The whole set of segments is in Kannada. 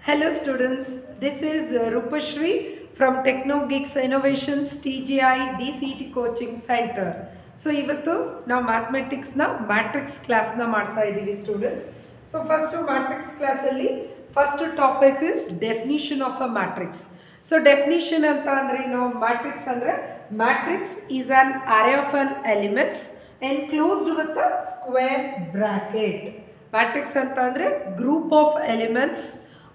Hello students, this is Rupashri from TechnoGeeks Innovations TGI DCT Coaching Center. So ಇವತ್ತು ನಾವು ಮ್ಯಾಥಮೆಟಿಕ್ಸ್ನ ಮ್ಯಾಟ್ರಿಕ್ಸ್ ಕ್ಲಾಸ್ನ ಮಾಡ್ತಾ ಇದ್ದೀವಿ ಸ್ಟೂಡೆಂಟ್ಸ್. ಸೊ ಫಸ್ಟು ಮ್ಯಾಟ್ರಿಕ್ಸ್ ಕ್ಲಾಸಲ್ಲಿ first topic is definition of a matrix. So definition ಅಂತ ಅಂದರೆ ನಾವು ಮ್ಯಾಟ್ರಿಕ್ಸ್ ಅಂದರೆ matrix is on array of an elements enclosed with a square bracket. Matrix ಅಂತ ಅಂದರೆ ಗ್ರೂಪ್ ಆಫ್ ಎಲಿಮೆಂಟ್ಸ್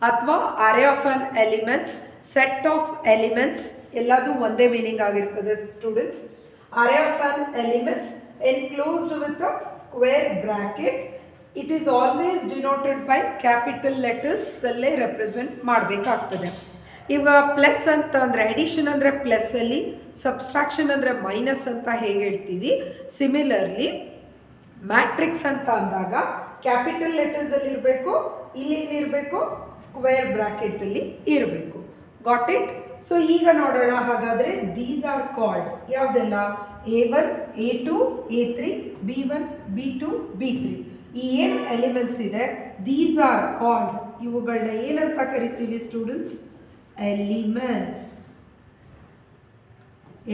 ಅಥವಾ ಅರೇ of an elements, set of elements ಎಲ್ಲದು ಒಂದೇ ಮೀನಿಂಗ್ ಆಗಿರ್ತದೆ students. Array of an elements enclosed with a square bracket. It is always denoted by capital letters ಅಲ್ಲೇ ರೆಪ್ರೆಸೆಂಟ್ ಮಾಡಬೇಕಾಗ್ತದೆ. ಇವಾಗ ಪ್ಲಸ್ ಅಂತ ಅಂದರೆ ಎಡಿಷನ್ ಅಂದರೆ ಪ್ಲಸ್ಸಲ್ಲಿ, ಸಬ್ಸ್ಟ್ರಾಕ್ಷನ್ ಅಂದರೆ ಮೈನಸ್ ಅಂತ ಹೇಗೆ ಹೇಳ್ತೀವಿ, ಸಿಮಿಲರ್ಲಿ ಮ್ಯಾಟ್ರಿಕ್ಸ್ ಅಂತ ಅಂದಾಗ ಕ್ಯಾಪಿಟಲ್ ಲೆಟರ್ಸಲ್ಲಿ ಇರಬೇಕು, ಇಲ್ಲಿ ಏನಿರಬೇಕು ಸ್ಕ್ವೇರ್ ಬ್ರಾಕೆಟಲ್ಲಿ ಇರಬೇಕು. Got it? ಸೊ ಈಗ ನೋಡೋಣ. ಹಾಗಾದರೆ ದೀಸ್ ಆರ್ ಕಾಲ್ಡ್ ಯಾವುದೆಲ್ಲ? A1, A2, A3, B1, B2, B3. ಈ ಏನು ಎಲಿಮೆಂಟ್ಸ್ ಇದೆ ದೀಸ್ ಆರ್ ಕಾಲ್ಡ್, ಇವುಗಳನ್ನ ಏನಂತ ಕರಿತೀವಿ ಸ್ಟೂಡೆಂಟ್ಸ್? ಎಲಿಮೆಂಟ್ಸ್.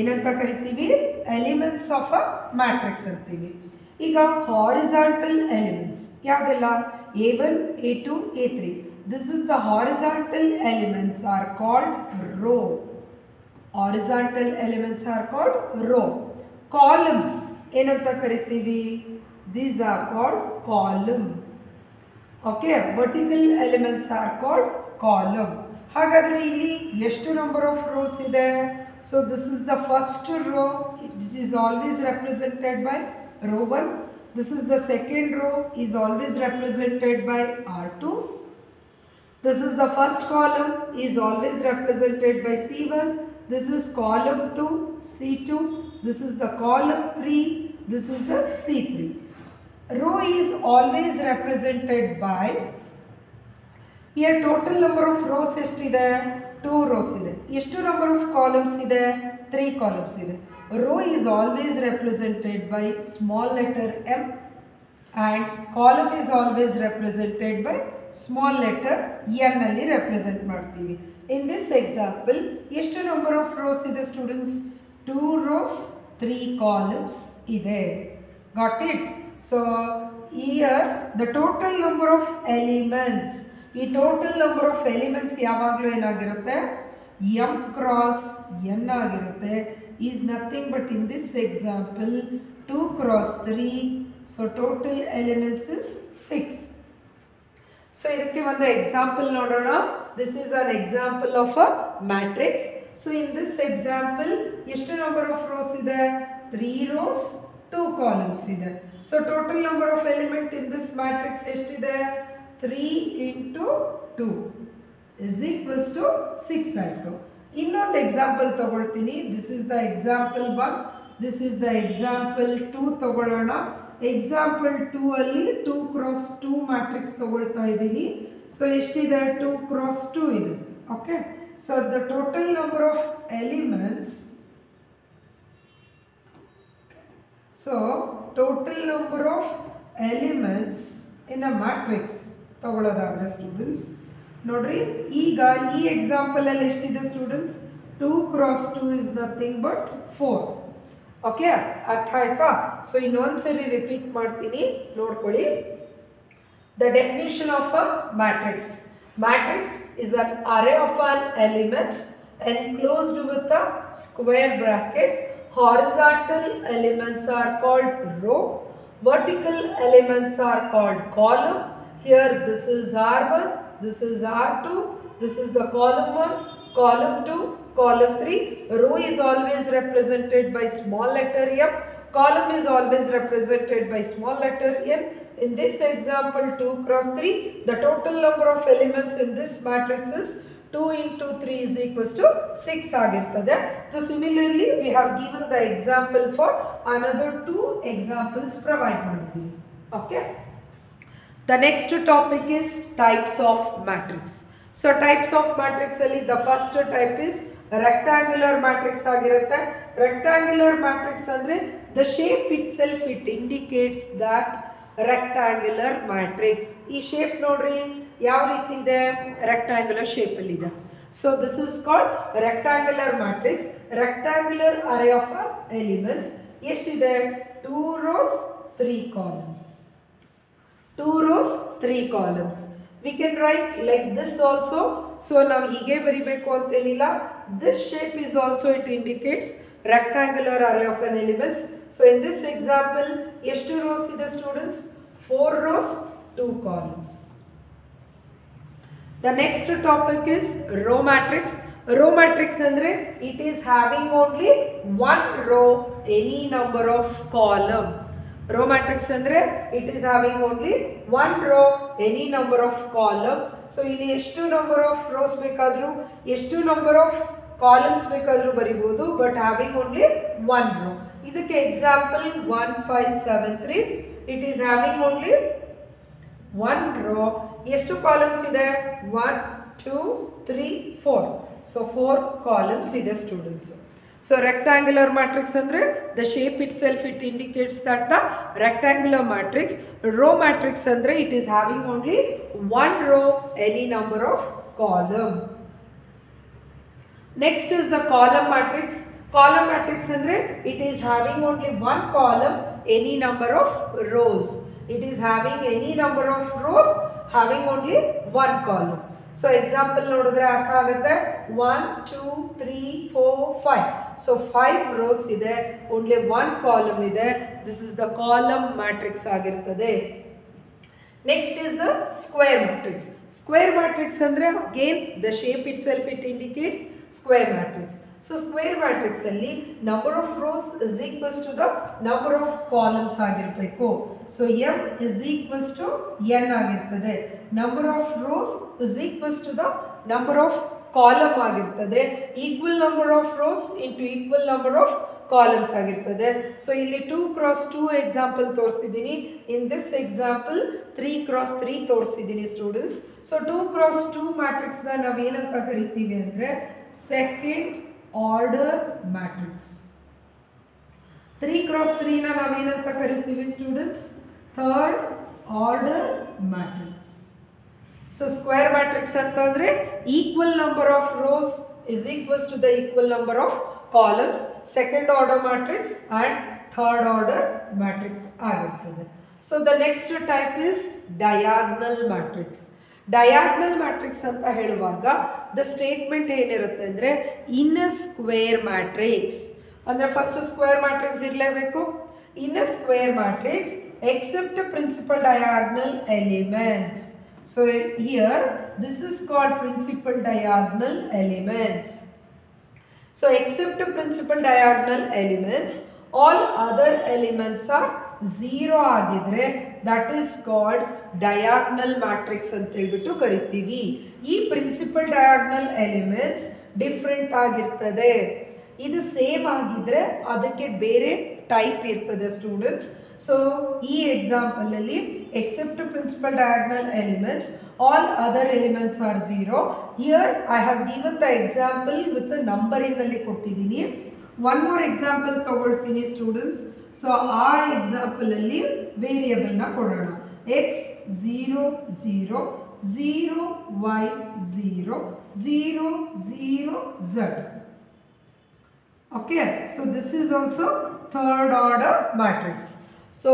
ಏನಂತ ಕರಿತೀವಿ? ಎಲಿಮೆಂಟ್ಸ್ ಆಫ್ ಅ ಮ್ಯಾಟ್ರಿಕ್ಸ್ ಅಂತೀವಿ. ಈಗ ಹಾರಿಜಾಂಟಲ್ ಎಲಿಮೆಂಟ್ಸ್ ಯಾವುದೆಲ್ಲ? A1, A2, A3. This is the horizontal elements are called row. Horizontal elements are called row. Columns ಏನಂತ ಕರಿತೀವಿ? These are called column. Okay, vertical elements are called column. ಹಾಗಾದರೆ ಇಲ್ಲಿ ಎಷ್ಟು ನಂಬರ್ ಆಫ್ ರೋಸ್ ಇದೆ? So this is the first row. It is always represented by row 1. This is the second row, is always represented by R2. This is the first column, is always represented by C1. This is column 2, C2. This is the column 3. This is the C3. Row is always represented by, here total number of rows ಎಷ್ಟಿದೆ? 2 rows ಇದೆ. ಎಷ್ಟು number of columns ಇದೆ? 3 columns ಇದೆ. Row is always represented by small letter m and column is always represented by small letter n ಅಲ್ಲಿ represent ಮಾಡ್ತೀವಿ. In this example ಎಷ್ಟು number of rows ಇದೆ ಸ್ಟೂಡೆಂಟ್ಸ್? 2 rows 3 columns ಇದೆ. Got it? So here the total number of elements, ಈ total number of elements ಯಾವಾಗಲೂ ಏನಾಗಿರುತ್ತೆ? m cross n ಆಗಿರುತ್ತೆ. Is nothing but in this example 2 cross 3. So total elements is 6. So ಇದಕ್ಕೆ ಒಂದು ಎಕ್ಸಾಂಪಲ್ ನೋಡೋಣ. This is an example of a matrix. So in this example ಎಷ್ಟು number of rows ಇದೆ? 3 rows 2 columns ಇದೆ. So total number of element in this matrix ಎಷ್ಟಿದೆ? 3 into 2 is equals to 6 ಆಯಿತು. ಇನ್ನೊಂದು ಎಕ್ಸಾಂಪಲ್ ತಗೊಳ್ತೀನಿ. This is the example 1, this is the example 2 ತಗೊಳ್ಳೋಣ. ಎಕ್ಸಾಂಪಲ್ 2 ಅಲ್ಲಿ 2 ಕ್ರಾಸ್ 2 ಮ್ಯಾಟ್ರಿಕ್ಸ್ ತಗೊಳ್ತಾ ಇದ್ದೀನಿ. ಸೊ ಎಷ್ಟಿದೆ? 2 ಕ್ರಾಸ್ 2 ಇದೆ. Okay, so the total number of elements, so total number of elements in a matrix ತಗೊಳ್ಳೋದಾದ್ರೆ ಸ್ಟೂಡೆಂಟ್ಸ್ ನೋಡ್ರಿ, ಈಗ ಈ ಎಕ್ಸಾಂಪಲ್ ಅಲ್ಲಿ ಎಷ್ಟಿದೆ students? 2 cross 2 is nothing but 4. Okay, ಅರ್ಥ ಆಯ್ತಾ? ಸೊ ಇನ್ನೊಂದ್ಸರಿ ರಿಪೀಟ್ ಮಾಡ್ತೀನಿ, ನೋಡ್ಕೊಳ್ಳಿ. The definition of a matrix. Matrix is an array of an elements enclosed with a square bracket. Horizontal elements are called row. Vertical elements are called column. Here this is R1, this is R2, this is the column 1, column 2, column 3. Row is always represented by small letter m, column is always represented by small letter n. In this example 2 cross 3, the total number of elements in this matrix is 2 into 3 is equals to 6 ಆಗಿರ್ತದೆ. So similarly we have given the example for another 2 examples provide ಮಾಡಿದ್ದೀವಿ. Okay. The next topic is types of matrix. So types of matrix ಅಲ್ಲಿ the first type is rectangular matrix ಆಗಿರುತ್ತೆ. Rectangular matrix ಅಂದರೆ the shape itself it indicates that rectangular matrix. ಈ shape ನೋಡ್ರಿ ಯಾವ ರೀತಿ ಇದೆ, ರೆಕ್ಟಾಂಗ್ಯುಲರ್ ಶೇಪಲ್ಲಿ ಇದೆ. So this is called rectangular matrix. Rectangular array of elements ಎಷ್ಟಿದೆ, 2 rows 3 columns. 2 rows 3 columns. We can write like this also. So ನಾವು ಹೀಗೆ ಬರಿಬೇಕು ಅಂತೇನಿಲ್ಲ. This shape is also, it indicates rectangular array of an elements. So in this example ಎಷ್ಟು rows ಇದೆ students, 4 rows 2 columns. The next topic is row matrix. Row matrix andre it is having only one row any number of column. Row matrix andre it is having only one row any number of column. So ಇಲ್ಲಿ ಎಷ್ಟು number of rows ಬೇಕಾದರೂ ಎಷ್ಟು number of columns ಬೇಕಾದರೂ ಬರಿಬಹುದು, but having only one row. ಇದಕ್ಕೆ example 1 5 7 3 it is having only one row. ಎಷ್ಟು columns ಇದೆ, 1 2 3 4. So 4 columns ಇದೆ students. So rectangular matrix andre the shape itself it indicates that the rectangular matrix. Row matrix andre it is having only one row any number of column. Next is the column matrix. Column matrix andre it is having only one column any number of rows. It is having any number of rows having only one column. So example ನೋಡಿದ್ರೆ ಅರ್ಥ ಆಗುತ್ತೆ, 1 2 3 4 5. So 5 rows ಇದೆ, only one column ಇದೆ. This is the column matrix ಆಗಿರ್ತದೆ. Next is the square matrix. Square matrix ಅಂದ್ರೆ again the shape itself it indicates square matrix. So square matrix ಅಲ್ಲಿ number of rows is equals to the number of columns ಆಗಿರಬೇಕು. So m is equals to n ಆಗಿರ್ತದೆ. Number of rows is equals to the number of column ಆಗಿರ್ತದೆ. Equal number of rows into equal number of columns ಆಗಿರ್ತದೆ. So ಇಲ್ಲಿ 2 cross 2 example ತೋರಿಸಿದ್ದೀನಿ. In this example 3 cross 3 ತೋರಿಸಿದ್ದೀನಿ students. So 2 cross 2 matrix ನ ನಾವು ಏನಂತ ಕರಿತೀವಿ ಅಂದ್ರೆ second order matrix. 3 cross 3 ನ ನಾವು ಏನಂತ ಕರಿತೀವಿ students, third order matrix. So square matrix ಅಂತಂದ್ರೆ equal number of rows is equals to the equal number of columns. Second order matrix and third order matrix ಆಗಿರ್ತದೆ. So the next type is diagonal matrix. Diagonal matrix ಅಂತ ಹೇಳುವಾಗ the statement ಏನಿರುತ್ತೆ ಅಂದ್ರೆ in a square matrix ಅಂದ್ರೆ first square matrix ಇರಲೇಬೇಕು. In a square matrix except principal diagonal elements. So here this is called principal diagonal elements. So except principal diagonal elements all other elements are 0 ಆಗಿದ್ರೆ that is called diagonal matrix ಅಂತ ಹೇಳ್ಬಿಟ್ಟು ಕರಿತೀವಿ. ಈ principal diagonal elements different ಆಗಿರ್ತದೆ. ಇದು ಸೇಮ್ ಆಗಿದ್ರೆ ಅದಕ್ಕೆ ಬೇರೆ ಟೈಪ್ ಇರ್ತದೆ ಸ್ಟೂಡೆಂಟ್ಸ್. ಸೊ ಈ ಎಕ್ಸಾಂಪಲ್ ಅಲ್ಲಿ except principal diagonal elements all other elements are 0. Here I have given the example with the numbering ಅಲ್ಲಿ ಕೊಟ್ಟಿದ್ದೀನಿ. one more example ತಗೊಳ್ತೀನಿ ಸ್ಟೂಡೆಂಟ್ಸ್. ಸೊ ಆ ಎಕ್ಸಾಂಪಲ್ ಅಲ್ಲಿ ವೇರಿಯಬಲ್ ನ ಕೊಡೋಣ. x 0 0 0 y 0 0 0 z. Okay, so this is also third order matrix. So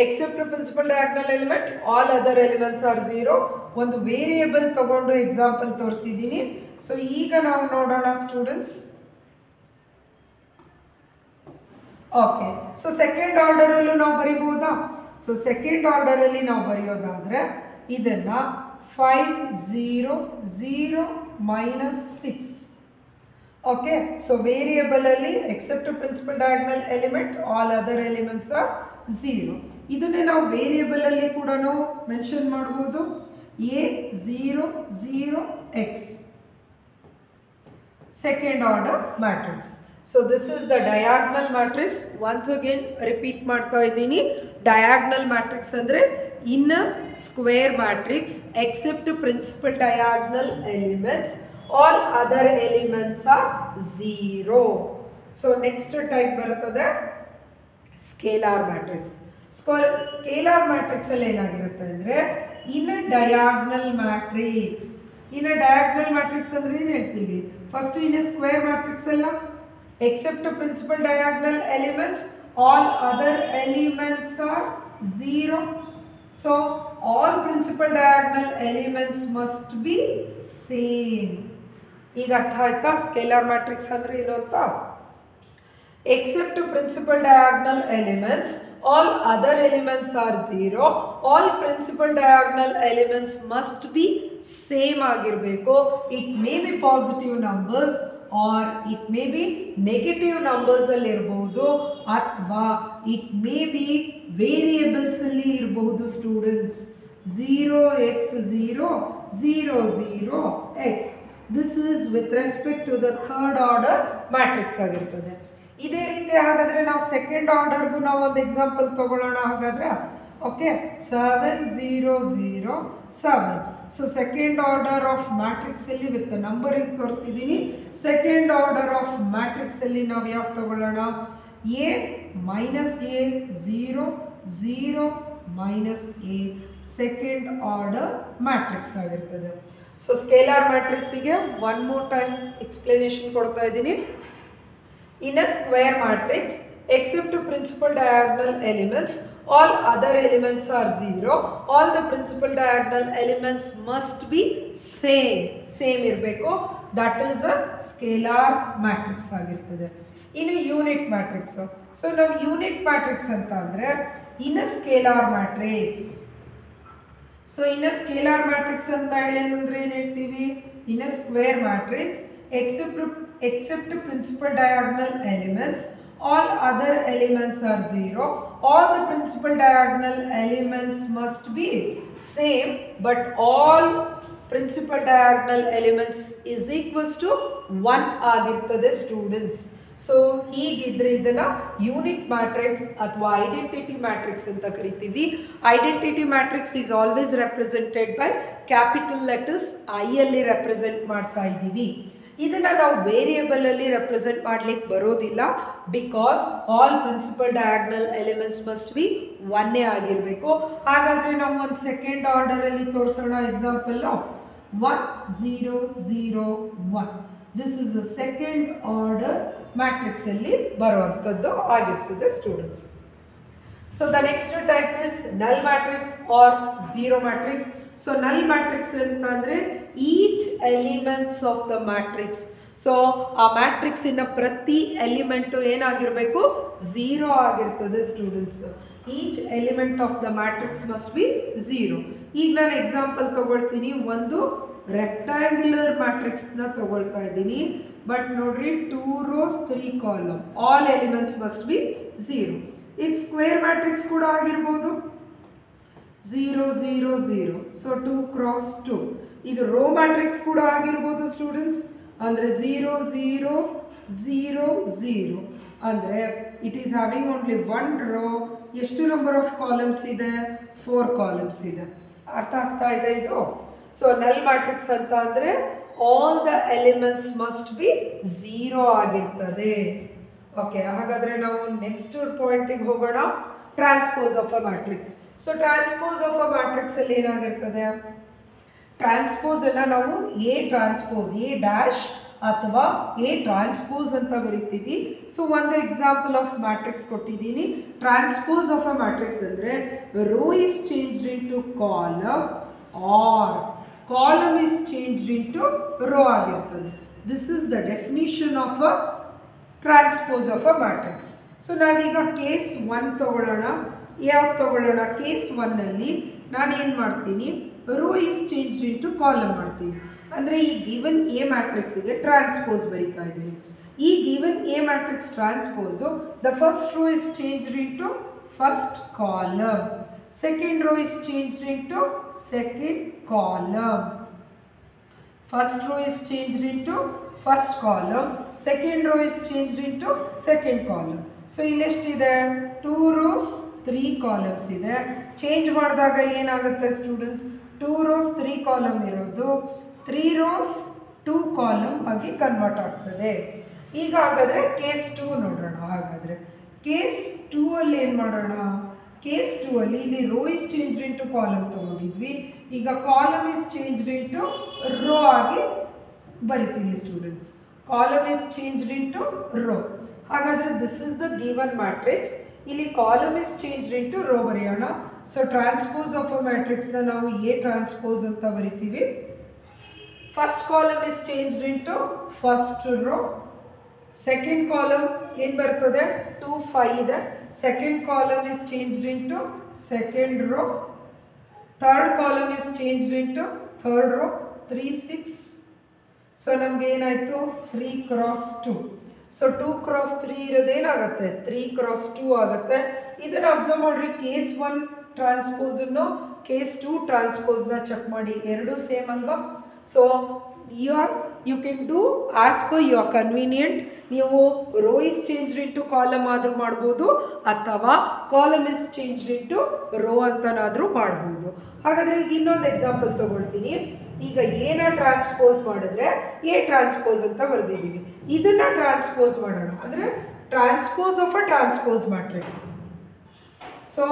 except principal diagonal element all other elements are 0. ಒಂದು ವೇರಿಯಬಲ್ ತಗೊಂಡು ಎಕ್ಸಾಂಪಲ್ ತೋರಿಸಿದ್ದೀನಿ. ಸೊ ಈಗ ನಾವು ನೋಡೋಣ students. Okay, so second order ಅಲ್ಲೂ ನಾವು ಬರೀಬಹುದಾ? ಸೊ ಸೆಕೆಂಡ್ ಆರ್ಡರ್ ಅಲ್ಲಿ ನಾವು ಬರೆಯೋದಾದ್ರೆ ಇದನ್ನ 5 0 0 -6. Okay, so variable ಅಲ್ಲಿ except principal diagonal element all other elements are 0. ಇದನ್ನೇ ನಾವು ವೇರಿಯಬಲ್ ಅಲ್ಲಿ ಕೂಡ ಮೆನ್ಷನ್ ಮಾಡಬಹುದು. a 0 0 x second order matrix. So this is the diagonal matrix. Once again repeat ಮಾಡ್ತಾ ಇದ್ದೀನಿ. diagonal matrix ಅಂದ್ರೆ in a square matrix except principal diagonal elements all other elements are 0. So next type ಬರುತ್ತದೆ scalar matrix. Scalar matrix ಅಲ್ಲಿ ಏನಾಗಿರುತ್ತೆ ಅಂದ್ರೆ in a diagonal matrix. In a diagonal matrix ಅಂದ್ರೆ ಏನು ಹೇಳ್ತೀವಿ? First in a square matrix ಅಲ್ಲ, except principal diagonal elements, all other elements are 0. So all principal diagonal elements must be same. ಈಗ ಅರ್ಥ ಆಯ್ತಾ ಸ್ಕೇಲಾರ್ ಮ್ಯಾಟ್ರಿಕ್ಸ್ ಅಂದ್ರೆ ಏನು ಅಂತ? Except principal diagonal elements, all other elements are 0. All principal diagonal elements must be same ಆಗಿರಬೇಕು. It may be positive numbers or it may be negative numbers ಅಲ್ಲಿ ಇರಬಹುದು, ಅಥವಾ it may be variables ಅಲ್ಲಿ ಇರಬಹುದು students. 0x0 0 0x. This is with respect to the third order matrix ಆಗಿರ್ತದೆ. ಇದೇ ರೀತಿ ಹಾಗಾದ್ರೆ ನಾವು ಸೆಕೆಂಡ್ ಆರ್ಡರ್ಗೂ ನಾವು ಒಂದು ಎಕ್ಸಾಂಪಲ್ ತಗೊಳ್ಳೋಣ ಹಾಗಾದ್ರೆ. Okay, 7 0 0 7. So second order of matrix ಅಲ್ಲಿ ವಿತ್ ನಂಬರಿಂಗ್ ತೋರಿಸಿದ್ದೀನಿ. ಸೆಕೆಂಡ್ ಆರ್ಡರ್ ಆಫ್ ಮ್ಯಾಟ್ರಿಕ್ಸ್ ಅಲ್ಲಿ ನಾವು ಯಾವ್ದು ತಗೊಳ್ಳೋಣ? a minus a 0 0 minus a second order matrix ಆಗಿರ್ತದೆ. ಸೊ ಸ್ಕೇಲಾರ್ ಮ್ಯಾಟ್ರಿಕ್ಸಿಗೆ ಒನ್ ಮೋರ್ ಟೈಮ್ ಎಕ್ಸ್ಪ್ಲನೇಷನ್ ಕೊಡ್ತಾ ಇದ್ದೀನಿ. In a square matrix, except principal diagonal elements, all other elements are 0. All the principal diagonal elements must be same ಇರಬೇಕು. That is a scalar matrix ಆಗಿರ್ತದೆ. ಇನ್ನು ಯೂನಿಟ್ ಮ್ಯಾಟ್ರಿಕ್ಸ್. ಸೊ ನಾವು ಯೂನಿಟ್ ಮ್ಯಾಟ್ರಿಕ್ಸ್ ಅಂತ ಅಂದರೆ in a scalar matrix. So in a scalar matrix ಅಂತ ಹೇಳೇನಂದ್ರೆ ಏನು ಹೇಳ್ತೀವಿ? In a square matrix, except principal diagonal elements, all other elements are 0. All the principal diagonal elements must be same, but all principal diagonal elements is equals to 1 ಆಗಿರ್ತದೆ ಸ್ಟೂಡೆಂಟ್ಸ್. ಸೊ ಹೀಗಿದ್ರೆ ಇದನ್ನ ಯೂನಿಟ್ ಮ್ಯಾಟ್ರಿಕ್ಸ್ ಅಥವಾ ಐಡೆಂಟಿಟಿ ಮ್ಯಾಟ್ರಿಕ್ಸ್ ಅಂತ ಕರಿತೀವಿ. Identity matrix is always represented by capital letters I ಅಲ್ಲಿ ರೆಪ್ರೆಸೆಂಟ್ ಮಾಡ್ತಾ ಇದ್ದೀವಿ. ಇದನ್ನು ನಾವು ವೇರಿಯೇಬಲ್ ಅಲ್ಲಿ ರೆಪ್ರೆಸೆಂಟ್ ಮಾಡ್ಲಿಕ್ಕೆ ಬರೋದಿಲ್ಲ, because all principal diagonal elements must be ಒನ್ನೇ ಆಗಿರಬೇಕು. ಹಾಗಾದರೆ ನಾವು ಒಂದು ಸೆಕೆಂಡ್ ಆರ್ಡರಲ್ಲಿ ತೋರಿಸೋಣ example. 1 0 0 1. This is a second order matrix ಅಲ್ಲಿ ಬರುವಂಥದ್ದು ಆಗಿರ್ತದೆ students. So the next type is null matrix or zero matrix. So ನಲ್ ಮ್ಯಾಟ್ರಿಕ್ಸ್ ಅಂತ ಅಂದರೆ each elements of the matrix. So ಆ ಮ್ಯಾಟ್ರಿಕ್ಸಿನ ಪ್ರತಿ ಎಲಿಮೆಂಟು ಏನಾಗಿರಬೇಕು? ಝೀರೋ ಆಗಿರ್ತದೆ students. Each element of the matrix must be zero. ಈಗ ನಾನು ಎಕ್ಸಾಂಪಲ್ ತಗೊಳ್ತೀನಿ. ಒಂದು ರೆಕ್ಟ್ಯಾಂಗ್ಯುಲರ್ ಮ್ಯಾಟ್ರಿಕ್ಸ್ನ ತಗೊಳ್ತಾ ಇದ್ದೀನಿ. ಬಟ್ ನೋಡ್ರಿ, 2 rows 3 column, all elements must be zero. ಇದು ಸ್ಕ್ವೇರ್ ಮ್ಯಾಟ್ರಿಕ್ಸ್ ಕೂಡ ಆಗಿರ್ಬೋದು. 0 0 0. So 2 cross 2. ಇದು ರೋ ಮ್ಯಾಟ್ರಿಕ್ಸ್ ಕೂಡ ಆಗಿರ್ಬೋದು ಸ್ಟೂಡೆಂಟ್ಸ್. ಅಂದರೆ 0 0 0 0. ಅಂದರೆ it is having only 1 row. ಎಷ್ಟು ನಂಬರ್ ಆಫ್ ಕಾಲಮ್ಸ್ ಇದೆ? 4 columns ಇದೆ. ಅರ್ಥ ಆಗ್ತಾ ಇದೆ ಇದು? ಸೊ ನಲ್ ಮ್ಯಾಟ್ರಿಕ್ಸ್ ಅಂತ ಅಂದರೆ all the elements must be zero ಆಗಿರ್ತದೆ. ಓಕೆ, ಹಾಗಾದರೆ ನಾವು ನೆಕ್ಸ್ಟ್ ಪಾಯಿಂಟಿಗೆ ಹೋಗೋಣ. Transpose of a matrix. So transpose of a matrix ಅಲ್ಲಿ ಏನಾಗಿರ್ತದೆ? ಟ್ರಾನ್ಸ್ಪೋಸ್ ಅನ್ನು ನಾವು ಎ ಟ್ರಾನ್ಸ್ಪೋಸ್, ಎ ಡ್ಯಾಶ್ ಅಥವಾ ಎ ಟ್ರಾನ್ಸ್ಪೋಸ್ ಅಂತ ಬರೀತೀವಿ. ಸೊ ಒಂದು ಎಕ್ಸಾಂಪಲ್ ಆಫ್ ಮ್ಯಾಟ್ರಿಕ್ಸ್ ಕೊಟ್ಟಿದ್ದೀನಿ. ಟ್ರಾನ್ಸ್ಪೋಸ್ ಆಫ್ ಅ ಮ್ಯಾಟ್ರಿಕ್ಸ್ ಅಂದರೆ row is changed into column or column is changed into row ಆಗಿರ್ತದೆ. This is the definition of a transpose of a matrix. So ನಾವೀಗ ಕೇಸ್ 1 ತಗೊಳ್ಳೋಣ. ಯಾವ್ದು ತಗೊಳ್ಳೋಣ? ಕೇಸ್ 1ನಲ್ಲಿ ನಾನೇನು ಮಾಡ್ತೀನಿ? Row is changed into column ಮಾಡ್ತೀನಿ. ಅಂದರೆ ಈ ಗಿವನ್ ಎ ಮ್ಯಾಟ್ರಿಕ್ಸಿಗೆ ಟ್ರಾನ್ಸ್ಪೋಸ್ ಬರೀತಾ ಇದ್ದೀನಿ. ಈ given A matrix transpose the first row is changed into first column, second row is changed into second column, first row is changed into first column, second row is changed into second column. So ಇಲ್ಲೆಷ್ಟಿದೆ? 2 rows 3 columns ಇದೆ. ಚೇಂಜ್ ಮಾಡಿದಾಗ ಏನಾಗುತ್ತೆ ಸ್ಟೂಡೆಂಟ್ಸ್? 2 rows 3 column ಇರೋದು 3 rows 2 column ಆಗಿ ಕನ್ವರ್ಟ್ ಆಗ್ತದೆ. ಈಗ ಹಾಗಾದರೆ ಕೇಸ್ 2 ನೋಡೋಣ. ಹಾಗಾದರೆ ಕೇಸ್ 2 ಅಲ್ಲಿ ಏನು ಮಾಡೋಣ? ಕೇಸ್ 2 ಅಲ್ಲಿ ಇಲ್ಲಿ row is changed into column ತಗೊಂಡಿದ್ವಿ. ಈಗ column is changed into row ಆಗಿ ಬರಿತೀನಿ students. Column is changed into row. ಹಾಗಾದರೆ this is the given matrix. ಇಲ್ಲಿ column is changed into row ಬರೆಯೋಣ. ಸೊ ಟ್ರಾನ್ಸ್ಪೋಸ್ ಆಫ್ ಅ ಮ್ಯಾಟ್ರಿಕ್ಸ್ನ ನಾವು ಎ ಟ್ರಾನ್ಸ್ಪೋಸ್ ಅಂತ ಬರಿತೀವಿ. First column is changed into first row. Second column ಏನು ಬರ್ತದೆ 2 5 ಇದೆ. Second column is changed into second row. Third column is changed into third row 3 6. So ನಮಗೆ ಏನಾಯಿತು 3 × 2. ಸೊ 2 × 3 ಇರೋದೇನಾಗುತ್ತೆ 3 × 2 ಆಗುತ್ತೆ. ಇದನ್ನು ಅಬ್ಸರ್ವ್ ಮಾಡಿರಿ. ಕೇಸ್ 1 ಟ್ರಾನ್ಸ್ಪೋಸನ್ನು ಕೇಸ್ 2 ಟ್ರಾನ್ಸ್ಪೋಸ್ನ ಚೆಕ್ ಮಾಡಿ, ಎರಡೂ ಸೇಮ್ ಅಲ್ವಾ. So you can do as per your convenient. ನೀವು row is changed into column ಆದರೂ ಮಾಡ್ಬೋದು ಅಥವಾ column is changed into row ಅಂತನಾದರೂ ಮಾಡ್ಬೋದು. ಹಾಗಾದರೆ ಈಗ ಇನ್ನೊಂದು ಎಕ್ಸಾಂಪಲ್ ತೊಗೊಳ್ತೀನಿ. ಈಗ ಎನ ಟ್ರಾನ್ಸ್ಪೋಸ್ ಮಾಡಿದ್ರೆ ಎ ಟ್ರಾನ್ಸ್ಪೋಸ್ ಅಂತ ಬರೆದಿದ್ದೀವಿ. ಇದನ್ನು ಟ್ರಾನ್ಸ್ಪೋಸ್ ಮಾಡೋಣ, ಅಂದರೆ transpose of a transpose matrix. So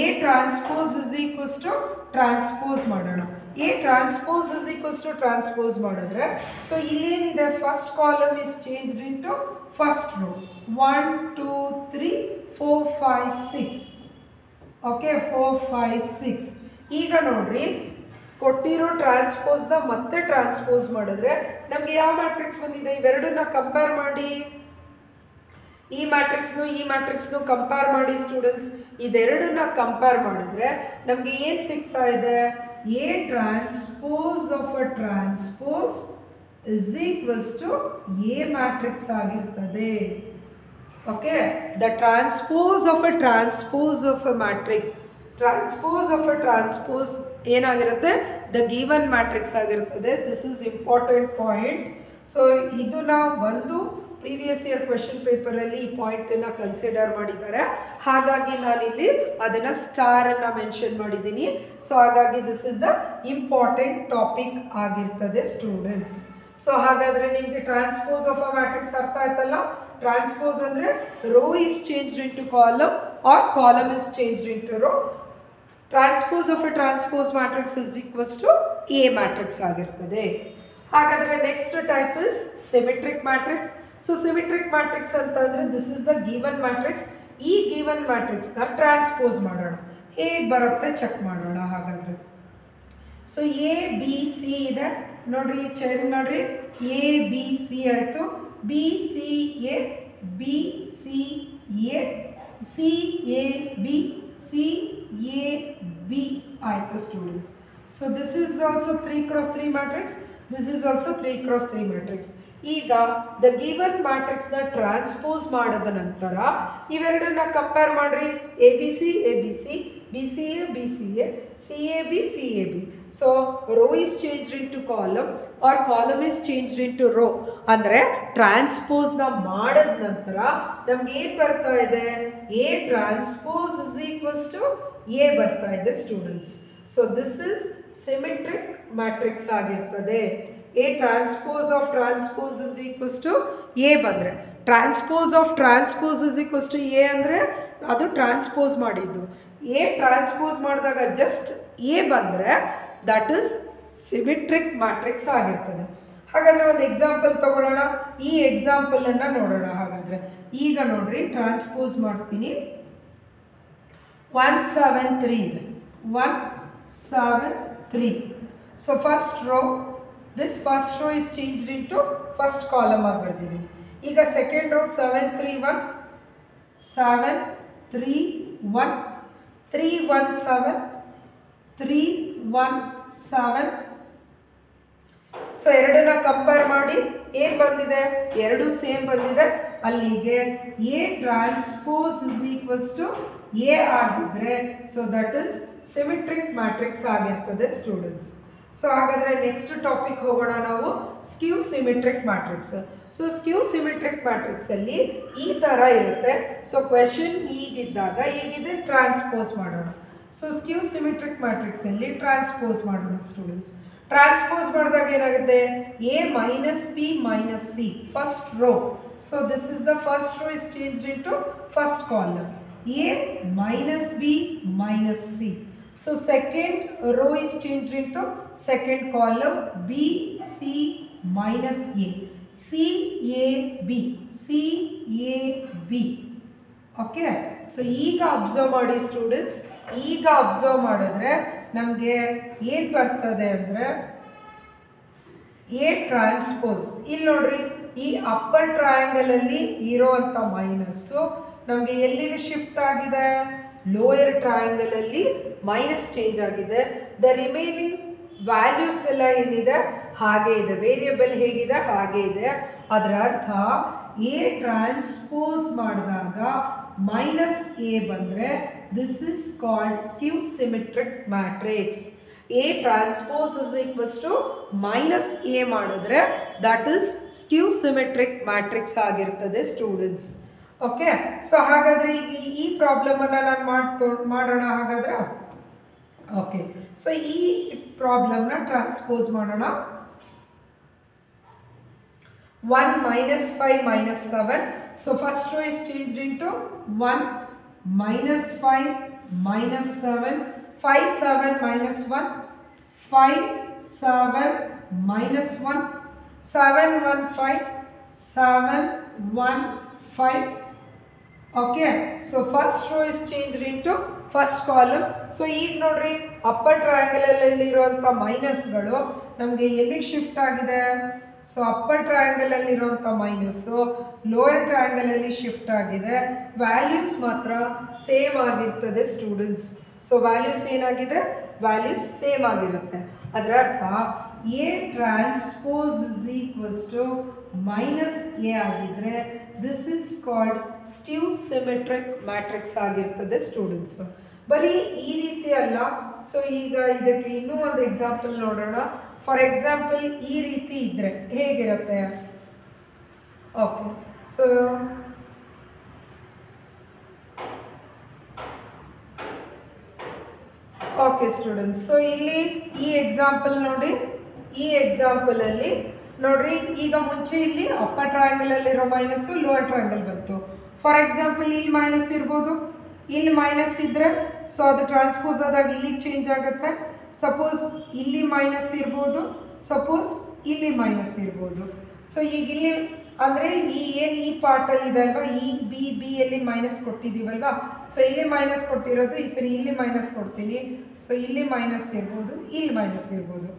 A transpose is equals to transpose ಮಾಡೋಣ. A transpose is equals to transpose ಮಾಡಿದ್ರೆ ಸೊ ಇಲ್ಲೇನಿದೆ first column is changed into first row 1 2 3 4 5 6. Okay 4 5 6. ಈಗ ನೋಡ್ರಿ, ಕೊಟ್ಟಿರೋ ಟ್ರಾನ್ಸ್ಪೋಸ್ನ ಮತ್ತೆ ಟ್ರಾನ್ಸ್ಪೋಸ್ ಮಾಡಿದ್ರೆ ನಮಗೆ ಯಾವ ಮ್ಯಾಟ್ರಿಕ್ಸ್ ಬಂದಿದೆ ಇವೆರಡನ್ನ ಕಂಪೇರ್ ಮಾಡಿ. ಈ ಮ್ಯಾಟ್ರಿಕ್ಸ್ನು ಕಂಪೇರ್ ಮಾಡಿ ಸ್ಟೂಡೆಂಟ್ಸ್. ಇದೆರಡನ್ನ ಕಂಪೇರ್ ಮಾಡಿದ್ರೆ ನಮಗೆ ಏನು ಸಿಗ್ತಾ ಇದೆ, A transpose of a transpose is equals to A matrix ಆಗಿರ್ತದೆ. Okay, the transpose of a transpose of a matrix, transpose of a transpose ಏನಾಗಿರುತ್ತೆ ದ ಗಿವನ್ ಮ್ಯಾಟ್ರಿಕ್ಸ್ ಆಗಿರ್ತದೆ. This is important point. So ಇದನ್ನ ಒಂದು ಪ್ರೀವಿಯಸ್ ಇಯರ್ ಕ್ವೆಶನ್ ಪೇಪರಲ್ಲಿ ಈ ಪಾಯಿಂಟನ್ನು ಕನ್ಸಿಡರ್ ಮಾಡಿದ್ದಾರೆ. ಹಾಗಾಗಿ ನಾನಿಲ್ಲಿ ಅದನ್ನು ಸ್ಟಾರನ್ನು ಮೆನ್ಷನ್ ಮಾಡಿದ್ದೀನಿ. ಸೊ ಹಾಗಾಗಿ this is the important topic ಆಗಿರ್ತದೆ ಸ್ಟೂಡೆಂಟ್ಸ್. ಸೊ ಹಾಗಾದರೆ ನಿಮಗೆ ಟ್ರಾನ್ಸ್ಪೋಸ್ ಆಫ್ ಅ ಮ್ಯಾಟ್ರಿಕ್ಸ್ ಅರ್ಥ ಆಯ್ತಲ್ಲ. ಟ್ರಾನ್ಸ್ಪೋಸ್ ಅಂದರೆ row is changed into column or column is changed into row. Transpose of a transpose matrix is equals to A matrix ಆಗಿರ್ತದೆ. ಹಾಗಾದರೆ next type is symmetric matrix. So symmetric matrix ಅಂತಂದರೆ this is the given matrix. ಈ ಗಿವನ್ ಮ್ಯಾಟ್ರಿಕ್ಸ್ನ ಟ್ರಾನ್ಸ್ಪೋಸ್ ಮಾಡೋಣ, ಹೇಗೆ ಬರುತ್ತೆ ಚೆಕ್ ಮಾಡೋಣ. ಹಾಗಾದರೆ ಸೊ ಎ ಬಿ ಸಿ ಇದೆ ನೋಡ್ರಿ, ಚೆಕ್ ನೋಡ್ರಿ. ಎ ಬಿ ಸಿ ಆಯಿತು, B C A, B C A, C A B, C A B ಆಯಿತು students. So this is also 3 × 3 matrix. This is also 3 × 3 matrix. ಈಗ ದ ಗಿವನ್ ಮ್ಯಾಟ್ರಿಕ್ಸ್ನ ಟ್ರಾನ್ಸ್ಪೋಸ್ ಮಾಡಿದ ನಂತರ ಇವೆರಡನ್ನ ಕಂಪೇರ್ ಮಾಡಿರಿ. A B C, A B C, B C A, B C A, C A B, C A B. So row is changed into column or column is changed into row. ಅಂದರೆ ಟ್ರಾನ್ಸ್ಪೋಸ್ನ ಮಾಡಿದ ನಂತರ ನಮ್ಗೆ ಏನು ಬರ್ತಾ ಇದೆ, A transpose is equals to A ಬರ್ತಾ ಇದೆ students. So this is symmetric matrix ಆಗಿರ್ತದೆ. A transpose of transpose is equals to A ಬಂದರೆ, transpose of transpose is equals to A ಅಂದರೆ ಅದು ಟ್ರಾನ್ಸ್ಪೋಸ್ ಮಾಡಿದ್ದು. ಎ ಟ್ರಾನ್ಸ್ಪೋಸ್ ಮಾಡಿದಾಗ ಜಸ್ಟ್ ಎ ಬಂದರೆ ದಟ್ ಇಸ್ ಸಿಮೆಟ್ರಿಕ್ ಮ್ಯಾಟ್ರಿಕ್ಸ್ ಆಗಿರ್ತದೆ. ಹಾಗಾದರೆ ಒಂದು ಎಕ್ಸಾಂಪಲ್ ತಗೊಳ್ಳೋಣ. ಈ ಎಕ್ಸಾಂಪಲನ್ನು ನೋಡೋಣ. ಹಾಗಾದರೆ ಈಗ ನೋಡ್ರಿ, ಟ್ರಾನ್ಸ್ಪೋಸ್ ಮಾಡ್ತೀನಿ. 1 7 3 ಇದೆ, 1 7 3. So first row, this first row is changed into first column ಆಗಿ ಬರ್ತಿದ್ದೀನಿ. ಈಗ ಸೆಕೆಂಡ್ ರೋ 7 3 1, 7 3 1, 3 1 7, 3 1 7. ಸೊ ಎರಡನ್ನ ಕಂಪೇರ್ ಮಾಡಿ ಏನು ಬಂದಿದೆ, ಎರಡು ಸೇಮ್ ಬಂದಿದೆ. ಅಲ್ಲಿಗೆ A transpose is equals to A ಆಗಿದ್ರೆ so that is symmetric matrix ಆಗಿರ್ತದೆ ಸ್ಟೂಡೆಂಟ್ಸ್. ಸೊ ಹಾಗಾದರೆ ನೆಕ್ಸ್ಟ್ ಟಾಪಿಕ್ ಹೋಗೋಣ ನಾವು, skew symmetric matrix. So skew symmetric ಮ್ಯಾಟ್ರಿಕ್ಸಲ್ಲಿ ಈ ಥರ ಇರುತ್ತೆ. ಸೊ ಕ್ವೆಶನ್ ಈಗಿದ್ದಾಗ ಈಗಿದೆ ಟ್ರಾನ್ಸ್ಪೋಸ್ ಮಾಡೋಣ. ಸೊ ಸ್ಕ್ಯೂ ಸಿಮೆಟ್ರಿಕ್ ಮ್ಯಾಟ್ರಿಕ್ಸಲ್ಲಿ ಟ್ರಾನ್ಸ್ಪೋಸ್ ಮಾಡೋಣ ಸ್ಟೂಡೆಂಟ್ಸ್. ಟ್ರಾನ್ಸ್ಪೋಸ್ ಮಾಡಿದಾಗ ಏನಾಗುತ್ತೆ, A minus P minus C first row. So this is the first row is changed into first column. A minus B minus C. So second row is changed into second column B C minus A. C A B. C A B. Okay, so ಈಗ ಅಬ್ಸರ್ವ್ ಮಾಡಿ ಸ್ಟೂಡೆಂಟ್ಸ್, ಈಗ ಅಬ್ಸರ್ವ್ ಮಾಡಿದ್ರೆ ನಮಗೆ ಏನು ಬರ್ತದೆ ಅಂದರೆ ಎ ಟ್ರಾನ್ಸ್ಪೋಸ್. ಇಲ್ಲಿ ನೋಡ್ರಿ, ಈ ಅಪ್ಪರ್ ಟ್ರಯಾಂಗಲಲ್ಲಿ ಇರೋವಂಥ ಮೈನಸ್ಸು ನಮಗೆ ಎಲ್ಲಿಗೆ ಶಿಫ್ಟ್ ಆಗಿದೆ? ಲೋಯರ್ ಟ್ರಯಾಂಗಲಲ್ಲಿ ಮೈನಸ್ ಚೇಂಜ್ ಆಗಿದೆ. ದ ರಿಮೈನಿಂಗ್ ವ್ಯಾಲ್ಯೂಸ್ ಎಲ್ಲ ಏನಿದೆ ಹಾಗೆ ಇದೆ, ವೇರಿಯಬಲ್ ಹೇಗಿದೆ ಹಾಗೆ ಇದೆ. ಅದರ ಅರ್ಥ ಎ ಟ್ರಾನ್ಸ್ಪೋಸ್ ಮಾಡಿದಾಗ ಮೈನಸ್ ಎ ಬಂದರೆ this is called skew symmetric matrix. A transpose is equals to minus A ಮಾಡಿದ್ರೆ that is skew symmetric matrix ಆಗಿರ್ತದೆ ಸ್ಟೂಡೆಂಟ್ಸ್. ಓಕೆ, ಸೊ ಹಾಗಾದರೆ ಈಗ ಈ ಪ್ರಾಬ್ಲಮನ್ನು ನಾನು ಮಾಡೋಣ ಹಾಗಾದ್ರೆ. ಓಕೆ, ಸೊ ಈ ಪ್ರಾಬ್ಲಮ್ನ ಟ್ರಾನ್ಸ್ಪೋಸ್ ಮಾಡೋಣ. 1 minus 5 minus 7. So first row is changed into 1 minus 5 minus 7. 5 7 minus 1. 5 7 minus 1. 7 1 5. 7 1 5. Okay, so first row is changed into first column. So ಈಗ ನೋಡ್ರಿ, ಅಪ್ಪರ್ ಟ್ರಯಾಂಗಲಲ್ಲಿ ಇರುವಂಥ ಮೈನಸ್ಗಳು ನಮಗೆ ಎಲ್ಲಿಗೆ ಶಿಫ್ಟ್ ಆಗಿದೆ? ಸೊ ಅಪ್ಪರ್ ಟ್ರಯಾಂಗಲಲ್ಲಿರುವಂಥ ಮೈನಸ್ಸು ಲೋಯರ್ ಟ್ರಯಾಂಗಲಲ್ಲಿ ಶಿಫ್ಟ್ ಆಗಿದೆ. ವ್ಯಾಲ್ಯೂಸ್ ಮಾತ್ರ ಸೇಮ್ ಆಗಿರ್ತದೆ ಸ್ಟೂಡೆಂಟ್ಸ್. ಸೊ ವ್ಯಾಲ್ಯೂಸ್ ಏನಾಗಿದೆ? ವ್ಯಾಲ್ಯೂಸ್ ಸೇಮ್ ಆಗಿರುತ್ತೆ. ಅದರ ಅರ್ಥ A transpose is equals to minus A ಆಗಿದ್ರೆ this is called skew symmetric matrix ಆಗಿರ್ತದೆ ಸ್ಟೂಡೆಂಟ್ಸು. ಬರೀ ಈ ರೀತಿ ಅಲ್ಲ. ಸೊ ಈಗ ಇದಕ್ಕೆ ಇನ್ನೂ ಒಂದು ಎಕ್ಸಾಂಪಲ್ ನೋಡೋಣ. ಫಾರ್ ಎಕ್ಸಾಂಪಲ್ ಈ ರೀತಿ ಇದ್ದರೆ ಹೇಗಿರುತ್ತೆ? Okay, so okay students, so ಇಲ್ಲಿ ಈ ಎಕ್ಸಾಂಪಲ್ ನೋಡಿ. ಈ ಎಕ್ಸಾಂಪಲಲ್ಲಿ ನೋಡ್ರಿ, ಈಗ ಮುಂಚೆ ಇಲ್ಲಿ ಅಪ್ಪರ್ ಟ್ರಯಾಂಗಲಲ್ಲಿರೋ ಮೈನಸ್ಸು ಲೋವರ್ ಟ್ರಯಾಂಗಲ್ ಬಂತು. ಫಾರ್ ಎಕ್ಸಾಂಪಲ್ ಇಲ್ಲಿ ಮೈನಸ್ ಇರ್ಬೋದು, ಇಲ್ಲಿ ಮೈನಸ್ ಇದ್ದರೆ ಸೊ ಅದು ಟ್ರಾನ್ಸ್ಪೋಸ್ ಆದಾಗ ಇಲ್ಲಿಗೆ ಚೇಂಜ್ ಆಗುತ್ತೆ. ಸಪೋಸ್ ಇಲ್ಲಿ ಮೈನಸ್ ಇರ್ಬೋದು, ಸಪೋಸ್ ಇಲ್ಲಿ ಮೈನಸ್ ಇರ್ಬೋದು. ಸೊ ಈಗ ಇಲ್ಲಿ ಅಂದರೆ ಈ ಪಾರ್ಟಲ್ಲಿ ಇದೆ ಅಲ್ವಾ, ಈ ಬಿಯಲ್ಲಿ ಮೈನಸ್ ಕೊಟ್ಟಿದ್ದೀವಲ್ವಾ, ಸೊ ಇಲ್ಲಿ ಮೈನಸ್ ಕೊಟ್ಟಿರೋದು ಈ ಸರಿ ಇಲ್ಲಿ ಮೈನಸ್ ಕೊಡ್ತೀನಿ. ಸೊ ಇಲ್ಲಿ ಮೈನಸ್ ಇರ್ಬೋದು, ಇಲ್ಲಿ ಮೈನಸ್ ಇರ್ಬೋದು.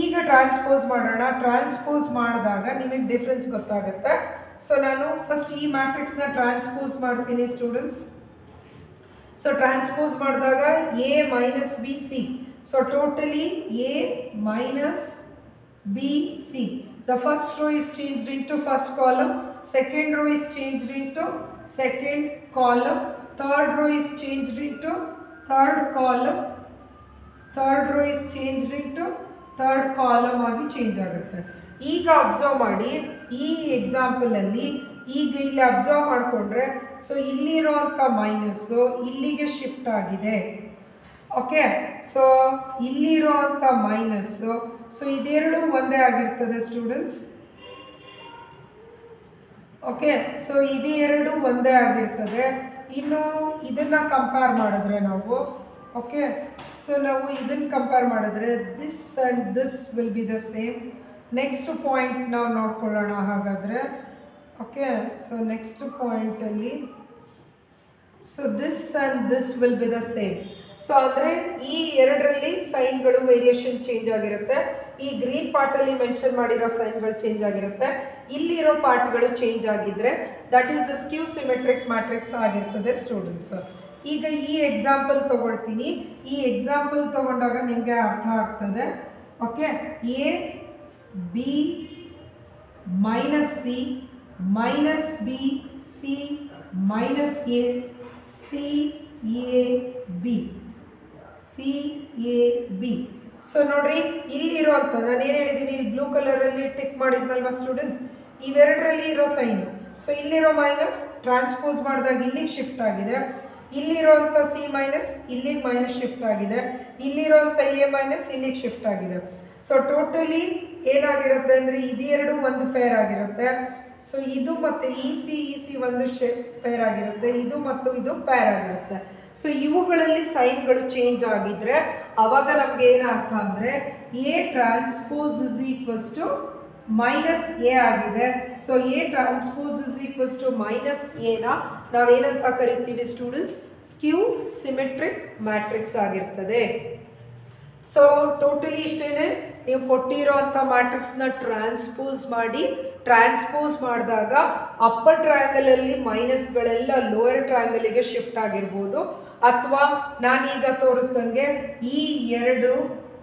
ಈಗ ಟ್ರಾನ್ಸ್ಪೋಸ್ ಮಾಡೋಣ. ಟ್ರಾನ್ಸ್ಪೋಸ್ ಮಾಡಿದಾಗ ನಿಮಗೆ ಡಿಫ್ರೆನ್ಸ್ ಗೊತ್ತಾಗುತ್ತೆ. ಸೊ ನಾನು ಫಸ್ಟ್ ಈ ಮ್ಯಾಟ್ರಿಕ್ಸ್ನ ಟ್ರಾನ್ಸ್ಪೋಸ್ ಮಾಡ್ತೀನಿ ಸ್ಟೂಡೆಂಟ್ಸ್. ಸೊ ಟ್ರಾನ್ಸ್ಪೋಸ್ ಮಾಡಿದಾಗ A minus B C. So totally A minus B C. The first row is changed into first column. Second row is changed into second column. Third row is changed into third column. Third row is changed into third column ಆಗಿ ಚೇಂಜ್ ಆಗುತ್ತೆ. ಈಗ ಅಬ್ಸರ್ವ್ ಮಾಡಿ, ಈ ಎಕ್ಸಾಂಪಲಲ್ಲಿ ಈಗ ಇಲ್ಲಿ ಅಬ್ಸರ್ವ್ ಮಾಡಿಕೊಂಡ್ರೆ ಸೊ ಇಲ್ಲಿರುವಂಥ ಮೈನಸ್ಸು ಇಲ್ಲಿಗೆ ಶಿಫ್ಟ್ ಆಗಿದೆ. ಓಕೆ, ಸೊ ಇಲ್ಲಿರುವಂಥ ಮೈನಸ್ಸು ಸೊ ಇದೆರಡು ಒಂದೇ ಆಗಿರ್ತದೆ ಸ್ಟೂಡೆಂಟ್ಸ್. ಓಕೆ, ಸೊ ಇದು ಎರಡು ಒಂದೇ ಆಗಿರ್ತದೆ. ಇನ್ನು ಇದನ್ನು ಕಂಪೇರ್ ಮಾಡಿದ್ರೆ ನಾವು, ಓಕೆ, ಸೊ ನಾವು ಇದನ್ನು ಕಂಪೇರ್ ಮಾಡಿದ್ರೆ this and this will be the same. Next point ನಾವು ನೋಡ್ಕೊಳ್ಳೋಣ ಹಾಗಾದರೆ. ಓಕೆ, ಸೊ ನೆಕ್ಸ್ಟ್ ಪಾಯಿಂಟಲ್ಲಿ so this and this will be the same. So ಅಂದರೆ ಈ ಎರಡರಲ್ಲಿ ಸೈನ್ಗಳು ವೇರಿಯೇಷನ್ ಚೇಂಜ್ ಆಗಿರುತ್ತೆ. ಈ ಗ್ರೀನ್ ಪಾರ್ಟಲ್ಲಿ ಮೆನ್ಷನ್ ಮಾಡಿರೋ ಸೈನ್ಗಳು ಚೇಂಜ್ ಆಗಿರುತ್ತೆ. ಇಲ್ಲಿರೋ ಪಾರ್ಟ್ಗಳು ಚೇಂಜ್ ಆಗಿದ್ದರೆ that is the ಸ್ಕ್ಯೂ symmetric matrix ಆಗಿರ್ತದೆ ಸ್ಟೂಡೆಂಟ್ಸ್. ಈಗ ಈ ಎಕ್ಸಾಂಪಲ್ ತೊಗೊಳ್ತೀನಿ. ಈ ಎಕ್ಸಾಂಪಲ್ ತೊಗೊಂಡಾಗ ನಿಮಗೆ ಅರ್ಥ ಆಗ್ತದೆ. Okay, A B minus C minus B C minus A C A B C A B. So ನೋಡ್ರಿ, ಇಲ್ಲಿರುವಂಥ ನಾನು ಏನು ಹೇಳಿದ್ದೀನಿ, ಇಲ್ಲಿ ಬ್ಲೂ ಕಲರಲ್ಲಿ ಟಿಕ್ ಮಾಡಿದ್ನಲ್ವ ಸ್ಟೂಡೆಂಟ್ಸ್, ಇವೆರಡರಲ್ಲಿ ಇರೋ ಸೈನು. ಸೊ ಇಲ್ಲಿರೋ ಮೈನಸ್ ಟ್ರಾನ್ಸ್ಪೋಸ್ ಮಾಡಿದಾಗ ಇಲ್ಲಿಗೆ ಶಿಫ್ಟ್ ಆಗಿದೆ. ಇಲ್ಲಿರೋಂಥ ಸಿ ಮೈನಸ್ ಇಲ್ಲಿಗೆ ಮೈನಸ್ ಶಿಫ್ಟ್ ಆಗಿದೆ. ಇಲ್ಲಿರೋಂಥ ಎ ಮೈನಸ್ ಇಲ್ಲಿಗೆ ಶಿಫ್ಟ್ ಆಗಿದೆ. ಸೊ ಟೋಟಲಿ ಏನಾಗಿರುತ್ತೆ ಅಂದರೆ ಇದೆರಡು ಒಂದು ಪೇರ್ ಆಗಿರುತ್ತೆ. ಸೊ ಇದು ಮತ್ತು ಇ ಸಿ ಒಂದು ಪೇರ್ ಆಗಿರುತ್ತೆ, ಇದು ಮತ್ತು ಇದು ಪೇರ್ ಆಗಿರುತ್ತೆ. ಸೊ ಇವುಗಳಲ್ಲಿ ಸೈನ್ಗಳು ಚೇಂಜ್ ಆಗಿದ್ರೆ ಅವಾಗ ನಮ್ಗೆ ಏನು ಅರ್ಥ ಅಂದರೆ A transpose is equals to minus A ಆಗಿದೆ. So A transpose is equals to minus ಎನ ನಾವೇನಂತ ಕರಿತೀವಿ ಸ್ಟೂಡೆಂಟ್ಸ್? ಸ್ಕ್ಯೂ ಸಿಮೆಟ್ರಿಕ್ ಮ್ಯಾಟ್ರಿಕ್ಸ್ ಆಗಿರ್ತದೆ. ಸೊ ಟೋಟಲಿ ಇಷ್ಟೇನೆ, ನೀವು ಕೊಟ್ಟಿರೋಂಥ ಮ್ಯಾಟ್ರಿಕ್ಸ್ನ ಟ್ರಾನ್ಸ್ಪೋಸ್ ಮಾಡಿದಾಗ ಅಪ್ಪರ್ ಟ್ರಯಾಂಗಲಲ್ಲಿ ಮೈನಸ್ಗಳೆಲ್ಲ ಲೋಯರ್ ಟ್ರಯಾಂಗಲಿಗೆ ಶಿಫ್ಟ್ ಆಗಿರ್ಬೋದು, ಅಥವಾ ನಾನೀಗ ತೋರಿಸ್ದಂಗೆ ಈ 2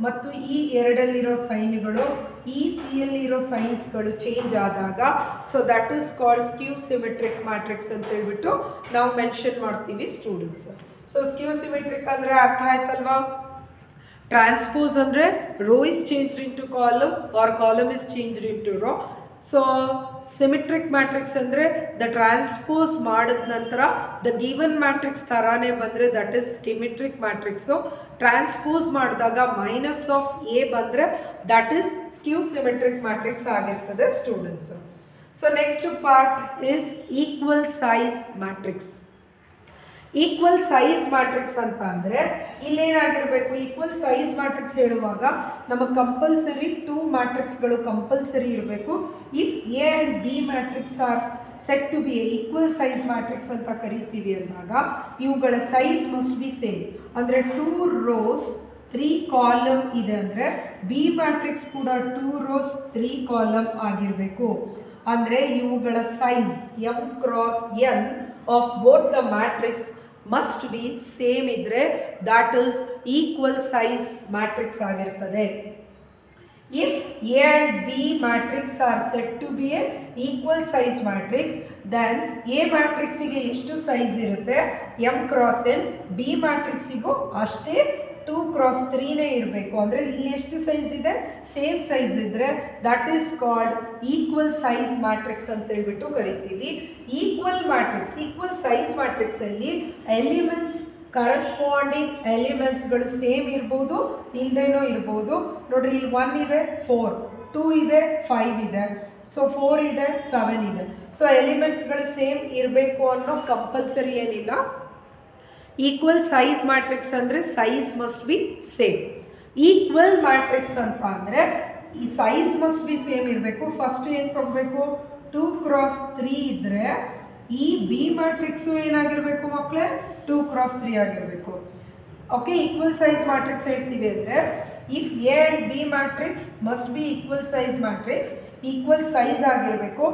ಮತ್ತು ಈ 2ರಲ್ಲಿರೋ ಸೈನ್ಗಳು ಈ ಸಿಯಲ್ಲಿರೋ ಸೈನ್ಸ್ಗಳು ಚೇಂಜ್ ಆದಾಗ so that is called skew symmetric matrix ಅಂತ ಹೇಳ್ಬಿಟ್ಟು ನಾವು ಮೆನ್ಷನ್ ಮಾಡ್ತೀವಿ ಸ್ಟೂಡೆಂಟ್ಸ್. ಸೊ ಸ್ಕ್ಯೂ ಸಿಮೆಟ್ರಿಕ್ ಅಂದರೆ ಅರ್ಥ ಆಯ್ತಲ್ವಾ? ಟ್ರಾನ್ಸ್ಪೋಸ್ ಅಂದರೆ row is changed into column or column is changed into row. So symmetric matrix ಅಂದರೆ ದ ಟ್ರಾನ್ಸ್ಪೋಸ್ ಮಾಡಿದ ನಂತರ ದ ಗಿವನ್ ಮ್ಯಾಟ್ರಿಕ್ಸ್ ಥರಾನೇ ಬಂದರೆ that is symmetric matrix. Transpose ಮಾಡಿದಾಗ ಮೈನಸ್ ಆಫ್ ಎ ಬಂದರೆ that is skew symmetric matrix ಆಗಿರ್ತದೆ students. So next part is equal size matrix. Equal size matrix ಅಂತ ಅಂದರೆ ಇಲ್ಲೇನಾಗಿರಬೇಕು? ಈಕ್ವಲ್ ಸೈಜ್ ಮ್ಯಾಟ್ರಿಕ್ಸ್ ಹೇಳುವಾಗ ನಮಗೆ ಕಂಪಲ್ಸರಿ 2 ಮ್ಯಾಟ್ರಿಕ್ಸ್ಗಳು ಕಂಪಲ್ಸರಿ ಇರಬೇಕು. If A and B matrix are set to be a equal size matrix ಅಂತ ಕರಿತೀವಿ ಅಂದಾಗ ಇವುಗಳ ಸೈಜ್ ಮಸ್ಟ್ ಬಿ ಸೇಮ್. ಅಂದರೆ 2 rows 3 ಕಾಲಮ್ ಇದೆ ಅಂದರೆ ಬಿ ಮ್ಯಾಟ್ರಿಕ್ಸ್ ಕೂಡ 2 rows 3 ಕಾಲಮ್ ಆಗಿರಬೇಕು. ಅಂದರೆ ಇವುಗಳ size m cross n of both the matrix must be same ಇದ್ದರೆ that is equal size matrix ಆಗಿರ್ತದೆ. If A and B matrix are set to be a equal size matrix then A ಮ್ಯಾಟ್ರಿಕ್ಸಿಗೆ ಎಷ್ಟು ಸೈಜ್ ಇರುತ್ತೆ m ಕ್ರಾಸ್ n, ಬಿ ಮ್ಯಾಟ್ರಿಕ್ಸಿಗೂ ಅಷ್ಟೇ 2 ಕ್ರಾಸ್ 3ನೇ ಇರಬೇಕು. ಅಂದರೆ ಇಲ್ಲಿ ಎಷ್ಟು ಸೈಜ್ ಇದೆ? ಸೇಮ್ ಸೈಜ್ ಇದ್ದರೆ that is called equal size matrix ಅಂತ ಹೇಳ್ಬಿಟ್ಟು ಕರಿತೀವಿ. ಈಕ್ವಲ್ ಮ್ಯಾಟ್ರಿಕ್ಸ್, ಈಕ್ವಲ್ ಸೈಜ್ ಮ್ಯಾಟ್ರಿಕ್ಸಲ್ಲಿ ಎಲಿಮೆಂಟ್ಸ್ ಕರೆಸ್ಪಾಂಡಿಂಗ್ ಎಲಿಮೆಂಟ್ಸ್ಗಳು ಸೇಮ್ ಇರ್ಬೋದು, ಇಲ್ಲದೇನೋ ಇರ್ಬೋದು. ನೋಡ್ರಿ, ಇಲ್ಲಿ 1 ಇದೆ 4, 2 ಇದೆ 5 ಇದೆ, ಸೊ 4 ಇದೆ 7 ಇದೆ. ಸೊ ಎಲಿಮೆಂಟ್ಸ್ಗಳು ಸೇಮ್ ಇರಬೇಕು ಅನ್ನೋ ಕಂಪಲ್ಸರಿ ಏನಿಲ್ಲ. ಈಕ್ವಲ್ ಸೈಜ್ ಮ್ಯಾಟ್ರಿಕ್ಸ್ ಅಂದರೆ size must be same. Equal matrix ಅಂತ ಅಂದರೆ ಈ ಸೈಜ್ ಮಸ್ಟ್ ಬಿ ಸೇಮ್ ಇರಬೇಕು. ಫಸ್ಟ್ ಏನು ತಗೋಬೇಕು? 2 ಕ್ರಾಸ್ 3 ಇದ್ದರೆ ಈ ಬಿ ಮ್ಯಾಟ್ರಿಕ್ಸು ಏನಾಗಿರಬೇಕು ಮಕ್ಕಳೇ? 2 ಕ್ರಾಸ್ 3 ಆಗಿರಬೇಕು. ಓಕೆ, ಈಕ್ವಲ್ ಸೈಜ್ ಮ್ಯಾಟ್ರಿಕ್ಸ್ ಹೇಳ್ತೀವಿ ಅಂದರೆ if A and B matrix must be equal size matrix, equal size ಆಗಿರಬೇಕು.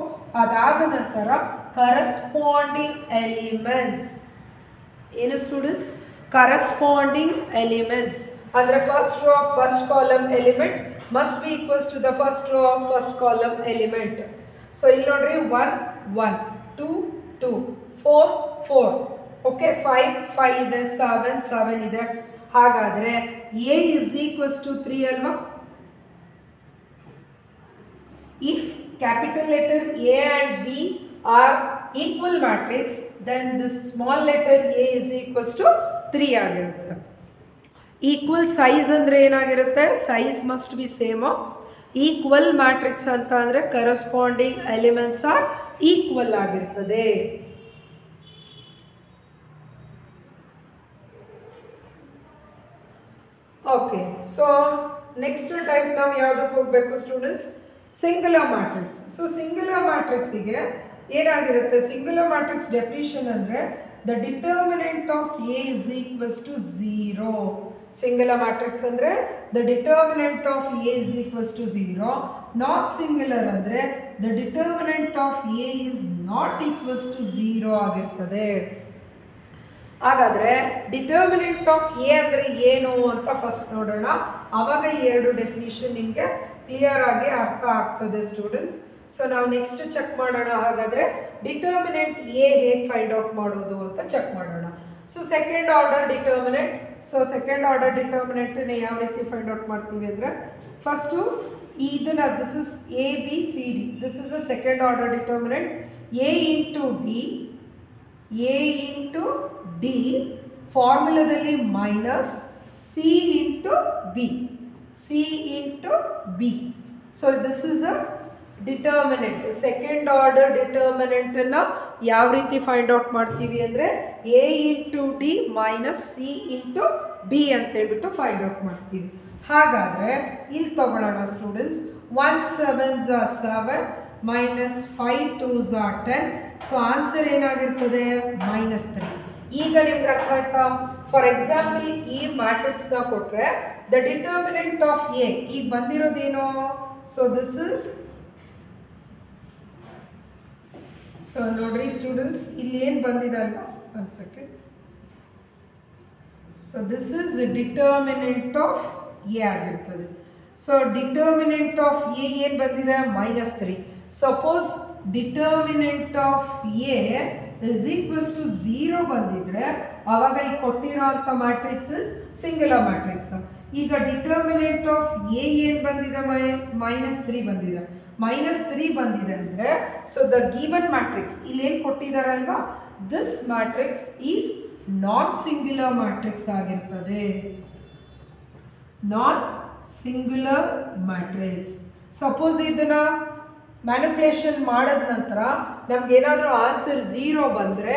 ಅದಾದ ನಂತರ ಕರೆಸ್ಪಾಂಡಿಂಗ್ ಎಲಿಮೆಂಟ್ಸ್ ಏನು ಸ್ಟೂಡೆಂಟ್ಸ್? ಕರೆಸ್ಪಾಂಡಿಂಗ್ ಎಲಿಮೆಂಟ್ಸ್ ಅಂದರೆ first row of first column element must be equals to the first row of first column element. So ಇಲ್ಲಿ ನೋಡ್ರಿ 1 1 2 2 4 4, ಓಕೆ 5 ಇದೆ, 7 ಇದೆ. ಹಾಗಾದರೆ ಎ ಇಸ್ ಈಕ್ವಲ್ಸ್ ಟು 3 ಅಲ್ವಾ? If capital letter A and B are equal matrix then this small letter a is equals to 3 ಆಗಿರುತ್ತೆ. ಈಕ್ವಲ್ ಸೈಜ್ ಅಂದರೆ ಏನಾಗಿರುತ್ತೆ? Size must be same. Equal matrix ಅಂತ ಅಂದರೆ ಕರೆಸ್ಪಾಂಡಿಂಗ್ ಎಲಿಮೆಂಟ್ಸ್ ಆರ್ ಈಕ್ವಲ್ ಆಗಿರ್ತದೆ. ಓಕೆ, ಸೊ ನೆಕ್ಸ್ಟ್ ಟೈಪ್ ನಾವು ಯಾವುದಕ್ಕೆ ಹೋಗಬೇಕು students? Singular matrix. So singular ಮ್ಯಾಟ್ರಿಕ್ಸಿಗೆ ಏನಾಗಿರುತ್ತೆ? ಸಿಂಗುಲರ್ ಮ್ಯಾಟ್ರಿಕ್ಸ್ ಡೆಫಿನಿಷನ್ ಅಂದರೆ the determinant of A is equals to 0. Singular matrix ಅಂದರೆ the determinant of A is equals to 0. Not singular ಅಂದರೆ the determinant of A is not equals to 0 ಆಗಿರ್ತದೆ. ಹಾಗಾದರೆ ಡಿಟರ್ಮಿನೆಂಟ್ ಆಫ್ ಎ ಅಂದರೆ ಏನು ಅಂತ ಫಸ್ಟ್ ನೋಡೋಣ. ಆವಾಗ ಈ 2 ಡೆಫಿನಿಷನ್ ನಿಮಗೆ ಕ್ಲಿಯರ್ ಆಗಿ ಅರ್ಥ ಆಗ್ತದೆ ಸ್ಟೂಡೆಂಟ್ಸ್. ಸೊ ನಾವು ನೆಕ್ಸ್ಟ್ ಚೆಕ್ ಮಾಡೋಣ. ಹಾಗಾದರೆ ಡಿಟರ್ಮಿನೆಂಟ್ ಎ ಹೇಗೆ ಫೈಂಡ್ ಔಟ್ ಮಾಡೋದು ಅಂತ ಚೆಕ್ ಮಾಡೋಣ. So second order determinant. So second order ಡಿಟರ್ಮಿನೆಂಟನ್ನು ಯಾವ ರೀತಿ ಫೈಂಡ್ ಔಟ್ ಮಾಡ್ತೀವಿ ಅಂದರೆ ಫಸ್ಟು ಇದನ್ನು this is A B C D, this is a second order determinant. A into D ಫಾರ್ಮುಲಾದಲ್ಲಿ minus C into B. So this is a determinant second order ಡಿಟರ್ಮಿನೆಂಟನ್ನು ಯಾವ ರೀತಿ ಫೈಂಡ್ ಔಟ್ ಮಾಡ್ತೀವಿ ಅಂದರೆ A into D minus C into B ಅಂತೇಳ್ಬಿಟ್ಟು ಫೈಂಡ್ ಔಟ್ ಮಾಡ್ತೀವಿ. ಹಾಗಾದರೆ ಇಲ್ಲಿ ತಗೊಳ್ಳೋಣ students. 1 7s are 7 minus 5 2s are 10. So answer ಏನಾಗಿರ್ತದೆ -3. ಈಗ ನಿಮ್ಗೆ ಅರ್ಥ ಆಯ್ತಾ? ಫಾರ್ ಎಕ್ಸಾಂಪಲ್ ಈ ಮ್ಯಾಟ್ರಿಕ್ಸ್ನ ಕೊಟ್ಟರೆ ದ ಡಿಟರ್ಮಿನೆಂಟ್ ಆಫ್ ಎ ಈಗ ಬಂದಿರೋದೇನು? ಸೊ ದಿಸ್ ಇಸ್, ಸೊ ನೋಡ್ರಿ ಸ್ಟೂಡೆಂಟ್ಸ್ ಇಲ್ಲಿ ಏನು ಬಂದಿದೆ ಅಲ್ಲ, ಒಂದು second. So this is determinant of A ಆಗಿರ್ತದೆ. ಸೊ ಡಿಟರ್ಮಿನೆಂಟ್ ಆಫ್ ಎ ಏನು ಬಂದಿದೆ? -3. Suppose determinant of A is equals to 0 ಬಂದಿದ್ರೆ ಆವಾಗ ಈ ಕೊಟ್ಟಿರೋ ಅಂಥ ಮ್ಯಾಟ್ರಿಕ್ಸ್ ಇಸ್ ಸಿಂಗ್ಯುಲರ್ ಮ್ಯಾಟ್ರಿಕ್ಸ್. ಈಗ ಡಿಟರ್ಮಿನೆಂಟ್ ಆಫ್ ಎ ಏನು ಬಂದಿದೆ? -3 ಬಂದಿದೆ. -3 ಬಂದಿದೆ ಅಂದರೆ ಸೊ ದ ಗಿವನ್ ಮ್ಯಾಟ್ರಿಕ್ಸ್ ಇಲ್ಲಿ ಏನು ಕೊಟ್ಟಿದ್ದಾರಲ್ವಾ, this matrix is not singular matrix ಆಗಿರ್ತದೆ. Not singular matrix. ಸಪೋಸ್ ಇದನ್ನ ಮ್ಯಾನಿಪ್ಯುಲೇಷನ್ ಮಾಡಿದ ನಂತರ ನಮ್ಗೇನಾದರೂ ಆನ್ಸರ್ 0 ಬಂದರೆ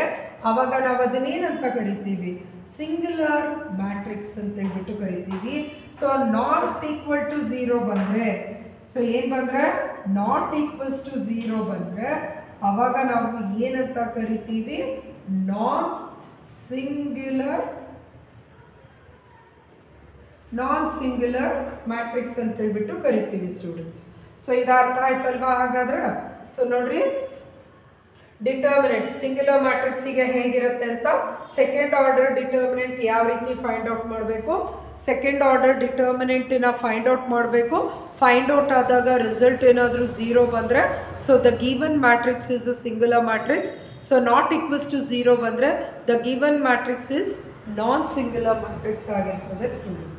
ಆವಾಗ ನಾವು ಅದನ್ನೇನಂತ ಕರಿತೀವಿ? ಸಿಂಗ್ಯುಲರ್ ಮ್ಯಾಟ್ರಿಕ್ಸ್ ಅಂತ ಹೇಳ್ಬಿಟ್ಟು ಕರಿತೀವಿ. ಸೊ ನಾಟ್ ಈಕ್ವಲ್ ಟು 0 ಬಂದರೆ, ಸೊ ಏನು ಬಂದರೆ ನಾಟ್ ಈಕ್ವಲ್ಸ್ ಟು 0 ಬಂದರೆ ಆವಾಗ ನಾವು ಏನಂತ ಕರಿತೀವಿ? ನಾನ್ ಸಿಂಗ್ಯುಲರ್ ಮ್ಯಾಟ್ರಿಕ್ಸ್ ಅಂತ ಹೇಳ್ಬಿಟ್ಟು ಕರಿತೀವಿ ಸ್ಟೂಡೆಂಟ್ಸ್. ಸೊ ಇದು ಅರ್ಥ ಆಯ್ತಲ್ವಾ? ಹಾಗಾದ್ರೆ ಸೊ ನೋಡ್ರಿ, ಡಿಟರ್ಮಿನೆಂಟ್ ಸಿಂಗ್ಯುಲರ್ ಮ್ಯಾಟ್ರಿಕ್ಸಿಗೆ ಹೇಗಿರುತ್ತೆ ಅಂತ, ಸೆಕೆಂಡ್ ಆರ್ಡರ್ ಡಿಟರ್ಮಿನೆಂಟ್ ಯಾವ ರೀತಿ ಫೈಂಡ್ ಔಟ್ ಮಾಡಬೇಕು, ಸೆಕೆಂಡ್ ಆರ್ಡರ್ ಡಿಟರ್ಮಿನೆಂಟಿನ ಫೈಂಡ್ ಔಟ್ ಮಾಡಬೇಕು. ಫೈಂಡ್ ಔಟ್ ಆದಾಗ ರಿಸಲ್ಟ್ ಏನಾದರೂ 0 ಬಂದರೆ so the given matrix is a singular matrix. So not equals to 0 ಬಂದರೆ the given matrix is non singular matrix ಆಗಿರ್ತದೆ ಸ್ಟೂಡೆಂಟ್ಸ್.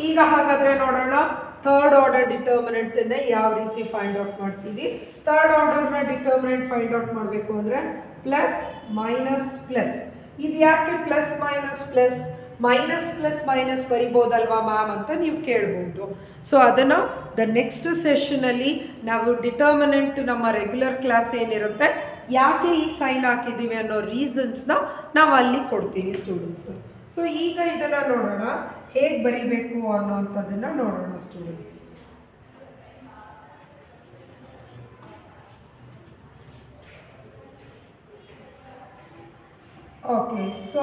ಈಗ ಹಾಗಾದರೆ ನೋಡೋಣ ಥರ್ಡ್ ಆರ್ಡರ್ ಡಿಟರ್ಮಿನೆಂಟನ್ನು ಯಾವ ರೀತಿ ಫೈಂಡ್ ಔಟ್ ಮಾಡ್ತೀವಿ. ಥರ್ಡ್ ಆರ್ಡರ್ನ ಡಿಟರ್ಮಿನೆಂಟ್ ಫೈಂಡ್ ಔಟ್ ಮಾಡಬೇಕು ಅಂದರೆ ಪ್ಲಸ್ ಮೈನಸ್ ಪ್ಲಸ್. ಇದು ಯಾಕೆ plus minus plus? Minus plus minus ಬರಿಬೋದಲ್ವಾ ma'am ಅಂತ ನೀವು ಕೇಳ್ಬೋದು. ಸೊ ಅದನ್ನು ದ ನೆಕ್ಸ್ಟ್ ಸೆಷನಲ್ಲಿ ನಾವು ಡಿಟರ್ಮಿನೆಂಟ್ ನಮ್ಮ ರೆಗ್ಯುಲರ್ ಕ್ಲಾಸ್ ಏನಿರುತ್ತೆ ಯಾಕೆ ಈ ಸೈನ್ ಹಾಕಿದ್ದೀವಿ ಅನ್ನೋ ರೀಸನ್ಸ್ನ ನಾವು ಅಲ್ಲಿ ಕೊಡ್ತೀವಿ ಸ್ಟೂಡೆಂಟ್ಸ್. ಸೊ ಈಗ ಇದನ್ನು ನೋಡೋಣ ಹೇಗೆ ಬರಿಬೇಕು ಅನ್ನೋವಂಥದ್ದನ್ನು ನೋಡೋಣ ಸ್ಟೂಡೆಂಟ್ಸ್. ಓಕೆ, ಸೊ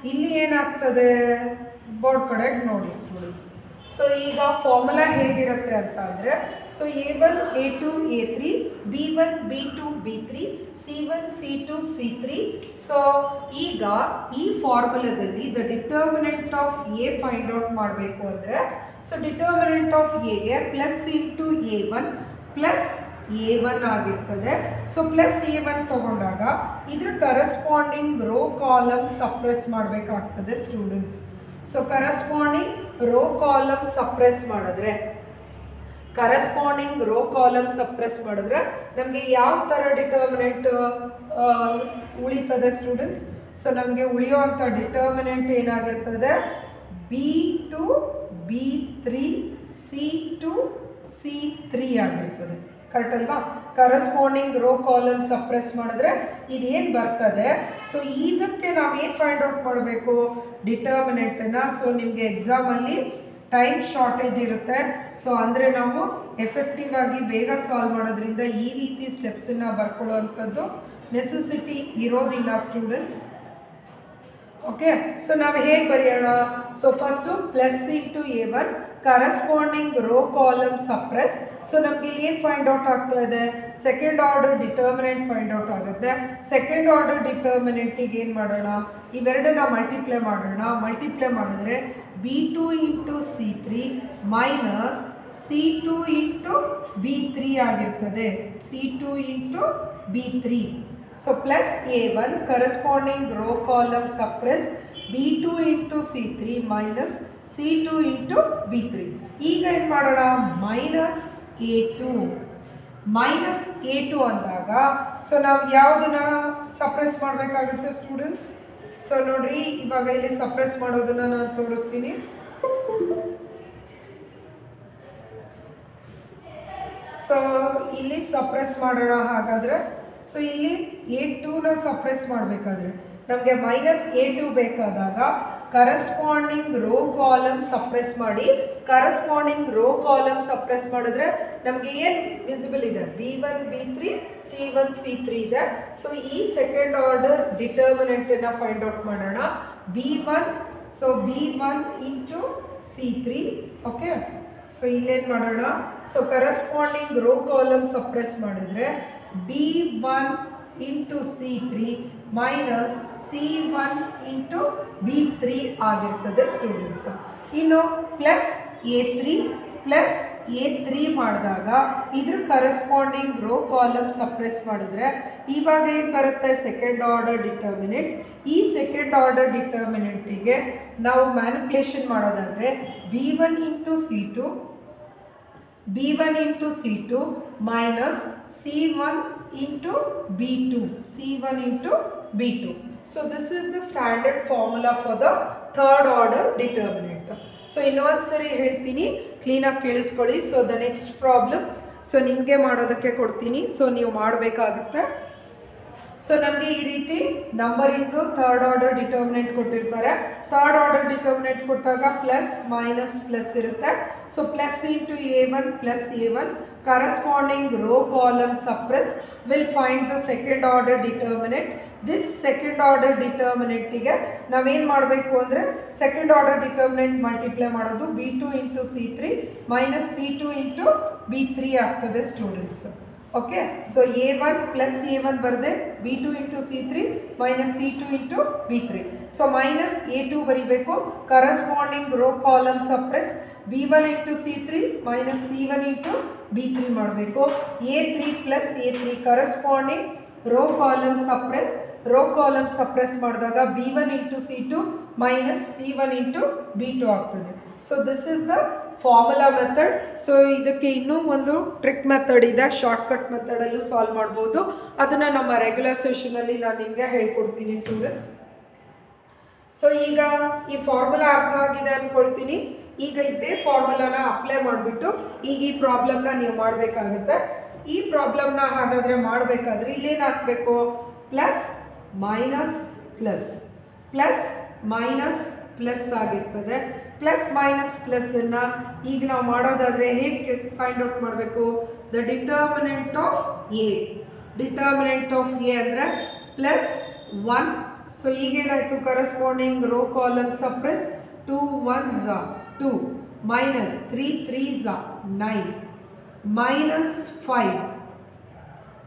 ಇಲ್ಲಿ ಏನಾಗ್ತದೆ ಬೋರ್ಡ್ ಕಡೆಗೆ ನೋಡಿ ಸ್ಟೂಡೆಂಟ್ಸ್. ಸೊ ಈಗ ಫಾರ್ಮುಲಾ ಹೇಗಿರುತ್ತೆ ಅಂತ ಅಂದರೆ, so A1 A2 A3 B1 B2 B3 C1 C2 C3. So ಈಗ ಈ ಫಾರ್ಮುಲಾದಲ್ಲಿ the determinant of A find out ಮಾಡಬೇಕು ಅಂದರೆ, ಸೊ ಡಿಟರ್ಮಿನೆಂಟ್ ಆಫ್ ಎಗೆ plus into A1 plus A1 ಆಗಿರ್ತದೆ. ಸೊ ಪ್ಲಸ್ A1 ತಗೊಂಡಾಗ ಇದ್ರ ಕರೆಸ್ಪಾಂಡಿಂಗ್ ರೋ ಕಾಲಮ್ ಸಪ್ರೆಸ್ ಮಾಡಬೇಕಾಗ್ತದೆ students. So corresponding row column suppress ಮಾಡಿದ್ರೆ ನಮಗೆ ಯಾವ ಥರ ಡಿಟರ್ಮಿನೆಂಟ್ ಉಳಿತದೆ ಸ್ಟೂಡೆಂಟ್ಸ್? ಸೊ ನಮಗೆ ಉಳಿಯುವಂಥ determinant ಏನಾಗಿರ್ತದೆ? B2 B3 C2 C3 ಆಗಿರ್ತದೆ. ಕರೆಕ್ಟ್ ಅಲ್ವಾ? ಕರೆಸ್ಪಾಂಡಿಂಗ್ ರೋ ಕಾಲಮ್ ಸಪ್ರೆಸ್ ಮಾಡಿದ್ರೆ ಇದೇನು ಬರ್ತದೆ? ಸೊ ಇದಕ್ಕೆ ನಾವೇನು ಫೈಂಡ್ ಔಟ್ ಮಾಡಬೇಕು? ಡಿಟರ್ಮಿನೆಂಟನ್ನು. ಸೊ ನಿಮಗೆ ಎಕ್ಸಾಮಲ್ಲಿ ಟೈಮ್ ಶಾರ್ಟೇಜ್ ಇರುತ್ತೆ. ಸೊ ಅಂದರೆ ನಾವು ಎಫೆಕ್ಟಿವ್ ಆಗಿ ಬೇಗ ಸಾಲ್ವ್ ಮಾಡೋದ್ರಿಂದ ಈ ರೀತಿ ಸ್ಟೆಪ್ಸನ್ನು ಬರ್ಕೊಳ್ಳೋವಂಥದ್ದು ನೆಸೆಸಿಟಿ ಇರೋದಿಲ್ಲ ಸ್ಟೂಡೆಂಟ್ಸ್. ಓಕೆ, ಸೊ ನಾವು ಹೇಗೆ ಬರೆಯೋಣ? So first plus into A1 corresponding row column suppress. So ನಮ್ಗೆ ಇಲ್ಲಿ ಏನು ಫೈಂಡ್ ಔಟ್ ಆಗ್ತಾ ಇದೆ? Second order determinant find out ಆಗುತ್ತೆ. ಸೆಕೆಂಡ್ ಆರ್ಡರ್ ಡಿಟರ್ಮಿನೆಂಟಿಗೆ ಏನು ಮಾಡೋಣ? ಇವೆರಡನ್ನ ಮಲ್ಟಿಪ್ಲೈ ಮಾಡೋಣ. ಮಲ್ಟಿಪ್ಲೈ ಮಾಡಿದ್ರೆ B2 into C3 minus C2 into B3 ಆಗಿರ್ತದೆ. C2 into B3. So plus A1 corresponding row column suppress B2 into C3 minus C2 into B3. ಈಗ ಏನು ಮಾಡೋಣ? ಮೈನಸ್ A2 ಅಂದಾಗ ಸೊ ನಾವು ಯಾವುದನ್ನ ಸಪ್ರೆಸ್ ಮಾಡಬೇಕಾಗುತ್ತೆ ಸ್ಟೂಡೆಂಟ್ಸ್? ಸೊ ನೋಡ್ರಿ, ಇವಾಗ ಇಲ್ಲಿ ಸಪ್ರೆಸ್ ಮಾಡೋದನ್ನ ನಾನು ತೋರಿಸ್ತೀನಿ. ಸೊ ಇಲ್ಲಿ ಸಪ್ರೆಸ್ ಮಾಡೋಣ ಹಾಗಾದರೆ. ಸೊ ಇಲ್ಲಿ A2ನ ಸಪ್ರೆಸ್ ಮಾಡಬೇಕಾದ್ರೆ ನಮಗೆ -A2 ಬೇಕಾದಾಗ ಕರೆಸ್ಪಾಂಡಿಂಗ್ ರೋ ಕಾಲಮ್ ಸಪ್ರೆಸ್ ಮಾಡಿ, ಕರೆಸ್ಪಾಂಡಿಂಗ್ ರೋ ಕಾಲಮ್ ಸಪ್ರೆಸ್ ಮಾಡಿದ್ರೆ ನಮಗೆ ಏನು ವಿಸಿಬಲ್ ಇದೆ, B1 B3 C1 C3 ಇದೆ. ಸೊ ಈ ಸೆಕೆಂಡ್ ಆರ್ಡರ್ ಡಿಟರ್ಮಿನೆಂಟನ್ನು ಫೈಂಡ್ ಔಟ್ ಮಾಡೋಣ. B1, so B1 into C3. Okay, so ಇಲ್ಲೇನು ಮಾಡೋಣ, so corresponding row column suppress ಮಾಡಿದ್ರೆ B1 into C3 minus C1 into B3 ಆಗಿರ್ತದೆ ಸ್ಟೂಡೆಂಟ್ಸ್. ಇನ್ನು +A3 ಮಾಡಿದಾಗ ಇದ್ರ ಕರೆಸ್ಪಾಂಡಿಂಗ್ ರೋ ಕಾಲಮ್ ಸಪ್ರೆಸ್ ಮಾಡಿದ್ರೆ ಇವಾಗ ಏನು ಬರುತ್ತೆ, ಸೆಕೆಂಡ್ ಆರ್ಡರ್ ಡಿಟರ್ಮಿನೆಂಟ್. ಈ ಸೆಕೆಂಡ್ ಆರ್ಡರ್ ಡಿಟರ್ಮಿನೆಂಟಿಗೆ ನಾವು ಮ್ಯಾನಿಪ್ಯುಲೇಷನ್ ಮಾಡೋದಾದರೆ B1 into C2 minus C1 into B2. So this is the standard formula for the third order determinant. So ಇನ್ನೊಂದು ಸರಿ ಹೇಳ್ತೀನಿ, ಕ್ಲೀನಾಗಿ ಕೇಳಿಸ್ಕೊಳ್ಳಿ. So the next problem so ನಿಮಗೆ ಮಾಡೋದಕ್ಕೆ ಕೊಡ್ತೀನಿ, ಸೊ ನೀವು ಮಾಡಬೇಕಾಗುತ್ತೆ. ಸೊ ನಮಗೆ ಈ ರೀತಿ ನಂಬರಿಂಗು ಥರ್ಡ್ ಆರ್ಡರ್ ಡಿಟರ್ಮಿನೆಂಟ್ ಕೊಟ್ಟಿರ್ತಾರೆ. ಥರ್ಡ್ ಆರ್ಡರ್ ಡಿಟರ್ಮಿನೆಂಟ್ ಕೊಟ್ಟಾಗ ಪ್ಲಸ್ ಮೈನಸ್ ಪ್ಲಸ್ ಇರುತ್ತೆ. So plus into A1 plus A1 corresponding row column suppress will find the second order determinant. This second order determinant ಗೆ ನಾವೇನು ಮಾಡಬೇಕು ಅಂದರೆ ಸೆಕೆಂಡ್ ಆರ್ಡರ್ ಡಿಟರ್ಮಿನೆಂಟ್ ಮಲ್ಟಿಪ್ಲೈ ಮಾಡೋದು B2 into C3 minus C2 into B3 ಆಗ್ತದೆ students. Okay, so A1 plus A1 ಬರದೆ B2 into C3 minus C2 into B3. So minus A2 ಬರೀಬೇಕು, corresponding row column suppress B1 into C3 minus C1 into B3 ಮಾಡಬೇಕು. A3 plus A3 corresponding row column suppress ಮಾಡಿದಾಗ B1 into C2 minus C1 into B2 ಆಗ್ತದೆ. So this is the formula method. So ಇದಕ್ಕೆ ಇನ್ನೂ ಒಂದು ಟ್ರಿಕ್ ಮೆಥಡ್ ಇದೆ, ಶಾರ್ಟ್ಕಟ್ ಮೆಥಡಲ್ಲೂ ಸಾಲ್ವ್ ಮಾಡ್ಬೋದು. ಅದನ್ನು ನಮ್ಮ ರೆಗ್ಯುಲರ್ ಸೆಷನಲ್ಲಿ ನಾನು ನಿಮಗೆ ಹೇಳ್ಕೊಡ್ತೀನಿ ಸ್ಟೂಡೆಂಟ್ಸ್. ಸೊ ಈಗ ಈ ಫಾರ್ಮುಲಾ ಅರ್ಥ ಆಗಿದೆ ಅಂದ್ಕೊಳ್ತೀನಿ. ಈಗ ಇದೇ ಫಾರ್ಮುಲಾನ ಅಪ್ಲೈ ಮಾಡಿಬಿಟ್ಟು ಈಗ ಈ ಪ್ರಾಬ್ಲಮ್ನ ನೀವು ಮಾಡಬೇಕಾಗುತ್ತೆ. ಈ ಪ್ರಾಬ್ಲಮ್ನ ಹಾಗಾದರೆ ಮಾಡಬೇಕಾದ್ರೆ ಇಲ್ಲೇನು ಹಾಕಬೇಕು, ಪ್ಲಸ್ ಮೈನಸ್ ಪ್ಲಸ್ ಆಗಿರ್ತದೆ. ಪ್ಲಸ್ ಮೈನಸ್ ಪ್ಲಸ್ಸನ್ನು ಈಗ ನಾವು ಮಾಡೋದಾದರೆ ಹೇಗೆ ಫೈಂಡ್ ಔಟ್ ಮಾಡಬೇಕು, ದ ಡಿಟರ್ಮಿನೆಂಟ್ ಆಫ್ ಎ ಅಂದರೆ +1. ಸೊ ಈಗೇನಾಯಿತು, corresponding row column suppress 2 1s 2 minus 3 3s 9 minus 5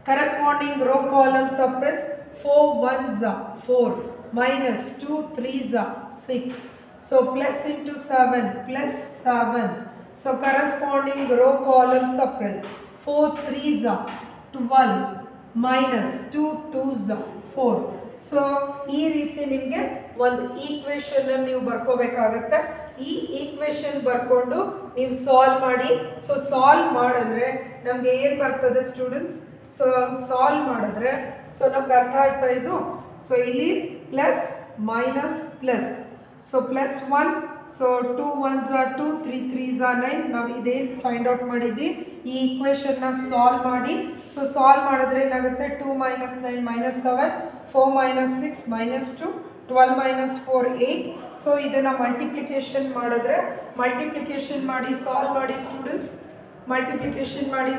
corresponding row column suppress 4 1s 4 minus 2 3s 6. So plus into 7 plus 7. So corresponding row column suppress 4 3s 12 minus 2 2s 4. So ಈ ರೀತಿ ನಿಮಗೆ ಒಂದು ಈಕ್ವೇಷನ್ ನೀವು ಬರ್ಕೋಬೇಕಾಗತ್ತೆ. ಈ ಈಕ್ವೇಷನ್ ಬರ್ಕೊಂಡು ನೀವು ಸಾಲ್ವ್ ಮಾಡಿ. ಸೊ ಸಾಲ್ವ್ ಮಾಡಿದ್ರೆ ನಮಗೆ ಏನು ಬರ್ತದೆ ಸ್ಟೂಡೆಂಟ್ಸ್, ಸೊ ಸಾಲ್ವ್ ಮಾಡಿದ್ರೆ ಸೊ ನಮ್ಗೆ ಅರ್ಥ ಆಯ್ತಾ ಇದು. ಸೊ ಇಲ್ಲಿ plus minus plus, so +1, so 2 1s 2 3 3s 9. ನಾವು ಇದೇನು ಫೈಂಡ್ ಔಟ್ ಮಾಡಿದ್ವಿ, ಈ ಈಕ್ವೇಷನ್ನ ಸಾಲ್ವ್ ಮಾಡಿ. ಸೊ ಸಾಲ್ವ್ ಮಾಡಿದ್ರೆ ಏನಾಗುತ್ತೆ, 2 9 -7 4 6 -2 12 4 8. ಸೊ ಇದನ್ನು ಮಲ್ಟಿಪ್ಲಿಕೇಶನ್ ಮಾಡಿದ್ರೆ ಮಲ್ಟಿಪ್ಲಿಕೇಶನ್ ಮಾಡಿ ಸಾಲ್ವ್ ಮಾಡಿ ಸ್ಟೂಡೆಂಟ್ಸ್. ಮಲ್ಟಿಪ್ಲಿಕೇಶನ್ ಮಾಡಿ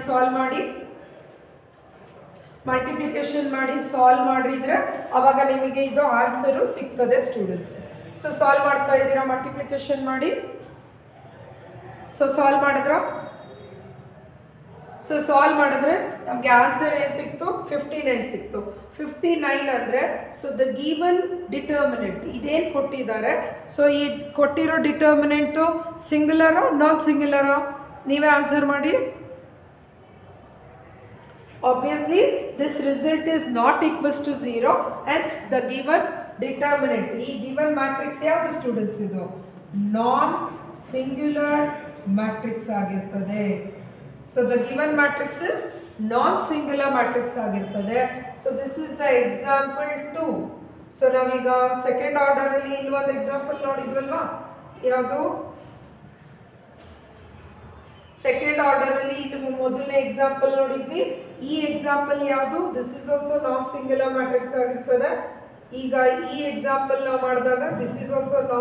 ಸಾಲ್ವ್ ಮಾಡಿದ್ರೆ ಅವಾಗ ನಿಮಗೆ ಇದು ಆನ್ಸರು ಸಿಗ್ತದೆ ಸ್ಟೂಡೆಂಟ್ಸ್. ಸೊ ಸಾಲ್ವ್ ಮಾಡ್ತಾ ಇದ್ದೀರಾ, ಮಲ್ಟಿಪ್ಲಿಕೇಶನ್ ಮಾಡಿ. ಸೊ ಸಾಲ್ವ್ ಮಾಡಿದ್ರೆ ನಮಗೆ ಆನ್ಸರ್ ಏನು ಸಿಕ್ತು, 59 ಸಿಕ್ತು. 59 ಅಂದರೆ ಸೊ ದ ಗಿವನ್ ಡಿಟರ್ಮಿನೆಂಟ್ ಇದೇನು ಕೊಟ್ಟಿದ್ದಾರೆ, ಸೊ ಈ ಕೊಟ್ಟಿರೋ ಡಿಟರ್ಮಿನೆಂಟು ಸಿಂಗುಲರಾ ನಾನ್ ಸಿಂಗುಲರಾ, ನೀವೇ ಆನ್ಸರ್ ಮಾಡಿ. Obviously this result is not equals to 0, hence the given determinant. ಈ given matrix ಯಾವುದು ಸ್ಟೂಡೆಂಟ್ಸ್, ಇದು ನಾನ್ ಸಿಂಗ್ಯುಲರ್ ಮ್ಯಾಟ್ರಿಕ್ಸ್ ಆಗಿರ್ತದೆ. So the given matrix is non singular matrix ಆಗಿರ್ತದೆ. So this is the example 2. So ನಾವೀಗ ಸೆಕೆಂಡ್ ಆರ್ಡರಲ್ಲಿ ಇಲ್ಲೊಂದು ಎಕ್ಸಾಂಪಲ್ ನೋಡಿದ್ವಲ್ವಾ, ಯಾವುದು ಸೆಕೆಂಡ್ ಆರ್ಡರಲ್ಲಿ ಇಲ್ಲಿ ಮೊದಲನೇ ಎಕ್ಸಾಂಪಲ್ ನೋಡಿದ್ವಿ. ಈ ಎಕ್ಸಾಂಪಲ್ ಯಾವುದು? This is also non singular matrix ಆಗಿರ್ತದೆ. ಈಗ ಈ ಎಕ್ಸಾಂಪಲ್ ನಾವು ಮಾಡಿದಾಗ this is also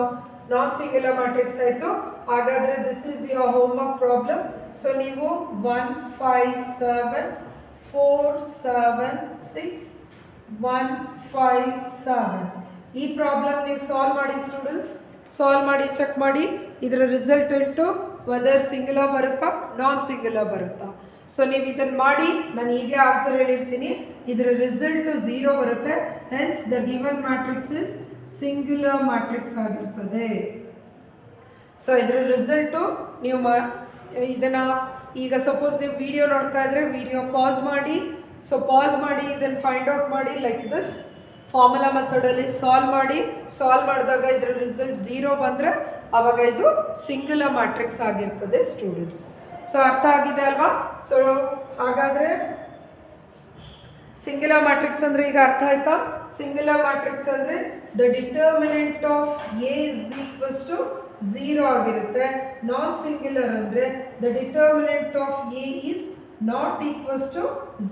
non singular matrix ಆಯಿತು. ಹಾಗಾದರೆ this is your homework problem. So ನೀವು 1 5 7 4 7 6 1 5 7 ಈ ಪ್ರಾಬ್ಲಮ್ ನೀವು ಸಾಲ್ವ್ ಮಾಡಿ ಸ್ಟೂಡೆಂಟ್ಸ್. ಸಾಲ್ವ್ ಮಾಡಿ ಚೆಕ್ ಮಾಡಿ ಇದರ ರಿಸಲ್ಟೆಂಟು ವೆದರ್ ಸಿಂಗುಲರ್ ಬರುತ್ತಾ ನಾನ್ ಸಿಂಗುಲರ್ ಬರುತ್ತಾ. ಸೊ ನೀವು ಇದನ್ನು ಮಾಡಿ ನಾನು ಈಗಲೇ ಆನ್ಸರ್ ಹೇಳಿರ್ತೀನಿ. ಇದರ ರಿಸಲ್ಟ್ 0 ಬರುತ್ತೆ. Hence the given matrix is singular matrix ಆಗಿರ್ತದೆ. ಸೊ ಇದರ ರಿಸಲ್ಟು ನೀವು ಇದನ್ನು ಈಗ ಸಪೋಸ್ ನೀವು ವಿಡಿಯೋ ನೋಡ್ತಾ ಇದ್ರೆ ವಿಡಿಯೋ ಪಾಸ್ ಮಾಡಿ. ಸೊ ಪಾಸ್ ಮಾಡಿ ಇದನ್ನು ಫೈಂಡ್ ಔಟ್ ಮಾಡಿ ಲೈಕ್ ದಿಸ್ ಫಾರ್ಮುಲಾ ಮೆಥಡಲ್ಲಿ ಸಾಲ್ವ್ ಮಾಡಿ. ಸಾಲ್ವ್ ಮಾಡಿದಾಗ ಇದರ ರಿಸಲ್ಟ್ 0 ಬಂದರೆ ಆವಾಗ ಇದು ಸಿಂಗುಲರ್ ಮ್ಯಾಟ್ರಿಕ್ಸ್ ಆಗಿರ್ತದೆ ಸ್ಟೂಡೆಂಟ್ಸ್. ಸೊ ಅರ್ಥ ಆಗಿದೆ ಅಲ್ವಾ? ಸೊ ಹಾಗಾದರೆ ಸಿಂಗುಲರ್ ಮ್ಯಾಟ್ರಿಕ್ಸ್ ಅಂದರೆ ಈಗ ಅರ್ಥ ಆಯ್ತಾ? ಸಿಂಗುಲರ್ ಮ್ಯಾಟ್ರಿಕ್ಸ್ ಅಂದರೆ the determinant of A is equals to 0 ಆಗಿರುತ್ತೆ. ನಾನ್ ಸಿಂಗುಲರ್ ಅಂದರೆ the determinant of A is not equals to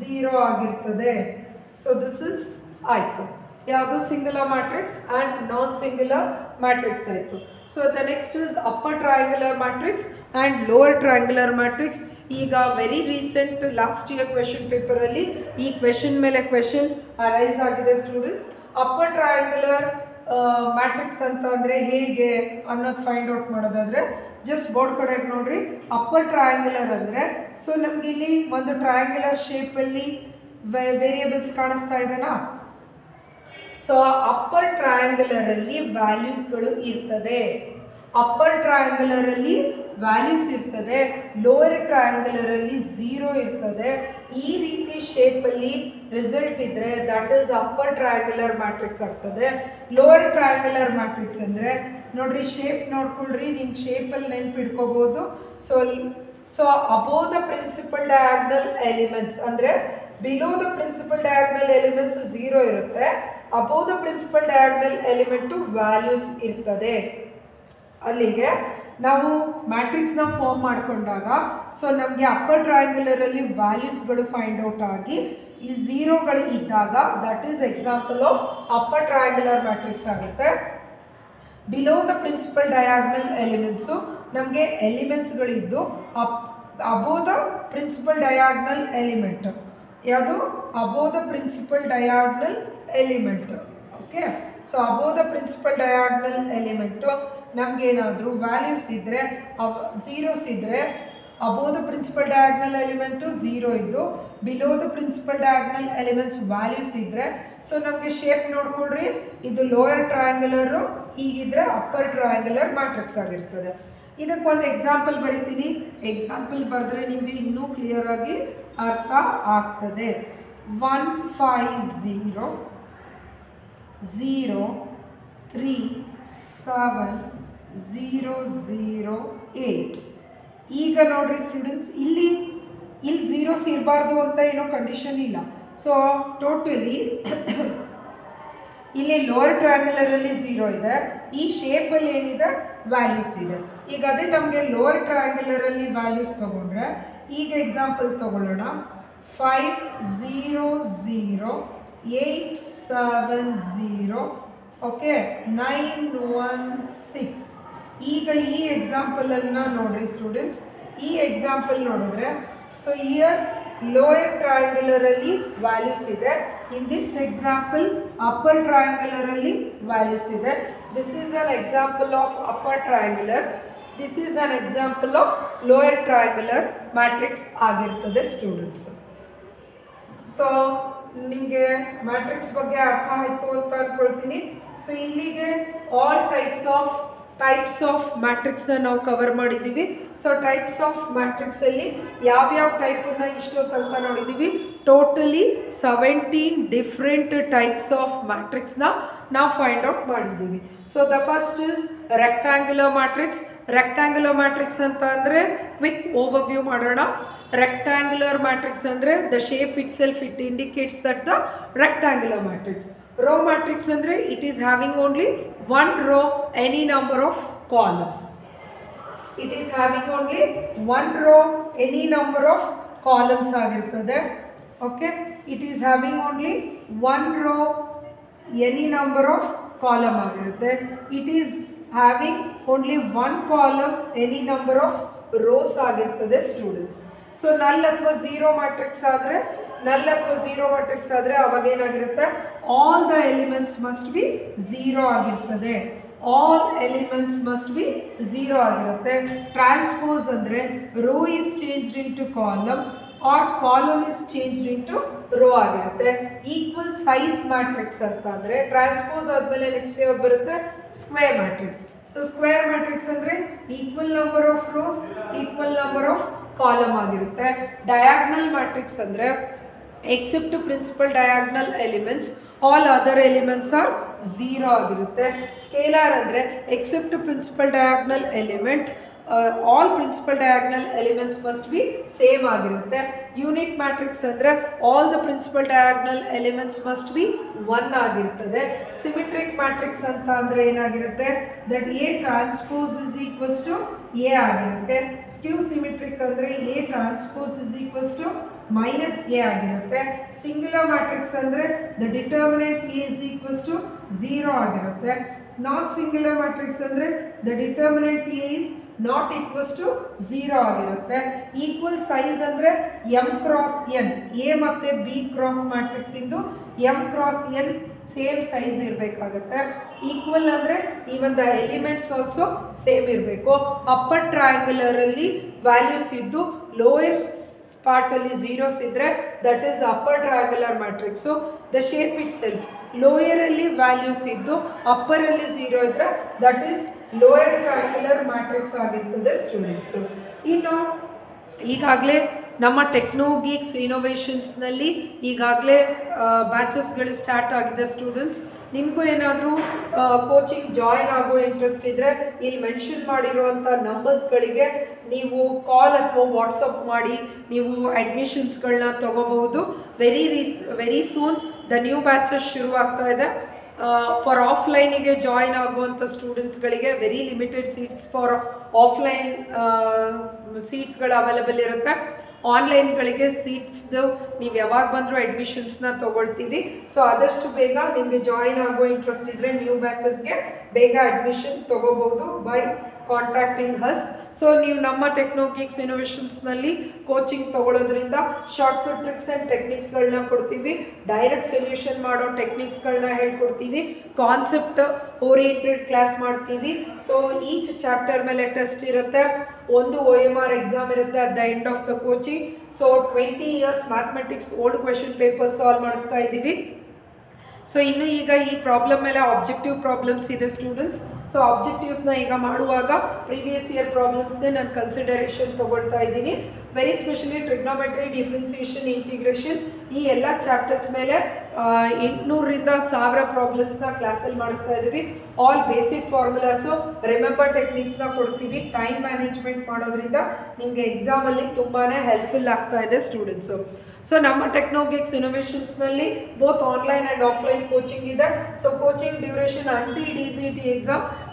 0 ಆಗಿರ್ತದೆ. ಸೊ ದಿಸ್ ಇಸ್ ಆಯಿತು ಯಾವುದು singular matrix and non singular matrix ಆಯಿತು. So the next is upper triangular matrix and lower triangular matrix. ಈಗ very recent last year question ಪೇಪರಲ್ಲಿ ಈ ಕ್ವೆಶನ್ ಮೇಲೆ ಕ್ವೆಶನ್ ಅರೈಸ್ ಆಗಿದೆ ಸ್ಟೂಡೆಂಟ್ಸ್. ಅಪ್ಪರ್ ಟ್ರಯಾಂಗ್ಯುಲರ್ ಮ್ಯಾಟ್ರಿಕ್ಸ್ ಅಂತ ಅಂದರೆ ಹೇಗೆ ಅನ್ನೋದು ಫೈಂಡ್ ಔಟ್ ಮಾಡೋದಾದರೆ ಜಸ್ಟ್ ಬೋರ್ಡ್ ಕಡೆಗೆ ನೋಡ್ರಿ. ಅಪ್ಪರ್ ಟ್ರಯಾಂಗ್ಯುಲರ್ ಅಂದರೆ ಸೊ ನಮ್ಗೆ ಇಲ್ಲಿ ಒಂದು ಟ್ರಯಾಂಗ್ಯುಲರ್ ಶೇಪಲ್ಲಿ ವೇರಿಯೇಬಲ್ಸ್ ಕಾಣಿಸ್ತಾ ಇದೆನಾ? ಸೊ ಅಪ್ಪರ್ ಟ್ರಯಾಂಗ್ಯುಲರ್ ಅಲ್ಲಿ ವ್ಯಾಲ್ಯೂಸ್ಗಳು ಇರ್ತದೆ. ಅಪ್ಪರ್ ಟ್ರಯಾಂಗ್ಯುಲರ್ ಅಲ್ಲಿ ವ್ಯಾಲ್ಯೂಸ್ ಇರ್ತದೆ. ಲೋವರ್ ಟ್ರಯಾಂಗ್ಯುಲರ್ ಅಲ್ಲಿ 0 ಇರ್ತದೆ. ಈ ರೀತಿ ಶೇಪಲ್ಲಿ ರಿಸಲ್ಟ್ ಇದ್ದರೆ that is upper triangular matrix ಆಗ್ತದೆ. ಲೋವರ್ ಟ್ರಯಾಂಗ್ಯುಲರ್ ಮ್ಯಾಟ್ರಿಕ್ಸ್ ಅಂದರೆ ನೋಡ್ರಿ ಶೇಪ್ ನೋಡ್ಕೊಳ್ರಿ, ನಿಮ್ಗೆ ಶೇಪಲ್ಲಿ ನೆನ್ಪಿಡ್ಕೋಬೋದು. So above the principal diagonal elements ಅಂದರೆ below the principal diagonal elements 0 ಇರುತ್ತೆ. Above the principal diagonal element values ಇರ್ತದೆ. ಅಲ್ಲಿಗೆ ನಾವು ಮ್ಯಾಟ್ರಿಕ್ಸ್ನ ಫಾರ್ಮ್ ಮಾಡಿಕೊಂಡಾಗ ಸೊ ನಮಗೆ ಅಪ್ಪರ್ ಟ್ರಯಾಂಗ್ಯುಲರಲ್ಲಿ ವ್ಯಾಲ್ಯೂಸ್ಗಳು ಫೈಂಡ್ ಔಟ್ ಆಗಿ ಈ 0ಗಳು ಇದ್ದಾಗ that is example of upper triangular matrix ಆಗುತ್ತೆ. Below the principal diagonal elements ನಮಗೆ ಎಲಿಮೆಂಟ್ಸ್ಗಳಿದ್ದು above the principal diagonal element ಯಾವುದು? Above the principal diagonal element. Okay, so above the principal diagonal element ನಮಗೇನಾದರೂ ವ್ಯಾಲ್ಯೂಸ್ ಇದ್ದರೆ ಝೀರೋಸ್ ಇದ್ದರೆ above the principal diagonal element 0 ಇದ್ದು below the principal diagonal elements values ಇದ್ದರೆ ಸೊ ನಮಗೆ ಶೇಪ್ ನೋಡ್ಕೊಳ್ರಿ. ಇದು ಲೋಯರ್ ಟ್ರಯಾಂಗ್ಯುಲರು, ಹೀಗಿದ್ರೆ ಅಪ್ಪರ್ ಟ್ರಯಾಂಗ್ಯುಲರ್ ಮ್ಯಾಟ್ರಿಕ್ಸ್ ಆಗಿರ್ತದೆ. ಇದಕ್ಕೊಂದು ಎಕ್ಸಾಂಪಲ್ ಬರಿತೀನಿ. ಎಕ್ಸಾಂಪಲ್ ಬರೆದ್ರೆ ನಿಮಗೆ ಇನ್ನೂ ಕ್ಲಿಯರ್ ಆಗಿ ಅರ್ಥ ಆಗ್ತದೆ. 1 5 0 0 3 7 0 0 8. ಈಗ ನೋಡ್ರಿ ಸ್ಟೂಡೆಂಟ್ಸ್, ಇಲ್ಲಿ ಝೀರೋಸ್ ಇರಬಾರ್ದು ಅಂತ ಏನೋ ಕಂಡೀಷನ್ ಇಲ್ಲ. ಸೊ ಟೋಟಲಿ ಇಲ್ಲಿ ಲೋವರ್ ಟ್ರಯಾಂಗ್ಯುಲರಲ್ಲಿ 0 ಇದೆ. ಈ ಶೇಪಲ್ಲಿ ಏನಿದೆ ವ್ಯಾಲ್ಯೂಸ್ ಇದೆ. ಈಗ ಅದೇ ನಮಗೆ ಲೋವರ್ ಟ್ರಯಾಂಗ್ಯುಲರಲ್ಲಿ ವ್ಯಾಲ್ಯೂಸ್ ತೊಗೊಂಡ್ರೆ ಈಗ ಎಕ್ಸಾಂಪಲ್ ತೊಗೊಳ್ಳೋಣ. 5 0 0 8 7 0 ಓಕೆ 9 1 6. ಈಗ ಈ ಎಕ್ಸಾಂಪಲನ್ನು ನೋಡ್ರಿ ಸ್ಟೂಡೆಂಟ್ಸ್. ಈ ಎಕ್ಸಾಂಪಲ್ ನೋಡಿದ್ರೆ ಸೊ ಇಯರ್ ಲೋಯರ್ ಟ್ರಯಾಂಗ್ಯುಲರಲ್ಲಿ ವ್ಯಾಲ್ಯೂಸ್ ಇದೆ. ಇನ್ ದಿಸ್ ಎಕ್ಸಾಂಪಲ್ ಅಪ್ಪರ್ ಟ್ರಯಾಂಗ್ಯುಲರಲ್ಲಿ ವ್ಯಾಲ್ಯೂಸ್ ಇದೆ. This is an example of upper triangular. This is an example of lower triangular matrix ಆಗಿರ್ತದೆ ಸ್ಟೂಡೆಂಟ್ಸ್. ಸೊ ನಿಮಗೆ ಮ್ಯಾಟ್ರಿಕ್ಸ್ ಬಗ್ಗೆ ಅರ್ಥ ಆಯಿತು ಅಂತ ಅಂದ್ಕೊಳ್ತೀನಿ. ಸೊ ಇಲ್ಲಿಗೆ ಆಲ್ ಟೈಪ್ಸ್ ಆಫ್ ಮ್ಯಾಟ್ರಿಕ್ಸ್ನ ನಾವು ಕವರ್ ಮಾಡಿದ್ದೀವಿ. ಸೊ ಟೈಪ್ಸ್ ಆಫ್ ಮ್ಯಾಟ್ರಿಕ್ಸಲ್ಲಿ ಯಾವ್ಯಾವ ಟೈಪನ್ನು ಇಷ್ಟೋ ತನಕ ನೋಡಿದ್ದೀವಿ. ಟೋಟಲಿ 17 ಡಿಫ್ರೆಂಟ್ ಟೈಪ್ಸ್ ಆಫ್ ಮ್ಯಾಟ್ರಿಕ್ಸ್ನ ನಾವು ಫೈಂಡ್ ಔಟ್ ಮಾಡಿದ್ದೀವಿ. So the first is rectangular matrix. Rectangular matrix ಅಂತ ಅಂದರೆ ಕ್ವಿಕ್ ಓವರ್ವ್ಯೂ ಮಾಡೋಣ. ರೆಕ್ಟ್ಯಾಂಗ್ಯುಲರ್ ಮ್ಯಾಟ್ರಿಕ್ಸ್ ಅಂದರೆ the shape itself it indicates that the rectangular matrix. Row matrix ಅಂದರೆ it is having only one row any number of columns. It is having only one row any number of columns ಆಗಿರ್ತದೆ. Okay, it is having only one row any number of column ಆಗಿರುತ್ತೆ. It is having only one column any number of rows ಆಗಿರ್ತದೆ ಸ್ಟೂಡೆಂಟ್ಸ್. ಸೊ ನಲ್ ಅಥವಾ ಝೀರೋ ಮ್ಯಾಟ್ರಿಕ್ಸ್ ಆದರೆ ಅವಾಗ ಏನಾಗಿರುತ್ತೆ, all the elements must be zero ಆಗಿರ್ತದೆ. All elements must be zero ಆಗಿರುತ್ತೆ. ಟ್ರಾನ್ಸ್ಪೋಸ್ ಅಂದರೆ row is changed into column or column is changed into row ಆಗಿರುತ್ತೆ. ಈಕ್ವಲ್ ಸೈಜ್ ಮ್ಯಾಟ್ರಿಕ್ಸ್ ಅಂತ ಅಂದರೆ ಟ್ರಾನ್ಸ್ಪೋಸ್ ಆದಮೇಲೆ ನೆಕ್ಸ್ಟ್ ಯಾವ್ದು ಬರುತ್ತೆ, square matrix. So square matrix ಅಂದರೆ equal number of rows equal number of column ಆಗಿರುತ್ತೆ. ಡಯಾಗ್ನಲ್ ಮ್ಯಾಟ್ರಿಕ್ಸ್ ಅಂದರೆ except principal diagonal elements all other elements are zero ಆಗಿರುತ್ತೆ. ಸ್ಕೇಲಾರ್ ಅಂದರೆ except principal diagonal element all principal diagonal elements must be same ಆಗಿರುತ್ತೆ. ಯೂನಿಟ್ ಮ್ಯಾಟ್ರಿಕ್ಸ್ ಅಂದರೆ all the principal diagonal elements must be one ಆಗಿರ್ತದೆ. ಸಿಮಿಟ್ರಿಕ್ ಮ್ಯಾಟ್ರಿಕ್ಸ್ ಅಂತ ಅಂದರೆ ಏನಾಗಿರುತ್ತೆ, that A transpose is equals to A ಆಗಿರುತ್ತೆ. ಸ್ಕ್ಯೂ ಸಿಮಿಟ್ರಿಕ್ ಅಂದರೆ A transpose is equals to minus A ಆಗಿರುತ್ತೆ. ಸಿಂಗ್ಯುಲರ್ ಮ್ಯಾಟ್ರಿಕ್ಸ್ ಅಂದರೆ the determinant A is equals to zero ಆಗಿರುತ್ತೆ. ನಾಟ್ ಸಿಂಗ್ಯುಲರ್ ಮ್ಯಾಟ್ರಿಕ್ಸ್ ಅಂದರೆ the determinant A is not equals to zero ಆಗಿರುತ್ತೆ. ಈಕ್ವಲ್ ಸೈಜ್ ಅಂದರೆ ಎಮ್ ಕ್ರಾಸ್ ಎನ್, ಎ ಮತ್ತು ಬಿ ಕ್ರಾಸ್ ಮ್ಯಾಟ್ರಿಕ್ಸ್ ಇಂದು M cross N same size ಇರಬೇಕಾಗುತ್ತೆ. ಈಕ್ವಲ್ ಅಂದರೆ even the elements also same ಇರಬೇಕು. ಅಪ್ಪರ್ ಟ್ರಯಾಂಗ್ಯುಲರಲ್ಲಿ ವ್ಯಾಲ್ಯೂಸ್ ಇದ್ದು ಲೋಯರ್ ಪಾರ್ಟಲ್ಲಿ ಝೀರೋಸ್ ಇದ್ದರೆ that is upper triangular matrix. The shape itself ಲೋಯರಲ್ಲಿ ವ್ಯಾಲ್ಯೂಸ್ ಇದ್ದು ಅಪ್ಪರಲ್ಲಿ ಝೀರೋ ಇದ್ದರೆ that is lower triangular matrix ಆಗಿರ್ತದೆ ಸ್ಟೂಡೆಂಟ್ಸು. ಇನ್ನು ಈಗಾಗಲೇ ನಮ್ಮ ಟೆಕ್ನೋ ಗೀಕ್ಸ್ ಇನೋವೇಷನ್ಸ್ನಲ್ಲಿ ಈಗಾಗಲೇ ಬ್ಯಾಚಸ್ಗಳು ಸ್ಟಾರ್ಟ್ ಆಗಿದೆ ಸ್ಟೂಡೆಂಟ್ಸ್. ನಿಮಗೂ ಏನಾದರೂ ಕೋಚಿಂಗ್ ಜಾಯಿನ್ ಆಗೋ ಇಂಟ್ರೆಸ್ಟ್ ಇದ್ದರೆ ಇಲ್ಲಿ ಮೆನ್ಷನ್ ಮಾಡಿರುವಂಥ ನಂಬರ್ಸ್ಗಳಿಗೆ ನೀವು ಕಾಲ್ ಅಥವಾ ವಾಟ್ಸಪ್ ಮಾಡಿ ನೀವು ಅಡ್ಮಿಷನ್ಸ್ಗಳನ್ನ ತೊಗೋಬಹುದು. Very soon the new batches ಶುರುವಾಗ್ತಾ ಇದೆ. ಫಾರ್ ಆಫ್ಲೈನಿಗೆ ಜಾಯಿನ್ ಆಗುವಂಥ ಸ್ಟೂಡೆಂಟ್ಸ್ಗಳಿಗೆ very limited seats for offline ಸೀಟ್ಸ್ಗಳು ಅವೈಲೇಬಲ್ ಇರುತ್ತೆ. ಆನ್ಲೈನ್ಗಳಿಗೆ ಸೀಟ್ಸ್ದು ನೀವು ಯಾವಾಗ ಬಂದರೂ ಅಡ್ಮಿಷನ್ಸ್ನ ತೊಗೊಳ್ತೀವಿ. ಸೊ ಆದಷ್ಟು ಬೇಗ ನಿಮಗೆ ಜಾಯಿನ್ ಆಗೋ ಇಂಟ್ರೆಸ್ಟ್ ಇದ್ದರೆ ನ್ಯೂ ಬ್ಯಾಚಸ್ಗೆ ಬೇಗ ಅಡ್ಮಿಷನ್ ತೊಗೋಬೋದು ಬೈ ಕಾಂಟ್ಯಾಕ್ಟಿಂಗ್ ಹಸ್. ಸೊ ನೀವು ನಮ್ಮ ಟೆಕ್ನೋ ಗೀಕ್ಸ್ ಇನೋವೇಷನ್ಸ್ನಲ್ಲಿ ಕೋಚಿಂಗ್ ತೊಗೊಳೋದ್ರಿಂದ ಶಾರ್ಟ್ಕಟ್ ಟ್ರಿಕ್ಸ್ ಆ್ಯಂಡ್ ಟೆಕ್ನಿಕ್ಸ್ಗಳನ್ನ ಕೊಡ್ತೀವಿ. ಡೈರೆಕ್ಟ್ ಸೊಲ್ಯೂಷನ್ ಮಾಡೋ ಟೆಕ್ನಿಕ್ಸ್ಗಳನ್ನ ಹೇಳ್ಕೊಡ್ತೀವಿ. ಕಾನ್ಸೆಪ್ಟ್ ಓರಿಯೆಂಟೆಡ್ ಕ್ಲಾಸ್ ಮಾಡ್ತೀವಿ. ಸೊ ಈಚ್ ಚಾಪ್ಟರ್ ಮೇಲೆ ಟೆಸ್ಟ್ ಇರುತ್ತೆ. ಒಂದು OMR ಎಕ್ಸಾಮ್ ಇರುತ್ತೆ at the end of the coaching. So 20 years mathematics old question paper solve ಮಾಡಿಸ್ತಾ ಇದ್ದೀವಿ. ಸೊ ಇನ್ನು ಈಗ ಈ ಪ್ರಾಬ್ಲಮ್ ಮೇಲೆ ಆಬ್ಜೆಕ್ಟಿವ್ ಪ್ರಾಬ್ಲಮ್ಸ್ ಇದೆ ಸ್ಟೂಡೆಂಟ್ಸ್. ಸೊ ಆಬ್ಜೆಕ್ಟಿವ್ಸ್ನ ಈಗ ಮಾಡುವಾಗ ಪ್ರೀವಿಯಸ್ ಇಯರ್ ಪ್ರಾಬ್ಲಮ್ಸ್ನೇ ನಾನು ಕನ್ಸಿಡರೇಷನ್ ತೊಗೊಳ್ತಾ ಇದ್ದೀನಿ. Very specially trigonometry, differentiation, integration ಈ ಎಲ್ಲ ಚಾಪ್ಟರ್ಸ್ ಮೇಲೆ 800ರಿಂದ 1000 ಪ್ರಾಬ್ಲಮ್ಸ್ನ ಕ್ಲಾಸಲ್ಲಿ ಮಾಡಿಸ್ತಾ ಇದ್ದೀವಿ. ಆಲ್ ಬೇಸಿಕ್ ಫಾರ್ಮುಲಾಸು, ರಿಮೆಂಬರ್ ಟೆಕ್ನಿಕ್ಸ್ನ ಕೊಡ್ತೀವಿ. ಟೈಮ್ ಮ್ಯಾನೇಜ್ಮೆಂಟ್ ಮಾಡೋದ್ರಿಂದ ನಿಮಗೆ ಎಕ್ಸಾಮಲ್ಲಿ ತುಂಬಾ ಹೆಲ್ಪ್ಫುಲ್ ಆಗ್ತಾ ಇದೆ ಸ್ಟೂಡೆಂಟ್ಸು. ಸೊ ನಮ್ಮ ಟೆಕ್ನೋ ಗೀಕ್ಸ್ ಇನೋವೇಷನ್ಸ್ನಲ್ಲಿ both online and offline coaching ಇದೆ. So coaching duration until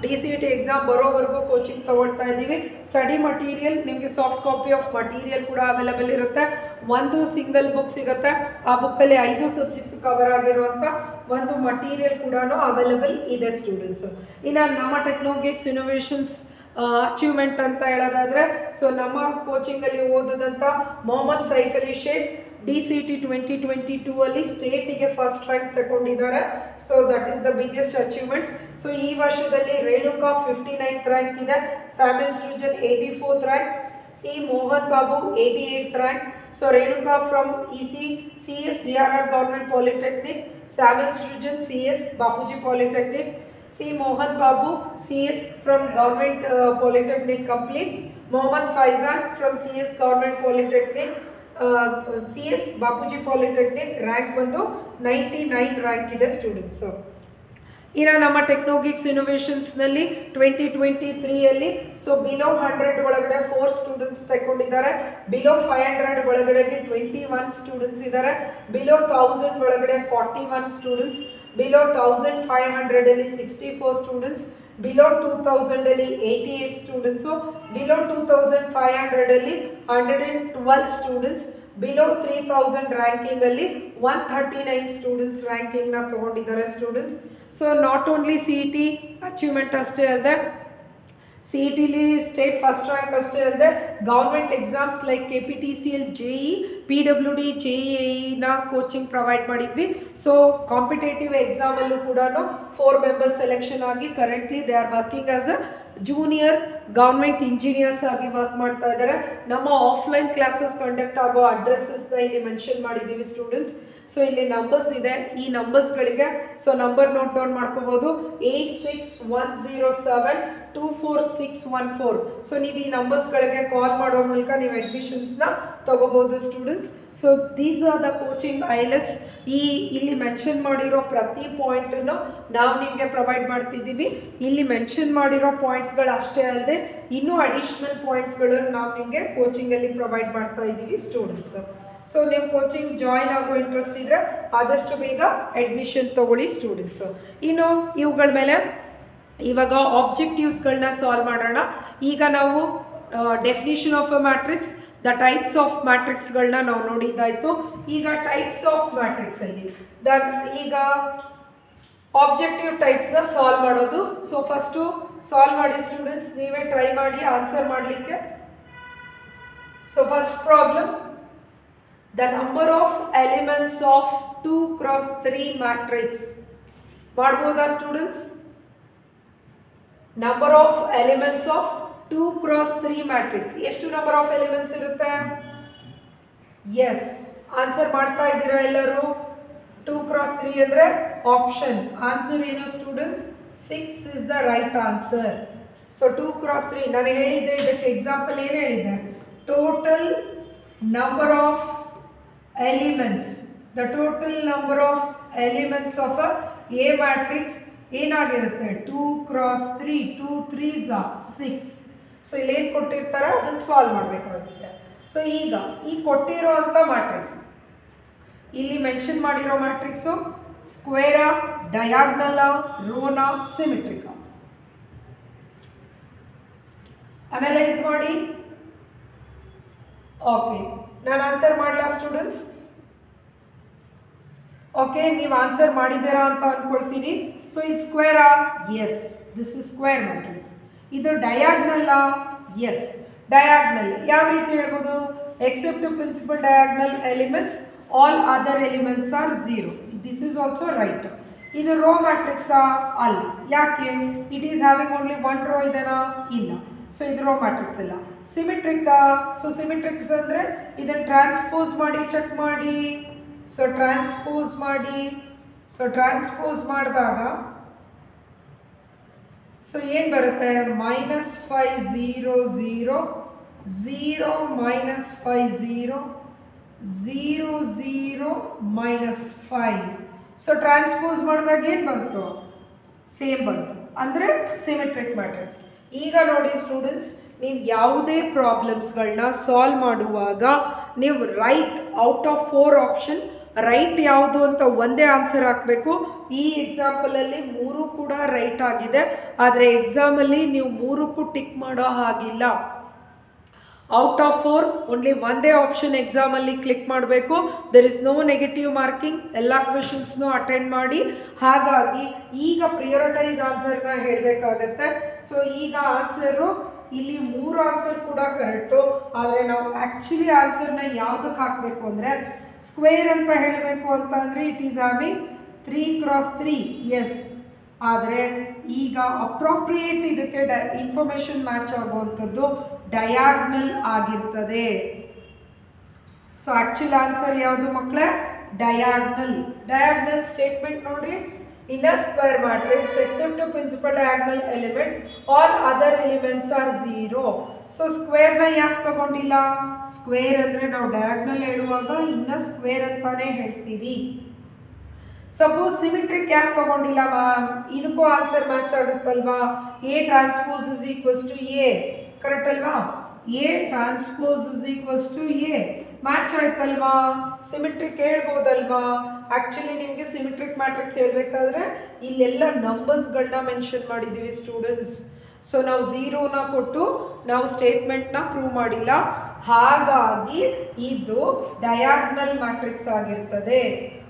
DCET exam ಬರೋವರೆಗೂ ಕೋಚಿಂಗ್ ತೊಗೊಳ್ತಾ ಇದ್ದೀವಿ. ಸ್ಟಡಿ ಮಟೀರಿಯಲ್ ನಿಮಗೆ ಸಾಫ್ಟ್ ಕಾಪಿ ಆಫ್ ಮಟೀರಿಯಲ್ ಕೂಡ ಅವೈಲೇಬಲ್ ಇರುತ್ತೆ. ಒಂದು ಸಿಂಗಲ್ ಬುಕ್ ಸಿಗುತ್ತೆ. ಆ ಬುಕ್ಕಲ್ಲಿ 5 ಸಬ್ಜೆಕ್ಟ್ಸ್ ಕವರ್ ಆಗಿರುವಂಥ ಒಂದು ಮಟೀರಿಯಲ್ ಕೂಡ ಅವೈಲೇಬಲ್ ಇದೆ ಸ್ಟೂಡೆಂಟ್ಸು. ಇನ್ನು ನಮ್ಮ ಟೆಕ್ನೋ ಗೀಕ್ಸ್ ಇನೋವೇಷನ್ಸ್ ಅಚೀವ್ಮೆಂಟ್ ಅಂತ ಹೇಳೋದಾದರೆ, ಸೊ ನಮ್ಮ ಕೋಚಿಂಗಲ್ಲಿ ಓದಿದಂಥ ಮೊಹಮ್ಮದ್ ಸೈಫ್ ಅಲಿ ಶೇಖ್ DCET 2022 ಅಲ್ಲಿ ಸ್ಟೇಟಿಗೆ ಫಸ್ಟ್ ರ್ಯಾಂಕ್ ತಗೊಂಡಿದ್ದಾರೆ. So that is the biggest achievement. So ಈ ವರ್ಷದಲ್ಲಿ ರೇಣುಕಾ 59th ರ್ಯಾಂಕ್ ಇದೆ. Samuel Srujan 84th rank. C. Mohan Babu 88th rank. So Renuka from EC CS DRR Government Polytechnic. Samuel Srujan CS Bapuji Polytechnic. C. Mohan Babu CS from Government Polytechnic complete. Mohammad Faizan from CS Government Polytechnic. CS Bapuji Polytechnic rank ಬಂದು 99 rank ಇದೆ ಸ್ಟೂಡೆಂಟ್ಸ್. ಇನ್ನು ನಮ್ಮ ಟೆಕ್ನೋ ಗೀಕ್ಸ್ ಇನೋವೇಷನ್ಸ್ನಲ್ಲಿ 2023 ಸೊ ಬಿಲೋ 100 ಒಳಗಡೆ 4 ಸ್ಟೂಡೆಂಟ್ಸ್ ತಗೊಂಡಿದ್ದಾರೆ. ಬಿಲೋ 500 ಒಳಗಡೆಗೆ 21 ಸ್ಟೂಡೆಂಟ್ಸ್ ಇದ್ದಾರೆ. ಬಿಲೋ 1000 ಒಳಗಡೆ 41 ಸ್ಟೂಡೆಂಟ್ಸ್. Below 1500 64 students. ಬಿಲೋ 2000 ಅಲ್ಲಿ 88 ಸ್ಟೂಡೆಂಟ್ಸು, ಬಿಲೋ 2500 ಅಲ್ಲಿ 112 ಸ್ಟೂಡೆಂಟ್ಸ್, ಬಿಲೋ 3000 ರ್ಯಾಂಕಿಂಗ್ ಅಲ್ಲಿ 139 ಸ್ಟೂಡೆಂಟ್ಸ್ ರ್ಯಾಂಕಿಂಗ್ ನ ತಗೊಂಡಿದ್ದಾರೆ students. So not only CET achievement ಅಷ್ಟೇ ಅಲ್ಲದೆ CETಲಿ ಸ್ಟೇಟ್ ಫಸ್ಟ್ ರ್ಯಾಂಕ್ ಅಷ್ಟೇ ಅಲ್ಲದೆ government exams like KPTCL, JEE, PWD, JEE coaching provide ಮಾಡಿದ್ವಿ. ಸೊ ಕಾಂಪಿಟೇಟಿವ್ ಎಕ್ಸಾಮಲ್ಲೂ ಕೂಡ 4 ಮೆಂಬರ್ಸ್ ಸೆಲೆಕ್ಷನ್ ಆಗಿ currently they are working as a junior government engineers ಆಗಿ ವರ್ಕ್ ಮಾಡ್ತಾ ಇದ್ದಾರೆ. ನಮ್ಮ ಆಫ್ಲೈನ್ ಕ್ಲಾಸಸ್ ಕಂಡಕ್ಟ್ ಆಗೋ ಅಡ್ರೆಸ್ಸಸ್ನ ಇಲ್ಲಿ ಮೆನ್ಷನ್ ಮಾಡಿದ್ದೀವಿ ಸ್ಟೂಡೆಂಟ್ಸ್. ಸೊ ಇಲ್ಲಿ ನಂಬರ್ಸ್ ಇದೆ, ಈ ನಂಬರ್ಸ್ಗಳಿಗೆ ಸೊ ನಂಬರ್ ನೋಟ್ ಡೌನ್ ಮಾಡ್ಕೋಬೋದು. 8610724614. ಸೊ ನೀವು ಈ ನಂಬರ್ಸ್ಗಳಿಗೆ ಕಾಲ್ ಮಾಡೋ ಮೂಲಕ ನೀವು ಅಡ್ಮಿಷನ್ಸ್ನ ತಗೋಬೋದು students. So these are the coaching highlights. ಇಲ್ಲಿ ಮೆನ್ಷನ್ ಮಾಡಿರೋ ಪ್ರತಿ ಪಾಯಿಂಟನ್ನು ನಾವು ನಿಮಗೆ ಪ್ರೊವೈಡ್ ಮಾಡ್ತಿದ್ದೀವಿ. ಇಲ್ಲಿ ಮೆನ್ಷನ್ ಮಾಡಿರೋ ಪಾಯಿಂಟ್ಸ್ಗಳು ಅಷ್ಟೇ ಅಲ್ಲದೆ ಇನ್ನೂ ಅಡಿಷ್ನಲ್ ಪಾಯಿಂಟ್ಸ್ಗಳನ್ನು ನಾವು ನಿಮಗೆ ಕೋಚಿಂಗಲ್ಲಿ ಪ್ರೊವೈಡ್ ಮಾಡ್ತಾ ಇದ್ದೀವಿ ಸ್ಟೂಡೆಂಟ್ಸ್. ಸೊ ನೀವು ಕೋಚಿಂಗ್ ಜಾಯಿನ್ ಆಗೋ ಇಂಟ್ರೆಸ್ಟ್ ಇದ್ದರೆ ಆದಷ್ಟು ಬೇಗ ಅಡ್ಮಿಷನ್ ತಗೊಳ್ಳಿ ಸ್ಟೂಡೆಂಟ್ಸು. ಇನ್ನು ಇವುಗಳ ಮೇಲೆ ಇವಾಗ ಆಬ್ಜೆಕ್ಟಿವ್ಸ್ಗಳನ್ನ ಸಾಲ್ವ್ ಮಾಡೋಣ. ಈಗ ನಾವು definition of a matrix, the types of ಮ್ಯಾಟ್ರಿಕ್ಸ್ಗಳನ್ನ ನಾವು ನೋಡಿದ್ದಾಯಿತು. ಈಗ ಟೈಪ್ಸ್ ಆಫ್ ಮ್ಯಾಟ್ರಿಕ್ಸಲ್ಲಿ ಈಗ ಆಬ್ಜೆಕ್ಟಿವ್ ಟೈಪ್ಸ್ನ ಸಾಲ್ವ್ ಮಾಡೋದು. ಸೊ ಫಸ್ಟು ಸಾಲ್ವ್ ಮಾಡಿ ಸ್ಟೂಡೆಂಟ್ಸ್, ನೀವೇ ಟ್ರೈ ಮಾಡಿ ಆನ್ಸರ್ ಮಾಡಲಿಕ್ಕೆ. So first problem, the number of elements of 2 cross 3 matrix. ಮಾಡ್ಬೋದಾ students? Number of elements of 2 cross 3 matrix ಎಷ್ಟು ನಂಬರ್ ಆಫ್ ಎಲಿಮೆಂಟ್ಸ್ ಇರುತ್ತೆ? ಎಸ್, ಆನ್ಸರ್ ಮಾಡ್ತಾ ಇದ್ದೀರಾ ಎಲ್ಲರೂ? 2 cross 3 ಅಂದರೆ ಆಪ್ಷನ್. ಆನ್ಸರ್ ಏನು students? 6 is the right answer. So 2 cross 3 ನಾನು ಹೇಳಿದ್ದೆ, ಇದಕ್ಕೆ ಎಕ್ಸಾಂಪಲ್ ಏನು ಹೇಳಿದ್ದೆ? Total number of elements, the total number of elements of a matrix ಏನಾಗಿರುತ್ತೆ? 2 cross 3, 2 3s are 6. ಸೊ ಇಲ್ಲಿ ಏನು ಕೊಟ್ಟಿರ್ತಾರೆ ಅದನ್ನು ಸಾಲ್ವ್ ಮಾಡಬೇಕಾಗುತ್ತೆ. ಸೊ ಈಗ ಈ ಕೊಟ್ಟಿರೋ ಅಂಥ ಮ್ಯಾಟ್ರಿಕ್ಸ್, ಇಲ್ಲಿ ಮೆನ್ಷನ್ ಮಾಡಿರೋ ಮ್ಯಾಟ್ರಿಕ್ಸು ಸ್ಕ್ವೇರಾ, ಡಯಾಗ್ನಲಾ, ರೋನಾ, ಸಿಮಿಟ್ರಿಕಾ? ಅನಲೈಸ್ ಮಾಡಿ. ಓಕೆ, ನಾನು ಆನ್ಸರ್ ಮಾಡಲಾ ಸ್ಟೂಡೆಂಟ್ಸ್? ಓಕೆ, ನೀವು ಆನ್ಸರ್ ಮಾಡಿದ್ದೀರಾ ಅಂತ ಅಂದ್ಕೊಳ್ತೀನಿ. ಸೊ ಇದು ಸ್ಕ್ವೇರಾ? Yes, this is square matrix. ಇದು ಡಯಾಗ್ನಲ್ಲಾ? Yes, diagonal. ಯಾವ ರೀತಿ ಹೇಳ್ಬೋದು? Except principal diagonal elements, all other elements are 0. This is also right. ಇದು ರೋ ಮ್ಯಾಟ್ರಿಕ್ಸಾ? ಅಲ್ಲ. ಯಾಕೆ? It is having only 1 row ಇದೆನಾ? ಇಲ್ಲ. ಸೊ ಇದು ರೋ ಮ್ಯಾಟ್ರಿಕ್ಸ್ ಇಲ್ಲ. ಸಿಮಿಟ್ರಿಕಾ? ಸೊ ಸಿಮಿಟ್ರಿಕ್ಸ್ ಅಂದರೆ ಇದನ್ನು ಟ್ರಾನ್ಸ್ಪೋಸ್ ಮಾಡಿ ಚೆಕ್ ಮಾಡಿ. ಸೊ ಟ್ರಾನ್ಸ್ಪೋಸ್ ಮಾಡಿ. ಸೊ ಟ್ರಾನ್ಸ್ಪೋಸ್ ಮಾಡಿದಾಗ ಸೊ ಏನು ಬರುತ್ತೆ? -5 0 0 0 -5 0 0 0 -5. ಸೊ ಟ್ರಾನ್ಸ್ಪೋಸ್ ಮಾಡಿದಾಗ ಏನು ಬಂತು? ಸೇಮ್ ಬಂತು, ಅಂದರೆ ಸಿಮೆಟ್ರಿಕ್ ಮ್ಯಾಟ್ರಿಕ್ಸ್. ಈಗ ನೋಡಿ ಸ್ಟೂಡೆಂಟ್ಸ್, ನೀವು ಯಾವುದೇ ಪ್ರಾಬ್ಲಮ್ಸ್ಗಳನ್ನ ಸಾಲ್ವ್ ಮಾಡುವಾಗ ನೀವು right out of 4 option right ಯಾವುದು ಅಂತ ಒಂದೇ ಆನ್ಸರ್ ಹಾಕಬೇಕು. ಈ ಎಕ್ಸಾಂಪಲಲ್ಲಿ 3 ಕೂಡ ರೈಟ್ ಆಗಿದೆ, ಆದರೆ ಎಕ್ಸಾಮಲ್ಲಿ ನೀವು 3ಕ್ಕೂ ಟಿಕ್ ಮಾಡೋ ಹಾಗಿಲ್ಲ. ಔಟ್ ಆಫ್ 4 ಓನ್ಲಿ ಒಂದೇ ಆಪ್ಷನ್ ಎಕ್ಸಾಮಲ್ಲಿ ಕ್ಲಿಕ್ ಮಾಡಬೇಕು. There is no negative marking. ಎಲ್ಲ ಕ್ವೆಶನ್ಸ್ನೂ ಅಟೆಂಡ್ ಮಾಡಿ. ಹಾಗಾಗಿ ಈಗ ಪ್ರಿಯೋರಿಟೈಸ್ ಆನ್ಸರ್ನ ಹೇಳಬೇಕಾಗತ್ತೆ. ಸೊ ಈಗ ಆನ್ಸರು ಇಲ್ಲಿ 3 ಆನ್ಸರ್ ಕೂಡ ಕರೆಕ್ಟು, ಆದರೆ ನಾವು ಆ್ಯಕ್ಚುಲಿ ಆನ್ಸರ್ನ ಯಾವುದಕ್ಕೆ ಹಾಕಬೇಕು ಅಂದರೆ ಸ್ಕ್ವೇರ್ ಅಂತ ಹೇಳಬೇಕು ಅಂತ ಅಂದರೆ it is having 3 cross 3. Yes, ಆದರೆ ಈಗ ಅಪ್ರೋಪ್ರಿಯೇಟ್ ಇದಕ್ಕೆ ಇನ್ಫಾರ್ಮೇಷನ್ ಮ್ಯಾಚ್ ಆಗುವಂಥದ್ದು ಡಯಾಗ್ನಲ್ ಆಗಿರ್ತದೆ. ಸೊ ಆ್ಯಕ್ಚುಲ್ ಆನ್ಸರ್ ಯಾವುದು ಮಕ್ಕಳೇ? ಡಯಾಗ್ನಲ್. ಡಯಾಗ್ನಲ್ ಸ್ಟೇಟ್ಮೆಂಟ್ ನೋಡ್ರಿ. In a square matrix, except the principal diagonal element, all other elements are 0. So square na ಯಾಕೆ ತಗೊಂಡಿಲ್ಲ? ಸ್ಕ್ವೇರ್ ಅಂದರೆ ನಾವು ಡಯಾಗ್ನಲ್ ಹೇಳುವಾಗ ಇನ್ನು ಸ್ಕ್ವೇರ್ ಅಂತಾನೆ ಹೇಳ್ತೀವಿ. ಸಪೋಸ್ ಸಿಮಿಟ್ರಿಕ್ ಯಾಕೆ ತಗೊಂಡಿಲ್ಲ ಮ್ಯಾಮ್? ಇದಕ್ಕೂ ಆನ್ಸರ್ ಮ್ಯಾಚ್ ಆಗುತ್ತಲ್ವಾ? A transpose is equals to A, correct ಅಲ್ವಾ? A transpose is equals to A. Match ಆಯ್ತಲ್ವಾ, ಸಿಮಿಟ್ರಿಕ್ ಹೇಳ್ಬೋದಲ್ವಾ. ಆ್ಯಕ್ಚುಲಿ ನಿಮಗೆ ಸಿಮಿಟ್ರಿಕ್ ಮ್ಯಾಟ್ರಿಕ್ಸ್ ಹೇಳ್ಬೇಕಾದ್ರೆ ಇಲ್ಲೆಲ್ಲ ನಂಬರ್ಸ್ಗಳನ್ನ ಮೆನ್ಷನ್ ಮಾಡಿದ್ದೀವಿ ಸ್ಟೂಡೆಂಟ್ಸ್. ಸೊ ನಾವು ಝೀರೋನ ಕೊಟ್ಟು ನಾವು ಸ್ಟೇಟ್ಮೆಂಟ್ನ ಪ್ರೂವ್ ಮಾಡಿಲ್ಲ, ಹಾಗಾಗಿ ಇದು ಡಯಾಗ್ನಲ್ ಮ್ಯಾಟ್ರಿಕ್ಸ್ ಆಗಿರ್ತದೆ.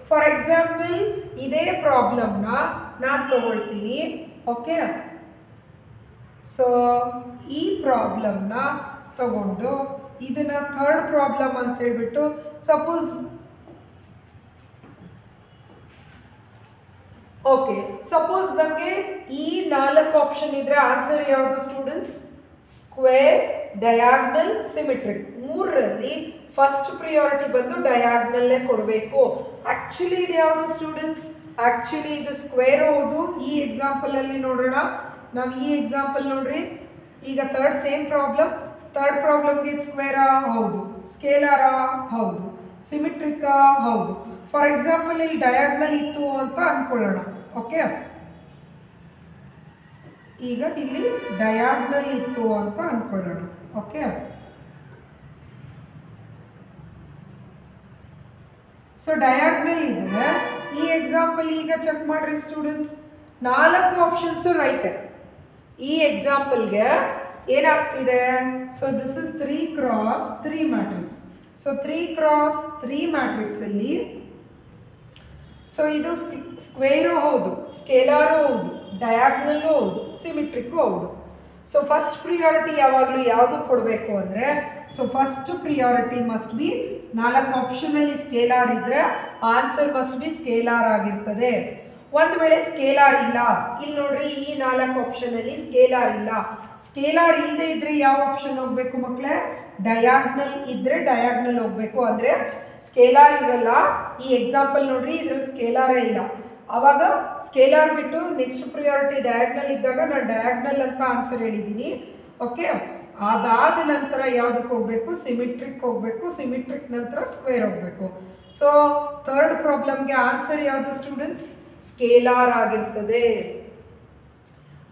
ಫಾರ್ ಎಕ್ಸಾಂಪಲ್ ಇದೇ ಪ್ರಾಬ್ಲಮ್ನ ನಾನು ತಗೊಳ್ತೀನಿ. ಓಕೆ, ಸೊ ಈ ಪ್ರಾಬ್ಲಮ್ನ ತಗೊಂಡು ಇದನ್ನ ಥರ್ಡ್ ಪ್ರಾಬ್ಲಮ್ ಅಂತ ಹೇಳ್ಬಿಟ್ಟು ಸಪೋಸ್ ಓಕೆ ಸಪೋಸ್ ನಮಗೆ ಈ 4 ಆಪ್ಷನ್ ಇದ್ರೆ ಆನ್ಸರ್ ಯಾವುದು ಸ್ಟೂಡೆಂಟ್ಸ್? Square, diagonal, symmetric. ಮೂರರಲ್ಲಿ ಫಸ್ಟ್ ಪ್ರಿಯಾರಿಟಿ ಬಂದು ಡಯಾಗ್ನಲ್ಲೇ ಕೊಡಬೇಕು. ಆ್ಯಕ್ಚುಲಿ ಇದು ಯಾವುದು ಸ್ಟೂಡೆಂಟ್ಸ್? ಆ್ಯಕ್ಚುಲಿ ಇದು ಸ್ಕ್ವೇರ್ ಹೌದು. ಈ ಎಕ್ಸಾಂಪಲಲ್ಲಿ ನೋಡೋಣ, ನಾವು ಈ ಎಕ್ಸಾಂಪಲ್ ನೋಡ್ರಿ. ಈಗ ಸೇಮ್ ಪ್ರಾಬ್ಲಮ್, ಥರ್ಡ್ ಪ್ರಾಬ್ಲಮ್ಗೆ ಇದು ಸ್ಕ್ವೇರಾ? ಹೌದು. ಸ್ಕೇಲಾರಾ? ಹೌದು. ಸಿಮಿಟ್ರಿಕಾ? ಹೌದು. ಫಾರ್ ಎಕ್ಸಾಂಪಲ್ ಇಲ್ಲಿ ಡಯಾಗ್ನಲ್ ಇತ್ತು ಅಂತ ಅಂದ್ಕೊಳ್ಳೋಣ. ಓಕೆ, ಈಗ ಇಲ್ಲಿ ಡಯಾಗ್ನಲ್ ಇತ್ತು ಅಂತ ಅಂದ್ಕೊಳ್ಳೋಣ. ಓಕೆ, ಸೊ ಡಯಾಗ್ನಲ್ ಇದ್ರೆ ಈ ಎಕ್ಸಾಂಪಲ್ ಈಗ ಚೆಕ್ ಮಾಡ್ರಿ ಸ್ಟೂಡೆಂಟ್ಸ್, 4 ಆಪ್ಷನ್ಸು ರೈಟ್. ಈ ಎಕ್ಸಾಂಪಲ್ಗೆ ಏನಾಗ್ತಿದೆ? So this is 3 x 3 matrix. So 3 x 3 ಮ್ಯಾಟ್ರಿಕ್ಸಲ್ಲಿ ಸೊ ಇದು ಸ್ಕ್ವೇರು ಹೌದು, ಸ್ಕೇಲಾರು ಹೌದು, ಡಯಾಗ್ನಲ್ಲು ಹೌದು, ಸಿಮಿಟ್ರಿಕ್ಕು ಹೌದು. ಸೊ ಫಸ್ಟ್ ಪ್ರಿಯಾರಿಟಿ ಯಾವಾಗಲೂ ಯಾವುದು ಕೊಡಬೇಕು ಅಂದರೆ, so first priority must be 4 ಆಪ್ಷನಲ್ಲಿ ಸ್ಕೇಲಾರ್ ಇದ್ದರೆ ಆನ್ಸರ್ ಮಸ್ಟ್ ಬಿ ಸ್ಕೇಲಾರ್ ಆಗಿರ್ತದೆ. ಒಂದು ವೇಳೆ ಸ್ಕೇಲಾರ್ ಇಲ್ಲ, ಇಲ್ಲಿ ನೋಡ್ರಿ ಈ 4 ಆಪ್ಷನಲ್ಲಿ ಸ್ಕೇಲಾರ್ ಇಲ್ಲ. ಸ್ಕೇಲಾರ್ ಇಲ್ಲದೆ ಇದ್ರೆ ಯಾವ ಆಪ್ಷನ್ ಹೋಗಬೇಕು ಮಕ್ಕಳೇ? ಡಯಾಗ್ನಲ್ ಇದ್ದರೆ ಡಯಾಗ್ನಲ್ ಹೋಗಬೇಕು. ಅಂದರೆ ಸ್ಕೇಲಾರ್ ಇರಲ್ಲ. ಈ ಎಕ್ಸಾಂಪಲ್ ನೋಡ್ರಿ, ಇದ್ರಲ್ಲಿ ಸ್ಕೇಲಾರೇ ಇಲ್ಲ. ಆವಾಗ ಸ್ಕೇಲಾರ್ ಬಿಟ್ಟು ನೆಕ್ಸ್ಟ್ ಪ್ರಿಯಾರಿಟಿ ಡಯಾಗ್ನಲ್ ಇದ್ದಾಗ ನಾನು ಡಯಾಗ್ನಲ್ ಅಂತ ಆನ್ಸರ್ ಹೇಳಿದ್ದೀನಿ. ಓಕೆ, ಅದಾದ ನಂತರ ಯಾವುದಕ್ಕೆ ಹೋಗಬೇಕು? ಸಿಮಿಟ್ರಿಕ್ ಹೋಗಬೇಕು. ಸಿಮಿಟ್ರಿಕ್ ನಂತರ ಸ್ಕ್ವೇರ್ ಹೋಗಬೇಕು. ಸೊ ಥರ್ಡ್ ಪ್ರಾಬ್ಲಮ್ಗೆ ಆನ್ಸರ್ ಯಾವುದು ಸ್ಟೂಡೆಂಟ್ಸ್? ಸ್ಕೇಲಾರ್ ಆಗಿರ್ತದೆ.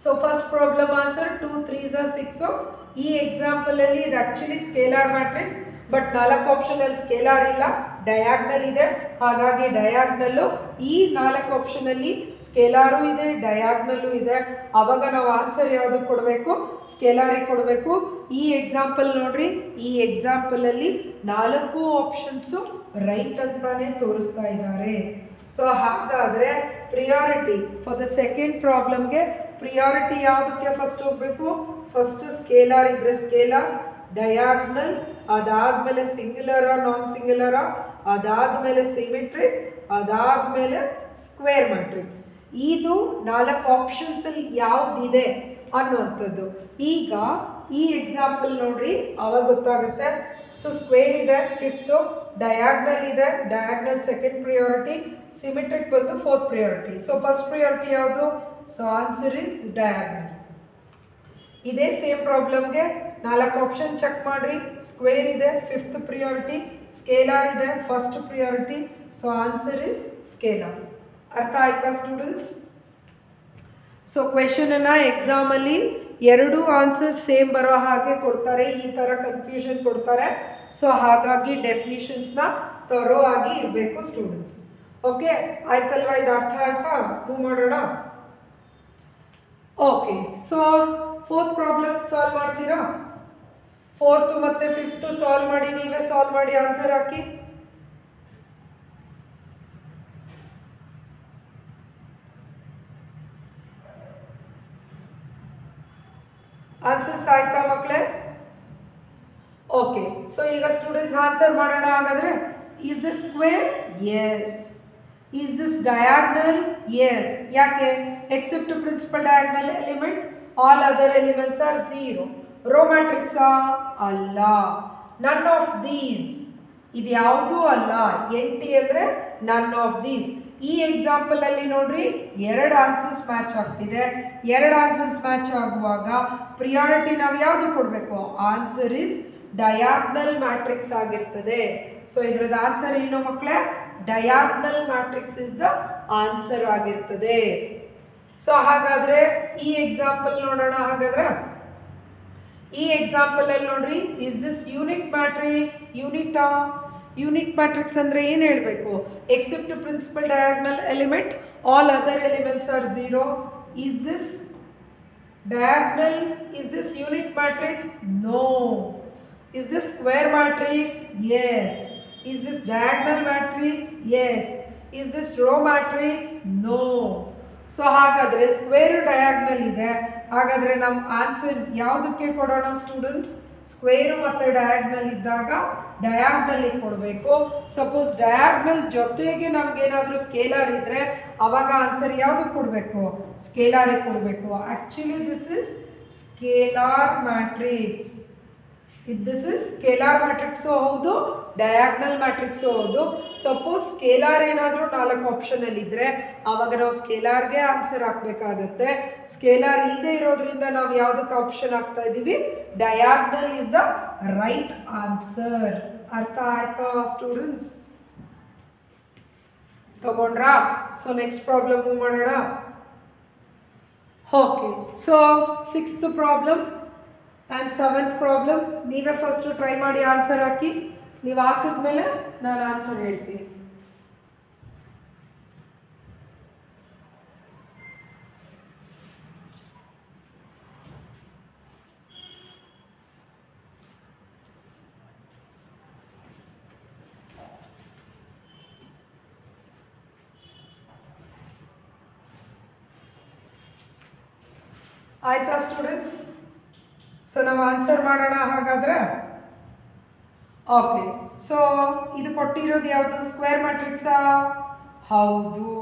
So first problem answer 2 3s 6. ಈ ಎಕ್ಸಾಂಪಲಲ್ಲಿ ಇದು ಆ್ಯಕ್ಚುಲಿ ಸ್ಕೇಲಾರ್ ಮ್ಯಾಟ್ರಿಕ್ಸ್, ಬಟ್ 4 ಆಪ್ಷನಲ್ಲಿ ಸ್ಕೇಲಾರ್ ಇಲ್ಲ, ಡಯಾಗ್ನಲ್ ಇದೆ. ಹಾಗಾಗಿ ಡಯಾಗ್ನಲ್ಲು ಈ 4 ಆಪ್ಷನಲ್ಲಿ ಸ್ಕೇಲಾರು ಇದೆ, ಡಯಾಗ್ನಲ್ಲು ಇದೆ. ಆವಾಗ ನಾವು ಆನ್ಸರ್ ಯಾವುದು ಕೊಡಬೇಕು? ಸ್ಕೇಲಾರಿಗೆ ಕೊಡಬೇಕು. ಈ ಎಕ್ಸಾಂಪಲ್ ನೋಡ್ರಿ, ಈ ಎಕ್ಸಾಂಪಲಲ್ಲಿ 4 ಆಪ್ಷನ್ಸು ರೈಟ್ ಅಂತಾನೆ ತೋರಿಸ್ತಾ ಇದ್ದಾರೆ. ಸೊ ಹಾಗಾದರೆ ಪ್ರಿಯಾರಿಟಿ ಫಾರ್ ದ ಸೆಕೆಂಡ್ ಪ್ರಾಬ್ಲಮ್ಗೆ ಪ್ರಿಯಾರಿಟಿ ಯಾವುದಕ್ಕೆ ಫಸ್ಟ್ ಹೋಗಬೇಕು? ಫಸ್ಟ್ ಸ್ಕೇಲಾರ್ ಇದ್ದರೆ ಸ್ಕೇಲಾರ್, ಡಯಾಗ್ನಲ್, ಅದಾದಮೇಲೆ ಸಿಂಗ್ಯುಲರಾ ನಾನ್ ಸಿಂಗ್ಯುಲರಾ, ಅದಾದಮೇಲೆ ಸಿಮಿಟ್ರಿಕ್, ಅದಾದಮೇಲೆ ಸ್ಕ್ವೇರ್ ಮ್ಯಾಟ್ರಿಕ್ಸ್. ಇದು 4 ಆಪ್ಷನ್ಸಲ್ಲಿ ಯಾವುದಿದೆ ಅನ್ನುವಂಥದ್ದು. ಈಗ ಈ ಎಕ್ಸಾಂಪಲ್ ನೋಡ್ರಿ, ಅವಾಗ ಗೊತ್ತಾಗುತ್ತೆ. ಸೊ ಸ್ಕ್ವೇರ್ ಇದೆ 5th, ಡಯಾಗ್ನಲ್ ಇದೆ, ಡಯಾಗ್ನಲ್ ಸೆಕೆಂಡ್ ಪ್ರಿಯಾರಿಟಿ, ಸಿಮಿಟ್ರಿಕ್ ಬಂದು 4th priority. So first priority ಯಾವುದು? So answer is diagonal. ಇದೇ ಸೇಮ್ ಪ್ರಾಬ್ಲಮ್ಗೆ 4 ಆಪ್ಷನ್ ಚೆಕ್ ಮಾಡ್ರಿ. ಸ್ಕ್ವೇರ್ ಇದೆ 5th ಪ್ರಿಯಾರಿಟಿ, ಸ್ಕೇಲಾರ್ ಇದೆ first priority. So answer is scalar. ಅರ್ಥ ಆಯ್ತಾ ಸ್ಟೂಡೆಂಟ್ಸ್? ಸೊ ಕ್ವೆಶನನ್ನು ಎಕ್ಸಾಮಲ್ಲಿ 2 ಆನ್ಸರ್ ಸೇಮ್ ಬರೋ ಹಾಗೆ ಕೊಡ್ತಾರೆ, ಈ ಥರ ಕನ್ಫ್ಯೂಷನ್ ಕೊಡ್ತಾರೆ. ಸೊ ಹಾಗಾಗಿ ಡೆಫಿನಿಷನ್ಸ್ನ ತರೋ ಆಗಿ ಇರಬೇಕು ಸ್ಟೂಡೆಂಟ್ಸ್. ಓಕೆ, ಆಯ್ತಲ್ವಾ? ಇದು ಅರ್ಥ ಆಯ್ತಾ? ಮೂವ್ ಮಾಡೋಣ. Okay, so 4th problem solve ಮಾಡ್ತೀರಾ? 4th ಮತ್ತು 5th ಸಾಲ್ವ್ ಮಾಡಿ, ನೀವೇ ಸಾಲ್ವ್ ಮಾಡಿ ಆನ್ಸರ್ ಹಾಕಿ. ಆನ್ಸರ್ಸ್ ಆಯ್ತಾ ಮಕ್ಕಳೇ? ಓಕೆ, ಸೊ ಈಗ ಸ್ಟೂಡೆಂಟ್ಸ್ ಆನ್ಸರ್ ಮಾಡೋಣ. ಹಾಗಾದರೆ is the square? Yes. Is this diagonal? Yes. ಯಾಕೆ? Except principal diagonal element, all other elements are 0. Row ಮ್ಯಾಟ್ರಿಕ್ಸಾ? ಅಲ್ಲ. ನನ್ ಆಫ್ ದೀಸ್, ಇದು ಯಾವುದೂ ಅಲ್ಲ. NT ಅಂದರೆ ನನ್ ಆಫ್ ದೀಸ್. ಈ ಎಕ್ಸಾಂಪಲಲ್ಲಿ ನೋಡ್ರಿ, 2 ಆನ್ಸರ್ಸ್ ಮ್ಯಾಚ್ ಆಗ್ತಿದೆ. 2 ಆನ್ಸರ್ಸ್ ಮ್ಯಾಚ್ ಆಗುವಾಗ ಪ್ರಿಯಾರಿಟಿ ನಾವು ಯಾವುದು ಕೊಡಬೇಕು? ಆನ್ಸರ್ ಇಸ್ ಡಯಾಗ್ನಲ್ ಮ್ಯಾಟ್ರಿಕ್ಸ್ ಆಗಿರ್ತದೆ. ಸೊ ಇದ್ರದ್ದು ಆನ್ಸರ್ ಏನು ಮಕ್ಕಳೇ? Diagonal matrix is the answer ಆಗಿರ್ತದೆ. ಸೊ ಹಾಗಾದರೆ ಈ ಎಕ್ಸಾಂಪಲ್ ನೋಡೋಣ. ಹಾಗಾದ್ರೆ ಈ ಎಕ್ಸಾಂಪಲ್ ಅಲ್ಲಿ ನೋಡ್ರಿ, ಇಸ್ ದಿಸ್ ಯೂನಿಟ್ ಮ್ಯಾಟ್ರಿಕ್ಸ್? ಯೂನಿಟಾ? ಯೂನಿಟ್ ಮ್ಯಾಟ್ರಿಕ್ಸ್ ಅಂದರೆ ಏನು ಹೇಳಬೇಕು? Except principal diagonal element all other elements are zero. Is this diagonal? Is this unit matrix? No. Is this square matrix? Yes. Is this diagonal matrix? Yes. Is this row matrix? No. So ಹಾಗಾದ್ರೆ ಸ್ಕ್ವೇರ್ ಡಯಾಗ್ನಲ್ ಇದೆ, ಹಾಗಾದ್ರೆ ನಮ್ಮ ಆನ್ಸರ್ ಯಾವುದಕ್ಕೆ ಕೊಡೋಣ ಸ್ಟೂಡೆಂಟ್ಸ್? ಸ್ಕ್ವೇರು ಮತ್ತು ಡಯಾಗ್ನಲ್ ಇದ್ದಾಗ ಡಯಾಗ್ನಲ್ಲಿಗೆ ಕೊಡಬೇಕು. ಸಪೋಸ್ ಡಯಾಗ್ನಲ್ ಜೊತೆಗೆ ನಮಗೇನಾದರೂ ಸ್ಕೇಲಾರ್ ಇದ್ದರೆ ಅವಾಗ ಆನ್ಸರ್ ಯಾವುದಕ್ಕೆ ಕೊಡಬೇಕು? ಸ್ಕೇಲಾರಿಗೆ ಕೊಡಬೇಕು. Actually this is scalar matrix. This is scalar matrix ಹೌದು, ಡಯಾಗ್ನಲ್ ಮ್ಯಾಟ್ರಿಕ್ಸು ಹೌದು. ಸಪೋಸ್ ಸ್ಕೇಲಾರ್ ಏನಾದರೂ 4 ಆಪ್ಷನಲ್ಲಿ ಇದ್ದರೆ ಆವಾಗ ನಾವು ಸ್ಕೇಲಾರ್ಗೆ ಆನ್ಸರ್ ಹಾಕಬೇಕಾಗತ್ತೆ. ಸ್ಕೇಲಾರ್ ಇಲ್ಲದೆ ಇರೋದ್ರಿಂದ ನಾವು ಯಾವುದಕ್ಕೆ ಆಪ್ಷನ್ ಹಾಕ್ತಾ ಇದ್ದೀವಿ? Diagonal is the right answer. ಅರ್ಥ ಆಯ್ತಾ ಸ್ಟೂಡೆಂಟ್ಸ್? ತಗೊಂಡ್ರಾ? ಸೊ ನೆಕ್ಸ್ಟ್ ಪ್ರಾಬ್ಲಮ್ ಮಾಡೋಣ. Okay, so 6th problem and 7th problem ನೀವೇ ಫಸ್ಟು ಟ್ರೈ ಮಾಡಿ ಆನ್ಸರ್ ಹಾಕಿ. ನೀವು ಹಾಕಿದ್ಮೇಲೆ ನಾನು ಆನ್ಸರ್ ಹೇಳ್ತೀನಿ. ಆಯ್ತಾ ಸ್ಟೂಡೆಂಟ್ಸ್? ಸೊ ನಾವು ಆನ್ಸರ್ ಮಾಡೋಣ ಹಾಗಾದರೆ. ಓಕೆ, ಸೊ ಇದು ಕೊಟ್ಟಿರೋದು ಯಾವುದು? ಸ್ಕ್ವೇರ್ ಮ್ಯಾಟ್ರಿಕ್ಸಾ? ಹೌದು,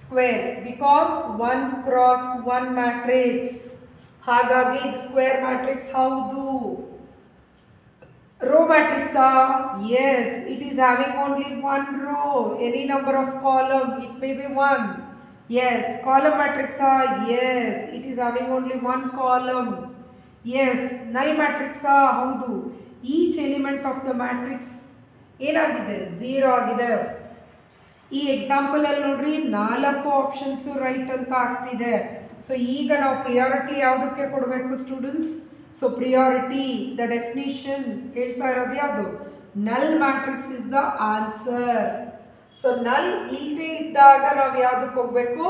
ಸ್ಕ್ವೇರ್, ಬಿಕಾಸ್ 1 × 1 ಮ್ಯಾಟ್ರಿಕ್ಸ್. ಹಾಗಾಗಿ ಇದು ಸ್ಕ್ವೇರ್ ಮ್ಯಾಟ್ರಿಕ್ಸ್ ಹೌದು. ರೋ ಮ್ಯಾಟ್ರಿಕ್ಸಾ? Yes, it is having only 1 row. Any number of column, it may be 1. Yes. Column matrix? Yes, it is having only 1 column. Yes. Null matrix? ಹೌದು. Each element of the matrix ಏನಾಗಿದೆ? 0 ಆಗಿದೆ. ಈ ಎಕ್ಸಾಂಪಲ್ ಅಲ್ಲಿ ನೋಡ್ರಿ 4 ಆಪ್ಷನ್ಸ್ ರೈಟ್ ಅಂತ ಆಗ್ತಿದೆ. ಸೊ ಈಗ ನಾವು ಪ್ರಿಯಾರಿಟಿ ಯಾವುದಕ್ಕೆ ಕೊಡಬೇಕು students? So priority, the definition ಹೇಳ್ತಾ ಇರೋದು ಯಾವುದು? Null matrix is the answer. So null ಇಲ್ಲದೆ ಇದ್ದಾಗ ನಾವು ಯಾವುದಕ್ಕೆ ಹೋಗಬೇಕು?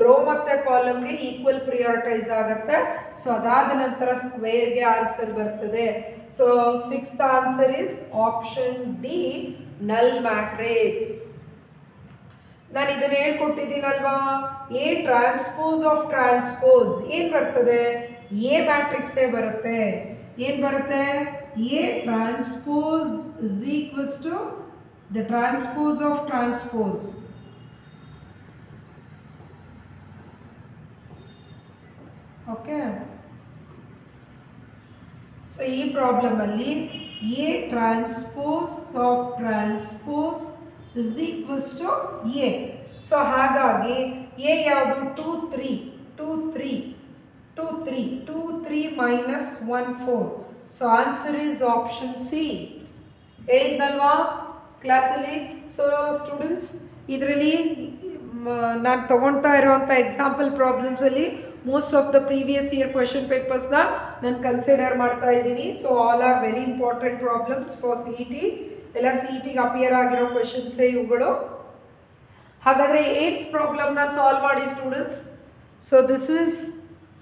ರೋ ಮತ್ತು ಕಾಲಮ್ಗೆ ಈಕ್ವಲ್ ಪ್ರಿಯಾರಿಟೈಸ್ ಆಗುತ್ತೆ. ಸೊ ಅದಾದ ನಂತರ ಸ್ಕ್ವೇರ್ಗೆ ಆನ್ಸರ್ ಬರ್ತದೆ. So 6th answer is option D, null matrix. ನಾನು ಇದನ್ನು ಹೇಳ್ಕೊಟ್ಟಿದ್ದೀನಲ್ವಾ, ಎ ಟ್ರಾನ್ಸ್ಪೋಸ್ ಆಫ್ ಟ್ರಾನ್ಸ್ಪೋಸ್ ಏನು ಬರ್ತದೆ? ಎ ಮ್ಯಾಟ್ರಿಕ್ಸೇ ಬರುತ್ತೆ. ಏನು ಬರುತ್ತೆ? A transpose is equals to the transpose of transpose. Okay, so ee problem alli A transpose of transpose is equals to A. So ಹಾಗಾಗಿ A ಯಾವುದು? 2 3 2 3 2 3 2 3 minus 1 4. So answer is option C. ಹೇಳಿದ್ನಲ್ವಾ ಕ್ಲಾಸಲ್ಲಿ? ಸೊ ಸ್ಟೂಡೆಂಟ್ಸ್, ಇದರಲ್ಲಿ ನಾನು ತೊಗೊಳ್ತಾ ಇರೋವಂಥ ಎಕ್ಸಾಂಪಲ್ ಪ್ರಾಬ್ಲಮ್ಸಲ್ಲಿ most of the previous year question ಪೇಪರ್ಸ್ನ ನಾನು ಕನ್ಸಿಡರ್ ಮಾಡ್ತಾ ಇದ್ದೀನಿ. So all are very important problems for C E T. ಎಲ್ಲ ಸಿ ಇ ಟಿಗೆ ಅಪಿಯರ್ ಆಗಿರೋ ಕ್ವೆಶನ್ಸೇ ಇವುಗಳು. ಹಾಗಾದರೆ 8th ಪ್ರಾಬ್ಲಮ್ನ ಸಾಲ್ವ್ ಮಾಡಿ students. So this is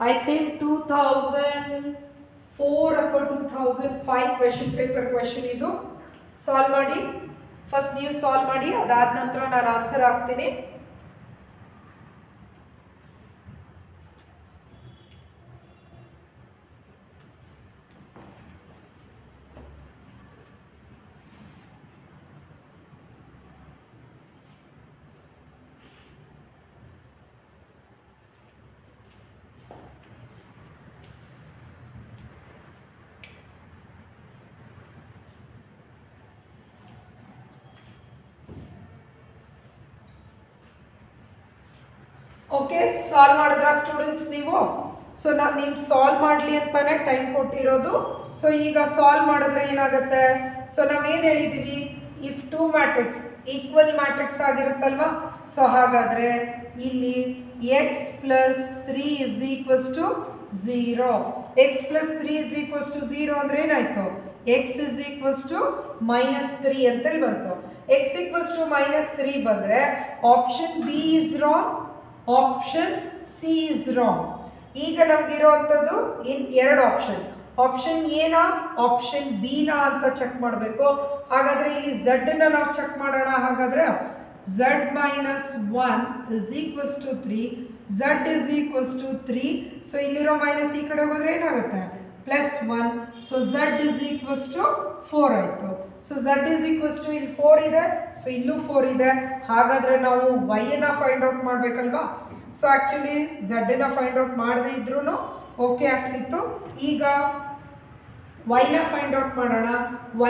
I think 2004 ಅಥವಾ 2005 ಕ್ವೆಶನ್ ಪೇಪರ್ ಕ್ವೆಶನ್ ಇದು. ಸಾಲ್ವ್ ಮಾಡಿ. ಫಸ್ಟ್ ನೀವು ಸಾಲ್ವ್ ಮಾಡಿ, ಅದಾದ ನಂತರ ನಾನು ಆನ್ಸರ್ ಹಾಕ್ತೀನಿ. ಓಕೆ, ಸಾಲ್ವ್ ಮಾಡಿದ್ರಾ ಸ್ಟೂಡೆಂಟ್ಸ್ ನೀವು? ಸೊ ನಾನು ನಿಮ್ಗೆ ಸಾಲ್ವ್ ಮಾಡಲಿ ಅಂತಾನೆ ಟೈಮ್ ಕೊಟ್ಟಿರೋದು. ಸೊ ಈಗ ಸಾಲ್ವ್ ಮಾಡಿದ್ರೆ ಏನಾಗುತ್ತೆ? ಸೊ ನಾವೇನು ಹೇಳಿದ್ದೀವಿ? ಇಫ್ 2 ಮ್ಯಾಟ್ರಿಕ್ಸ್ ಈಕ್ವಲ್ ಮ್ಯಾಟ್ರಿಕ್ಸ್ ಆಗಿರುತ್ತಲ್ವಾ? ಸೊ ಹಾಗಾದರೆ ಇಲ್ಲಿ x + 3 = 0. x + 3 = 0 ಅಂದರೆ ಏನಾಯಿತು? ಎಕ್ಸ್ ಇಸ್ ಈಕ್ವಲ್ಸ್ ಟು -3 ಅಂತೇಳಿ ಬಂತು. ಎಕ್ಸ್ ಈಕ್ವಲ್ಸ್ ಟು -3 ಬಂದರೆ option B is wrong, option C is wrong. ಈಗ ನಮಗಿರುವಂಥದ್ದು ಎರಡು ಆಪ್ಷನ್, ಆಪ್ಷನ್ ಎನಾ ಆಪ್ಷನ್ ಬಿನಾ ಅಂತ ಚೆಕ್ ಮಾಡಬೇಕು. ಹಾಗಾದರೆ ಇಲ್ಲಿ ಝಡ್ನ ನಾವು ಚೆಕ್ ಮಾಡೋಣ. ಹಾಗಾದರೆ z minus 1 is equals to 3, z is equals to 3, so ಇಲ್ಲಿರೋ ಮೈನಸ್ ಈ ಕಡೆ ಹೋದ್ರೆ ಏನಾಗುತ್ತೆ +1, so z is equals to 4 ಆಯಿತು. So z is equals to ಇಲ್ಲಿ 4 ಇದೆ, ಸೊ ಇಲ್ಲೂ 4 ಇದೆ. ಹಾಗಾದರೆ ನಾವು y ಫೈಂಡ್ ಔಟ್ ಮಾಡಬೇಕಲ್ವಾ. So actually z find out ಮಾಡದೇ ಇದ್ರೂ ಓಕೆ ಆಗ್ತಿತ್ತು. ಈಗ y ಫೈಂಡ್ ಔಟ್ ಮಾಡೋಣ.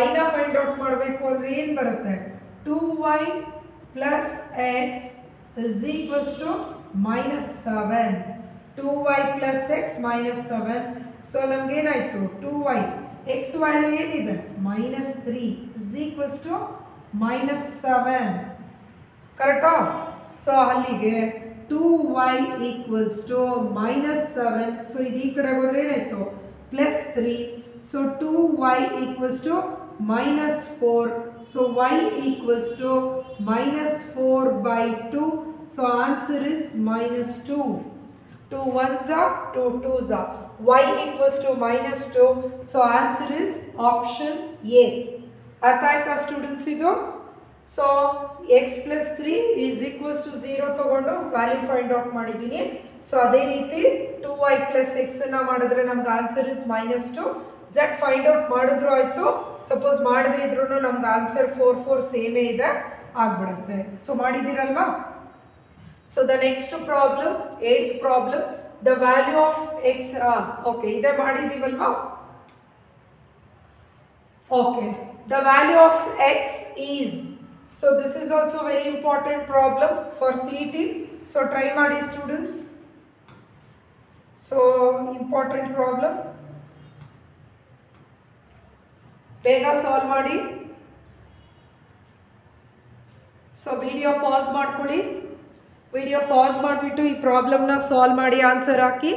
y ಫೈಂಡ್ ಔಟ್ ಮಾಡಬೇಕು ಅಂದರೆ ಏನು ಬರುತ್ತೆ, 2y plus x is equals to -7. 2y plus x -7. So ನಮಗೇನಾಯಿತು 2y x ವ್ಯಾಲ್ಯೂ ಏನಿದೆ -3 is equals to -7. ಕರೆಕ್ಟಾ. ಸೊ ಅಲ್ಲಿಗೆ 2y equals to -7. ಸೊ ಇದು ಈ ಕಡೆ ಹೋದ್ರೆ ಏನಾಯಿತು +3. So 2y equals to -4. So y equals to -4/2. So answer is -2. 2 ones are 2 twos are. Y equals to -2. So answer is option A. ಅರ್ಥ ಆಯ್ತಾ ಸ್ಟೂಡೆಂಟ್ಸ್ ಇದು. So x plus 3 is equals to 0 ತಗೊಂಡು ವ್ಯಾಲ್ಯೂ ಫೈಂಡ್ ಔಟ್ ಮಾಡಿದ್ದೀನಿ. ಸೊ ಅದೇ ರೀತಿ 2y plus x ಅನ್ನ ಮಾಡಿದ್ರೆ ನಮ್ಗೆ answer is -2. z find out ಮಾಡಿದ್ರು ಆಯಿತು, ಸಪೋಸ್ ಮಾಡದೇ ಇದ್ರೂ ನಮ್ಗೆ ಆನ್ಸರ್ 4 4 ಸೇಮೇ ಇದೆ ಆಗ್ಬಿಡುತ್ತೆ. ಸೊ ಮಾಡಿದ್ದೀರಲ್ವಾ. So the next problem 8th problem, the value of x. Okay ಇದೇ ಮಾಡಿದ್ದೀವಲ್ವಾ. Okay the value of x is. So this is also very important problem for CET. So try ಮಾಡಿ ಸ್ಟೂಡೆಂಟ್ಸ್. ಸೊ ಇಂಪಾರ್ಟೆಂಟ್ ಪ್ರಾಬ್ಲಮ್, ಬೇಗ ಸಾಲ್ವ್ ಮಾಡಿ. ಸೊ ವಿಡಿಯೋ ಪಾಸ್ ಮಾಡ್ಕೊಳ್ಳಿ. ವಿಡಿಯೋ ಪಾಸ್ ಮಾಡಿಬಿಟ್ಟು ಈ ಪ್ರಾಬ್ಲಮ್ನ ಸಾಲ್ವ್ ಮಾಡಿ ಆನ್ಸರ್ ಹಾಕಿ.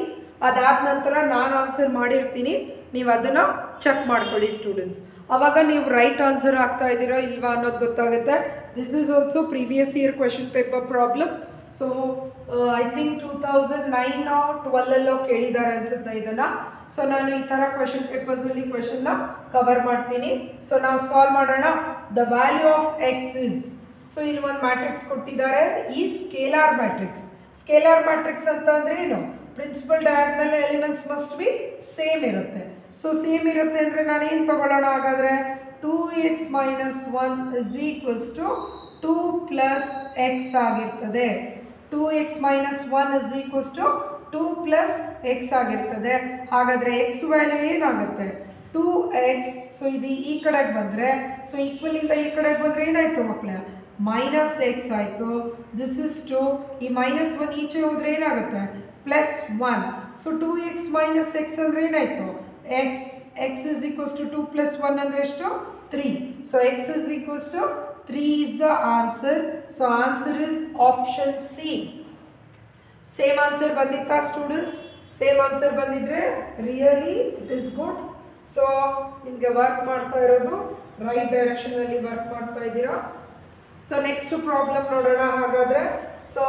ಅದಾದ ನಂತರ ನಾನು ಆನ್ಸರ್ ಮಾಡಿರ್ತೀನಿ, ನೀವು ಅದನ್ನು ಚೆಕ್ ಮಾಡ್ಕೊಳ್ಳಿ ಸ್ಟೂಡೆಂಟ್ಸ್. ಆವಾಗ ನೀವು ರೈಟ್ ಆನ್ಸರ್ ಆಗ್ತಾ ಇದ್ದೀರಾ ಇಲ್ವಾ ಅನ್ನೋದು ಗೊತ್ತಾಗುತ್ತೆ. This is also previous year question paper problem. So I think 2009-12 ಕೇಳಿದ್ದಾರೆ ಅನ್ಸುತ್ತೆ ಇದನ್ನು. ಸೊ ನಾನು ಈ ಥರ ಕ್ವೆಶನ್ ಪೇಪರ್ಸಲ್ಲಿ ಕ್ವೆಶನ್ನ ಕವರ್ ಮಾಡ್ತೀನಿ. ಸೊ ನಾವು ಸಾಲ್ವ್ ಮಾಡೋಣ. The value of X is. So ಇಲ್ಲಿ ಒಂದು ಮ್ಯಾಟ್ರಿಕ್ಸ್ ಕೊಟ್ಟಿದ್ದಾರೆ, ಈ ಸ್ಕೇಲಾರ್ ಮ್ಯಾಟ್ರಿಕ್ಸ್. ಸ್ಕೇಲಾರ್ ಮ್ಯಾಟ್ರಿಕ್ಸ್ ಅಂತ ಅಂದರೆ ಏನು, principal diagonal elements must be same ಇರುತ್ತೆ. ಸೊ ಸೇಮ್ ಇರುತ್ತೆ ಅಂದರೆ ನಾನು ಏನು ತಗೊಳ್ಳೋಣ ಹಾಗಾದರೆ 2x - 1 is equals to 2 plus x ಆಗಿರ್ತದೆ. 2x - 1 is equals to 2 plus x ಆಗಿರ್ತದೆ. ಹಾಗಾದರೆ x ವ್ಯಾಲ್ಯೂ ಏನಾಗುತ್ತೆ 2x. ಸೊ ಇದು ಈ ಕಡೆಗೆ ಬಂದರೆ, ಸೊ ಈಕ್ವಲಿಂದ ಈ ಕಡೆಗೆ ಬಂದರೆ ಏನಾಯಿತು ಮಕ್ಕಳೇ -x ಆಯಿತು. This is 2. ಈ -1 ಈಚೆ ಹೋದರೆ ಏನಾಗುತ್ತೆ +1. ಸೊ 2x - x ಅಂದರೆ ಏನಾಯಿತು x is equals to 2 plus 1 ಅಂದರೆ ಎಷ್ಟು 3. So x is equals to 3 is the answer. So answer is option C. Same answer ಬಂದಿತ್ತಾ ಸ್ಟೂಡೆಂಟ್ಸ್? ಸೇಮ್ ಆನ್ಸರ್ ಬಂದಿದ್ರೆ really it is good. So ನಿಮಗೆ ವರ್ಕ್ ಮಾಡ್ತಾ ಇರೋದು ರೈಟ್ ಡೈರೆಕ್ಷನಲ್ಲಿ ವರ್ಕ್ ಮಾಡ್ತಾ ಇದ್ದೀರಾ. ಸೊ ನೆಕ್ಸ್ಟ್ ಪ್ರಾಬ್ಲಮ್ ನೋಡೋಣ ಹಾಗಾದರೆ. So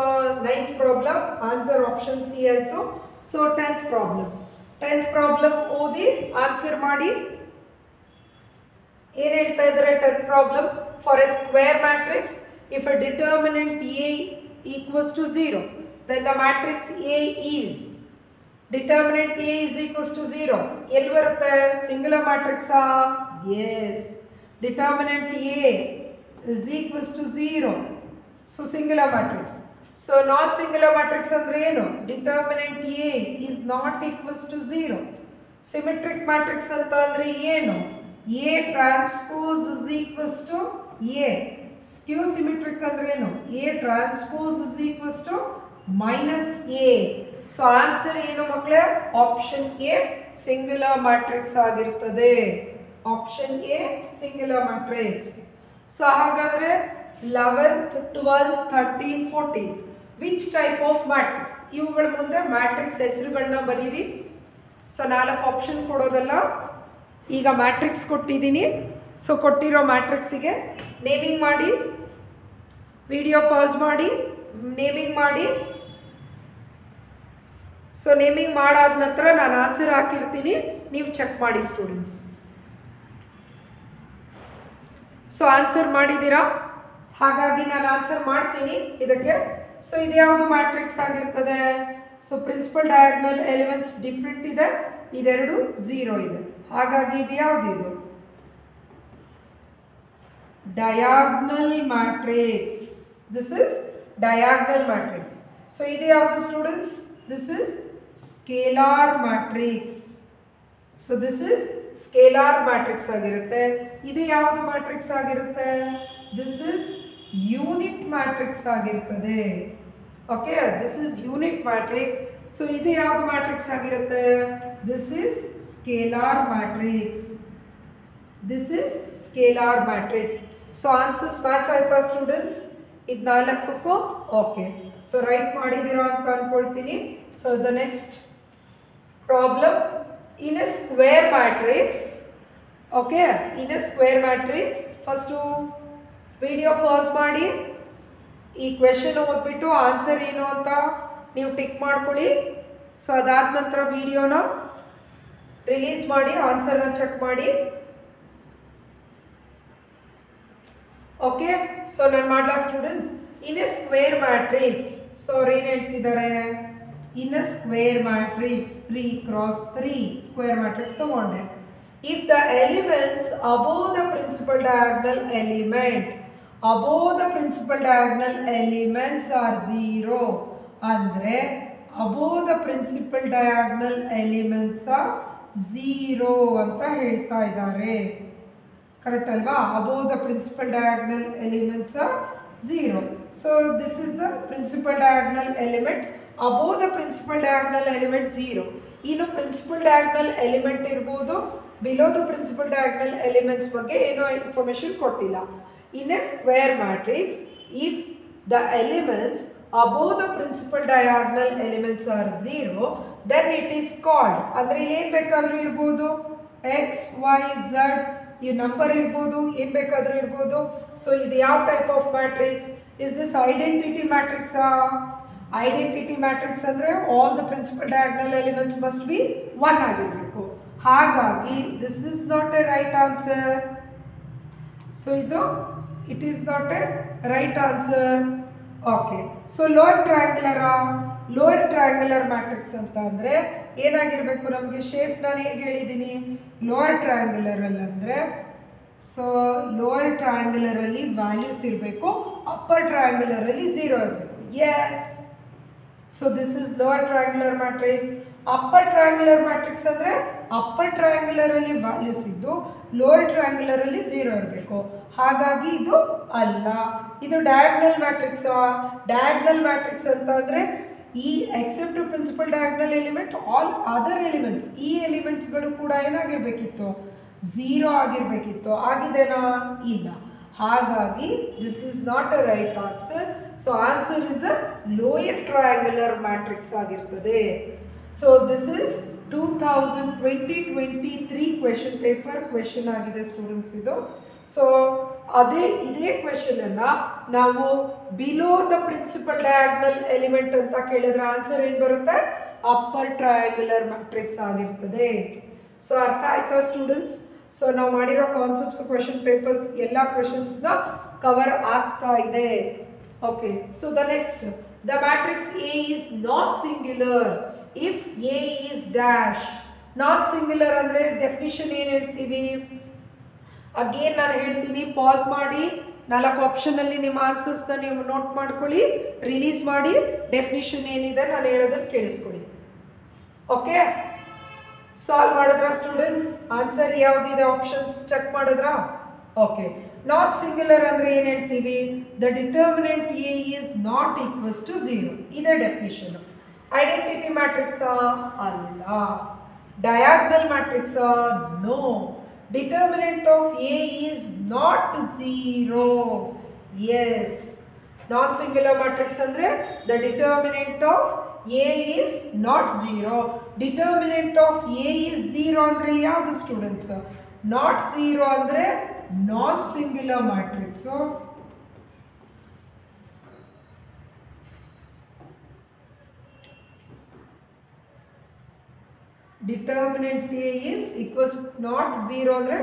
9th problem answer option C ಆಯಿತು. ಸೊ 10th ಪ್ರಾಬ್ಲಮ್ ಓದಿ ಆನ್ಸರ್ ಮಾಡಿ. ಏನು ಹೇಳ್ತಾ ಇದ್ದಾರೆ 10th problem, for a square matrix if A determinant A equals to 0 then the matrix A is determinant A is equals to 0. ಎಲ್ಲಿ ಬರುತ್ತೆ ಸಿಂಗುಲರ್ ಮ್ಯಾಟ್ರಿಕ್ಸಾ? Yes, determinant A is equals to 0. So singular matrix. So not singular matrix ಅಂದರೆ ಏನು, determinant A is not equals to 0. Symmetric matrix ಅಂತ ಅಂದರೆ ಏನು, A transpose is equals to A. Skew symmetric ಅಂದರೆ ಏನು, A transpose is equals to -A. So answer ಏನು ಮಕ್ಕಳೇ ಆಪ್ಷನ್ ಎ ಸಿಂಗುಲರ್ ಮ್ಯಾಟ್ರಿಕ್ಸ್ ಆಗಿರ್ತದೆ. Option A singular matrix. So ಹಾಗಾದರೆ 11th 12th 13th 14th which type of matrix, ಇವುಗಳ ಮುಂದೆ ಮ್ಯಾಟ್ರಿಕ್ಸ್ ಹೆಸರುಗಳನ್ನ ಬರೀರಿ. ಸೊ 4 ಆಪ್ಷನ್ ಕೊಡೋದಲ್ಲ, ಈಗ ಮ್ಯಾಟ್ರಿಕ್ಸ್ ಕೊಟ್ಟಿದ್ದೀನಿ. ಸೊ ಕೊಟ್ಟಿರೋ ಮ್ಯಾಟ್ರಿಕ್ಸಿಗೆ ನೇಮಿಂಗ್ ಮಾಡಿ, ವಿಡಿಯೋ ಪಾಸ್ ಮಾಡಿ ನೇಮಿಂಗ್ ಮಾಡಿ. ಸೊ ನೇಮಿಂಗ್ ಮಾಡಾದ ನಂತರ ನಾನು ಆನ್ಸರ್ ಹಾಕಿರ್ತೀನಿ, ನೀವು ಚೆಕ್ ಮಾಡಿ ಸ್ಟೂಡೆಂಟ್ಸ್. ಸೊ ಆನ್ಸರ್ ಮಾಡಿದ್ದೀರಾ, ಹಾಗಾಗಿ ನಾನು ಆನ್ಸರ್ ಮಾಡ್ತೀನಿ ಇದಕ್ಕೆ. ಸೊ ಇದು ಯಾವುದು ಮ್ಯಾಟ್ರಿಕ್ಸ್ ಆಗಿರ್ತದೆ? So principal diagonal elements different ಇದೆ, ಇದೆರಡು 0 ಇದೆ, ಹಾಗಾಗಿ ಇದು ಯಾವುದಿದು? Diagonal matrix. This is diagonal matrix. So ಇದು ಯಾವುದು students? This is scalar matrix. So this is scalar matrix ಆಗಿರುತ್ತೆ. ಇದು ಯಾವುದು ಮ್ಯಾಟ್ರಿಕ್ಸ್ ಆಗಿರುತ್ತೆ? ದಿಸ್ ಇಸ್ ಯೂನಿಟ್ ಮ್ಯಾಟ್ರಿಕ್ಸ್ ಆಗಿರ್ತದೆ. Okay, this is unit matrix. So ಇದು ಯಾವುದು ಮ್ಯಾಟ್ರಿಕ್ಸ್ ಆಗಿರುತ್ತೆ? This is scalar matrix. This is scalar matrix. So answers match ಆಯ್ತಾ ಸ್ಟೂಡೆಂಟ್ಸ್? ಇದು 4ಕ್ಕೂ ಓಕೆ. ಸೊ ರೈಟ್ ಮಾಡಿದ್ದೀರಾ ಅಂತ ಅನ್ಕೊಳ್ತೀನಿ. So the next problem, in a square matrix, okay, in a square matrix, first video pause ಮಾಡಿ ಈ ಕ್ವೆಶ್ಚನ್ ಓದ್ಬಿಟ್ಟು ಆನ್ಸರ್ ಏನು ಅಂತ ನೀವು ಟಿಕ್ ಮಾಡ್ಕೊಳ್ಳಿ. ಸೊ ಅದಾದ ನಂತರ ವಿಡಿಯೋನ ರಿಲೀಸ್ ಮಾಡಿ ಆನ್ಸರ್ನ ಚೆಕ್ ಮಾಡಿ. ಓಕೆ, ಸೊ ನಾನು ಮಾಡಲಾ students? In a square matrix. So ಅವ್ರು ಏನು ಹೇಳ್ತಿದ್ದಾರೆ? in a square matrix 3 cross 3 square matrix ತಗೊಂಡೆ. if the elements above the principal diagonal elements are 0 ಅಂದ್ರೆ above the principal diagonal elements are 0 ಅಂತ ಹೇಳ್ತಾ ಇದ್ದಾರೆ. ಕರೆಕ್ಟ್ ಅಲ್ವಾ? above the principal diagonal elements are 0. so this is the principal diagonal element. above the principal diagonal element 0. ಇನ್ನು principal diagonal element ಇರ್ಬೋದು, below the principal diagonal elements ಬಗ್ಗೆ ಏನೋ ಇನ್ಫಾರ್ಮೇಷನ್ ಕೊಟ್ಟಿಲ್ಲ. in a square matrix, if the elements above the principal diagonal elements are 0, then it is called, ಅಂದರೆ ಇಲ್ಲಿ ಏನು ಬೇಕಾದರೂ ಇರ್ಬೋದು, x, y, z, ಈ ನಂಬರ್ ಇರ್ಬೋದು, ಏನು ಬೇಕಾದರೂ ಇರ್ಬೋದು. ಸೊ ಇದು ಯಾವ type of matrix? Is this identity ಮ್ಯಾಟ್ರಿಕ್ಸಾ? ಐಡೆಂಟಿಟಿ ಮ್ಯಾಟ್ರಿಕ್ಸ್ ಅಂದರೆ all the principal diagonal elements must be 1 ಆಗಿರಬೇಕು. ಹಾಗಾಗಿ this is not a right answer. So ಇದು it is not a right answer. Okay, so lower triangular matrix ಅಂತ ಅಂದರೆ ಏನಾಗಿರಬೇಕು? ನಮಗೆ ಶೇಪ್ ನಾನು ಹೇಗೆ ಹೇಳಿದ್ದೀನಿ? ಲೋಯರ್ ಟ್ರಯಾಂಗ್ಯುಲರಲ್ಲಿ ಅಂದರೆ, ಸೊ ಲೋಯರ್ ಟ್ರಯಾಂಗ್ಯುಲರಲ್ಲಿ ವ್ಯಾಲ್ಯೂಸ್ ಇರಬೇಕು, ಅಪ್ಪರ್ ಟ್ರಯಾಂಗ್ಯುಲರಲ್ಲಿ 0 ಇರಬೇಕು. Yes, so this is lower triangular matrix. upper triangular matrix ಅಂದ್ರೆ upper triangular ಅಲ್ಲಿ ವ್ಯಾಲ್ಯೂಸ್ ಇದ್ದು lower triangular ಅಲ್ಲಿ 0 ಇರಬೇಕು. ಹಾಗಾಗಿ ಇದು ಅಲ್ಲ. ಇದು ಡಯಾಗ್ನಲ್ ಮ್ಯಾಟ್ರಿಕ್ಸ್. ಡಯಾಗ್ನಲ್ ಮ್ಯಾಟ್ರಿಕ್ಸ್ ಅಂತ ಅಂದ್ರೆ ಈ except principal diagonal element all other elements, ಈ ಎಲಿಮೆಂಟ್ಸ್ಗಳು ಕೂಡ ಏನಾಗಿರ್ಬೇಕಿತ್ತು? 0 ಆಗಿರಬೇಕಿತ್ತು. ಆಗಿದೆನಾ? ಇಲ್ಲ. ಹಾಗಾಗಿ this is not a right answer. So answer is a lower triangular matrix ಆಗಿರ್ತದೆ. So this is 2023 question paper question ಆಗಿದೆ ಸ್ಟೂಡೆಂಟ್ಸ್ ಇದು. ಸೊ ಇದೇ ಕ್ವೆಶನನ್ನು ನಾವು below the principal diagonal element ಅಂತ ಕೇಳಿದ್ರೆ ಆನ್ಸರ್ ಏನು ಬರುತ್ತೆ? ಅಪ್ಪರ್ ಟ್ರಯಾಂಗ್ಯುಲರ್ ಮ್ಯಾಟ್ರಿಕ್ಸ್ ಆಗಿರ್ತದೆ. ಸೊ ಅರ್ಥ ಆಯ್ತಾ ಸ್ಟೂಡೆಂಟ್ಸ್? ಸೊ ನಾವು ಮಾಡಿರೋ ಕಾನ್ಸೆಪ್ಟ್ಸ್ ಕ್ವೆಶನ್ ಪೇಪರ್ಸ್ ಎಲ್ಲ ಕ್ವೆಶನ್ಸ್ನ ಕವರ್ ಆಗ್ತಾ ಇದೆ. Okay, so the next, the matrix A is not singular if A is dash. Not singular ಅಂದರೆ ಡೆಫಿನಿಷನ್ ಏನು ಹೇಳ್ತೀವಿ? ಅಗೇನ್ ನಾನು ಹೇಳ್ತೀನಿ, ಪಾಸ್ ಮಾಡಿ 4 ಆಪ್ಷನಲ್ಲಿ ನಿಮ್ಮ ಆನ್ಸರ್ಸ್ನ ನೀವು ನೋಟ್ ಮಾಡ್ಕೊಳ್ಳಿ, ರಿಲೀಸ್ ಮಾಡಿ ಡೆಫಿನಿಷನ್ ಏನಿದೆ ನಾನು ಹೇಳೋದನ್ನು ಕೇಳಿಸ್ಕೊಳ್ಳಿ. ಓಕೆ, ಸಾಲ್ವ್ ಮಾಡಿದ್ರಾ ಸ್ಟೂಡೆಂಟ್ಸ್? ಆನ್ಸರ್ ಯಾವುದಿದೆ ಆಪ್ಷನ್ಸ್ ಚೆಕ್ ಮಾಡಿದ್ರಾ? ಓಕೆ, ನಾಟ್ ಸಿಂಗ್ಯುಲರ್ ಅಂದರೆ ಏನು ಹೇಳ್ತೀವಿ? The determinant A is not equals to 0. ಇದೇ ಡೆಫಿನಿಷನ್. ಐಡೆಂಟಿಟಿ ಮ್ಯಾಟ್ರಿಕ್ಸಾ? ಅಲ್ಲ. ಡಯಾಗ್ನಲ್ ಮ್ಯಾಟ್ರಿಕ್ಸಾ? No. Determinant of A is not 0. Yes. Non singular matrix ಅಂದರೆ the determinant of A is not 0. Determinant of A is 0 ಅಂದರೆ ಯಾವುದು ಸ್ಟೂಡೆಂಟ್ಸ್? ನಾಟ್ 0 ಅಂದರೆ non singular matrix. Determinant A is equals not 0 ಅಂದರೆ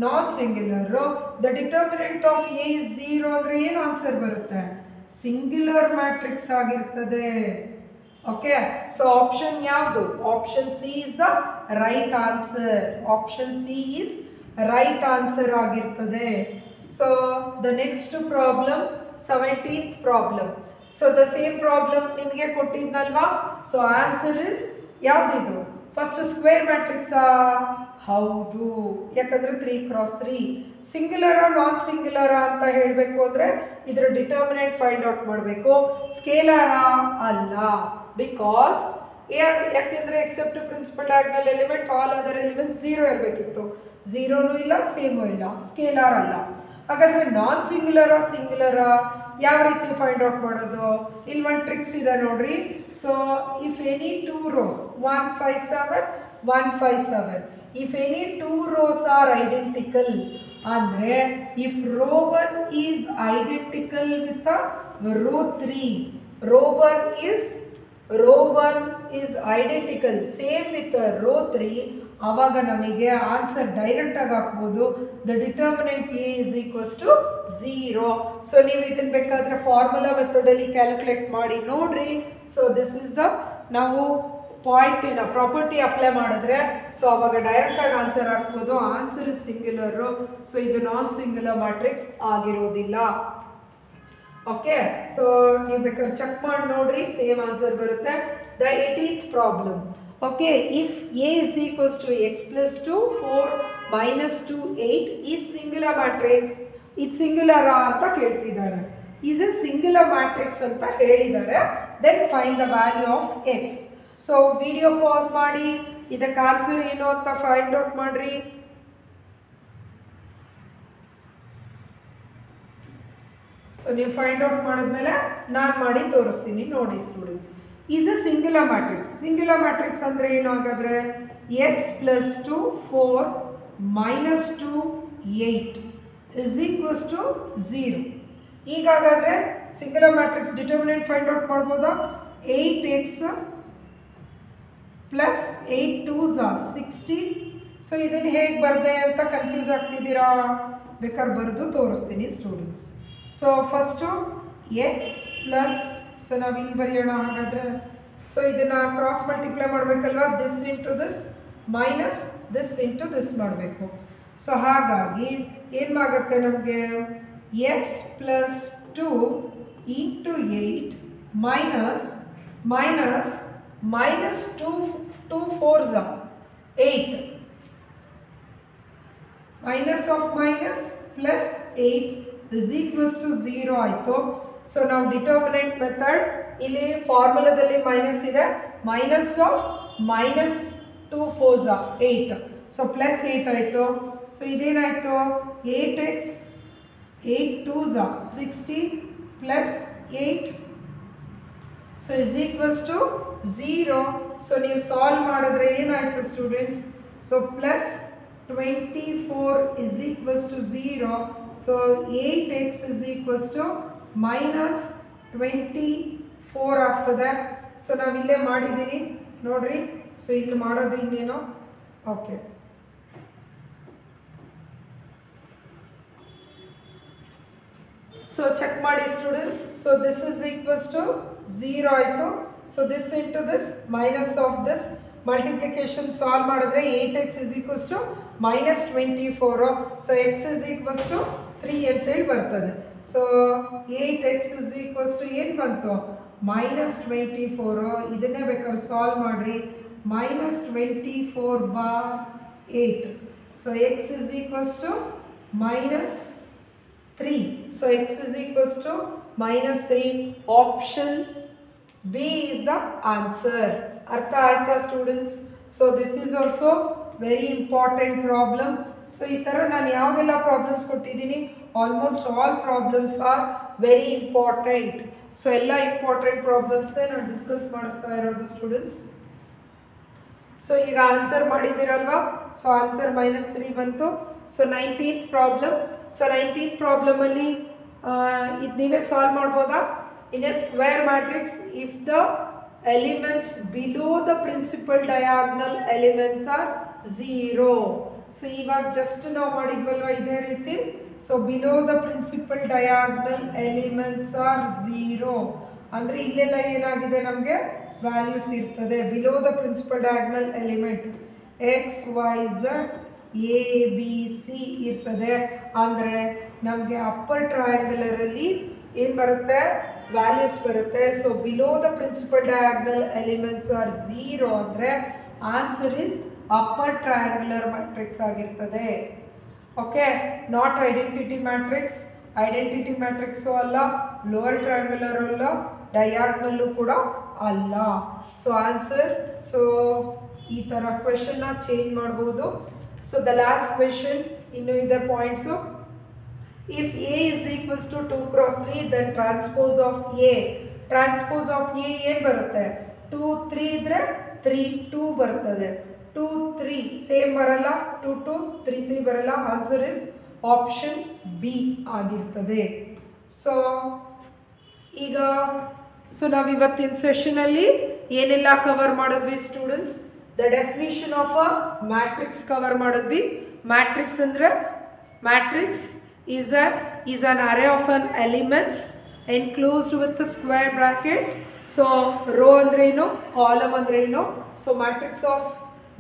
non singular. The determinant of A is 0 ಅಂದರೆ ಏನು ಆನ್ಸರ್ ಬರುತ್ತೆ? ಸಿಂಗ್ಯುಲರ್ ಮ್ಯಾಟ್ರಿಕ್ಸ್ ಆಗಿರ್ತದೆ. ಓಕೆ, ಸೊ ಆಪ್ಷನ್ ಯಾವುದು? Option C is the right answer. Option C is right answer ಆಗಿರ್ತದೆ. So the next problem 17th problem. So the same problem ನಿಮಗೆ ಕೊಟ್ಟಿದ್ನಲ್ವಾ? ಸೊ ಆನ್ಸರ್ ಇಸ್ ಯಾವುದಿದು? ಫಸ್ಟ್ ಸ್ಕ್ವೇರ್ ಮ್ಯಾಟ್ರಿಕ್ಸಾ? ಹೌದು, ಯಾಕಂದರೆ 3x3 ಸಿಂಗ್ಯುಲರಾ ನಾನ್ ಸಿಂಗ್ಯುಲರಾ ಅಂತ ಹೇಳಬೇಕು ಅಂದರೆ ಇದರ ಡಿಟರ್ಮಿನೆಂಟ್ ಫೈಂಡ್ ಔಟ್ ಮಾಡಬೇಕು. ಸ್ಕೇಲಾರಾ? ಅಲ್ಲ, ಬಿಕಾಸ್ ಯಾಕೆಂದರೆ except principal diagonal element all other element 0 ಇರಬೇಕಿತ್ತು. 0ನೂ ಇಲ್ಲ, ಸೇಮೂ ಇಲ್ಲ, ಸ್ಕೇಲಾರ್ ಅಲ್ಲ. ಹಾಗಾದರೆ ನಾನ್ ಸಿಂಗ್ಯುಲರಾ ಸಿಂಗ್ಯುಲರಾ ಯಾವ ರೀತಿ ಫೈಂಡ್ ಔಟ್ ಮಾಡೋದು? ಇಲ್ಲಿ ಒಂದು ಟ್ರಿಕ್ಸ್ ಇದೆ ನೋಡ್ರಿ. So if any 2 rows 1 5 7 1 5 7 if any 2 rows are identical ಅಂದರೆ if row 1 is identical with row 3, row 1 is identical same with row 3, ಆವಾಗ ನಮಗೆ ಆನ್ಸರ್ ಡೈರೆಕ್ಟಾಗಿ ಹಾಕ್ಬೋದು. The determinant A is equals to 0. So ನೀವು ಇದನ್ನು ಬೇಕಾದರೆ ಫಾರ್ಮುಲಾ ಮೆಥಡಲ್ಲಿ ಕ್ಯಾಲ್ಕುಲೇಟ್ ಮಾಡಿ ನೋಡ್ರಿ. ಸೊ ದಿಸ್ ಇಸ್ ದ ನಾವು ಪಾಯಿಂಟಿನ ಪ್ರಾಪರ್ಟಿ ಅಪ್ಲೈ ಮಾಡಿದ್ರೆ ಸೊ ಅವಾಗ ಡೈರೆಕ್ಟಾಗಿ ಆನ್ಸರ್ ಹಾಕ್ಬೋದು. Answer is singular. ಸೊ ಇದು ನಾನ್ ಸಿಂಗ್ಯುಲರ್ ಮ್ಯಾಟ್ರಿಕ್ಸ್ ಆಗಿರೋದಿಲ್ಲ. ಓಕೆ, ಸೊ ನೀವು ಬೇಕಾದ್ರೆ ಚೆಕ್ ಮಾಡಿ ನೋಡ್ರಿ, ಸೇಮ್ ಆನ್ಸರ್ ಬರುತ್ತೆ. The 18th problem. Okay, if A is equals to X plus 2 4 minus 2 8 is singular matrix. ಇದು ಸಿಂಗ್ಯುಲರಾ ಅಂತ ಕೇಳ್ತಿದ್ದಾರೆ. ಈಸ್ ಎ ಸಿಂಗ್ಯುಲರ್ ಮ್ಯಾಟ್ರಿಕ್ಸ್ ಅಂತ ಹೇಳಿದ್ದಾರೆ. Then find the value of X. So video pass ಮಾಡಿ ಇದಕ್ಕೆ ಆನ್ಸರ್ ಏನು ಅಂತ ಫೈಂಡ್ ಔಟ್ ಮಾಡ್ರಿ. ಸೊ ನೀವು ಫೈಂಡ್ ಔಟ್ ಮಾಡಿದ್ಮೇಲೆ ನಾನು ಮಾಡಿ ತೋರಿಸ್ತೀನಿ ನೋಡಿ students. Is a singular matrix. Singular matrix ಅಂದರೆ ಏನು? ಹಾಗಾದರೆ X plus 2 4 minus 2 8 is equals to 0. ಈಗ ಹಾಗಾದರೆ singular matrix determinant find out ಮಾಡ್ಬೋದಾ? 8x plus 8 2s 16. ಸೊ ಇದನ್ನು ಹೇಗೆ ಬರದೆ ಅಂತ ಕನ್ಫ್ಯೂಸ್ ಆಗ್ತಿದ್ದೀರಾ? ಬೇಕಾದ್ರೆ ಬರೆದು ತೋರಿಸ್ತೀನಿ students. So first x plus, so ನಾವು ಇಲ್ಲಿ ಬರೆಯೋಣ ಹಾಗಾದರೆ. ಸೊ ಇದನ್ನು ಕ್ರಾಸ್ ಮಲ್ಟಿಪ್ಲೈ ಮಾಡಬೇಕಲ್ವ? This into this minus this into this ಮಾಡಬೇಕು. ಸೊ ಹಾಗಾಗಿ ಏನಾಗುತ್ತೆ ನಮಗೆ? X plus 2 into 8 minus minus minus 2 4s 8 minus of minus plus 8 is equals to 0 ಆಯಿತು. ಸೊ ನಾವು ಡಿಟರ್ಮಿನೆಂಟ್ ಮೆಥಡ್ ಇಲ್ಲಿ ಫಾರ್ಮುಲಾದಲ್ಲಿ ಮೈನಸ್ ಇದೆ. Minus of minus 2 4s 8, so plus 8 ಆಯಿತು. ಸೊ ಇದೇನಾಯಿತು? 8x 8 2s 16 plus 8 so is equals to 0. So ನೀವು ಸಾಲ್ವ್ ಮಾಡಿದ್ರೆ ಏನಾಯಿತು students? So plus 24 is equals to 0. So 8x is equals to minus 24 ಆಗ್ತದೆ. ಸೊ ನಾವು ಇಲ್ಲೇ ಮಾಡಿದ್ದೀನಿ ನೋಡ್ರಿ. ಸೊ ಇಲ್ಲಿ ಮಾಡೋದು ಇನ್ನೇನು? ಓಕೆ, ಸೊ ಚೆಕ್ ಮಾಡಿ students. So this is equals to 0 ಆಯಿತು. So this into this minus of this multiplication solve ಮಾಡಿದ್ರೆ 8x is equals to minus 24. So X is equals to 3 ಅಂತೇಳಿ ಬರ್ತದೆ. So 8x is equals to ಏನು ಬಂತು? ಮೈನಸ್ 24. ಇದನ್ನೇ ಬೇಕಾದ್ರೆ ಸಾಲ್ವ್ ಮಾಡಿರಿ. Minus 24/8. So X is equals to minus 3. So X is equals to minus 3. Option B is the answer. ಅರ್ಥ ಆಯ್ತಾ students? So this is also very important problem. So ಈ ಥರ ನಾನು ಯಾವುದೆಲ್ಲ ಪ್ರಾಬ್ಲಮ್ಸ್ ಕೊಟ್ಟಿದ್ದೀನಿ, almost all problems are very important. So ಎಲ್ಲ ಇಂಪಾರ್ಟೆಂಟ್ ಪ್ರಾಬ್ಲಮ್ಸ್ನೇ ನಾನು ಡಿಸ್ಕಸ್ ಮಾಡಿಸ್ತಾ ಇರೋದು ಸ್ಟೂಡೆಂಟ್ಸ್. ಸೊ ಈಗ ಆನ್ಸರ್ ಮಾಡಿದಿರಲ್ವಾ, ಸೊ ಆನ್ಸರ್ -3 ಬಂತು. So 19th problem. So 19th ಪ್ರಾಬ್ಲಮಲ್ಲಿ ಇದು ನೀವೇ ಸಾಲ್ವ್ ಮಾಡ್ಬೋದಾ? In a square matrix if the elements below the principal diagonal elements are 0. So ಇವಾಗ ಜಸ್ಟ್ ನಾವು ಮಾಡಿದ್ವಲ್ವ ಇದೇ ರೀತಿ. So below the principal diagonal elements are 0 ಅಂದರೆ ಇಲ್ಲೆಲ್ಲ ಏನಾಗಿದೆ, ನಮಗೆ ವ್ಯಾಲ್ಯೂಸ್ ಇರ್ತದೆ. Below the principal diagonal element X Y Z A B C ಇರ್ತದೆ ಅಂದರೆ ನಮಗೆ ಅಪ್ಪರ್ ಟ್ರಯಾಂಗುಲರಲ್ಲಿ ಏನು ಬರುತ್ತೆ, ವ್ಯಾಲ್ಯೂಸ್ ಬರುತ್ತೆ. So below the principal diagonal elements are 0 ಅಂದರೆ answer is upper triangular matrix ಆಗಿರ್ತದೆ. Okay, not identity matrix. Identity matrix ಅಲ್ಲ, ಲೋವರ್ ಟ್ರಯಾಂಗುಲರ್ ಅಲ್ಲ, ಡಯಾಗ್ನಲ್ಲು ಕೂಡ ಅಲ್ಲ. ಸೊ ಆನ್ಸರ್, ಸೊ ಈ ಥರ ಕ್ವೆಶನ್ನ ಚೇಂಜ್ ಮಾಡ್ಬೋದು. ಸೊ ದ ಲಾಸ್ಟ್ ಕ್ವೆಶನ್ ಇನ್ನೂ ಇದೆ points. If A is equals to 2 × 3 then transpose of A. Transpose of A ಏನು ಬರುತ್ತೆ? 2 3 ಇದ್ರೆ 3 2 ಬರ್ತದೆ. 2 3 ಸೇಮ್ ಬರಲ್ಲ, 2 2 3 3 ಬರಲ್ಲ. ಆನ್ಸರ್ ಇಸ್ ಆಪ್ಷನ್ ಬಿ ಆಗಿರ್ತದೆ. ಸೊ ಈಗ ನಾವು ಇವತ್ತಿನ ಸೆಷನಲ್ಲಿ ಏನೆಲ್ಲ ಕವರ್ ಮಾಡಿದ್ವಿ students? The definition of a matrix cover ಮಾಡಿದ್ವಿ. ಮ್ಯಾಟ್ರಿಕ್ಸ್ ಅಂದರೆ matrix is an array of an elements enclosed with a square bracket. So row andre eno, column andre eno. So matrix of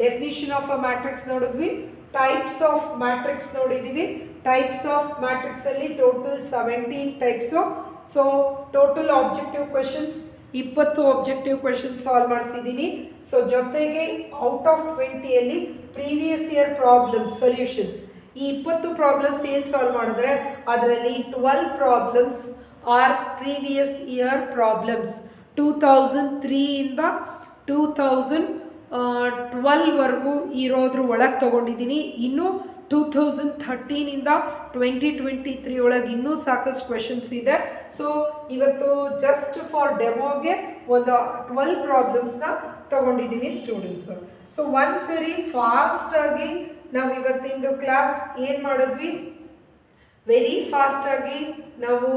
definition of a matrix nodidvi. Types of matrix nodidivi. Types of matrix alli total 17 types. So total objective questions 20 objective questions solve ಮಾಡಿಸಿದ್ದೀನಿ. So ಜೊತೆಗೆ ಔಟ್ ಆಫ್ 20 ಅಲ್ಲಿ ಪ್ರೀವಿಯಸ್ ಇಯರ್ ಪ್ರಾಬ್ಲಮ್ಸ್ ಸೊಲ್ಯೂಷನ್ಸ್, ಈ 20 ಪ್ರಾಬ್ಲಮ್ಸ್ ಏನು ಸಾಲ್ವ್ ಮಾಡಿದ್ರೆ ಅದರಲ್ಲಿ 12 problems R previous year problems. 2003 ಇಂದ 2012ವರೆಗೂ ಇರೋದ್ರ ಒಳಗೆ ತೊಗೊಂಡಿದ್ದೀನಿ. ಇನ್ನು 2013 ಇಂದ 2023 ಒಳಗೆ ಇನ್ನೂ ಸಾಕಷ್ಟು ಕ್ವೆಶನ್ಸ್ ಇದೆ. ಸೊ ಇವತ್ತು ಜಸ್ಟ್ ಫಾರ್ ಡೆಮೋಗೆ ಒಂದು 12 ಪ್ರಾಬ್ಲಮ್ಸ್ನ ತೊಗೊಂಡಿದ್ದೀನಿ ಸ್ಟೂಡೆಂಟ್ಸು. ಸೊ ಒಂದ್ಸರಿ ಫಾಸ್ಟಾಗಿ ನಾವು ಇವತ್ತಿಂದು ಕ್ಲಾಸ್ ಏನು ಮಾಡಿದ್ವಿ, ವೆರಿ ಫಾಸ್ಟಾಗಿ ನಾವು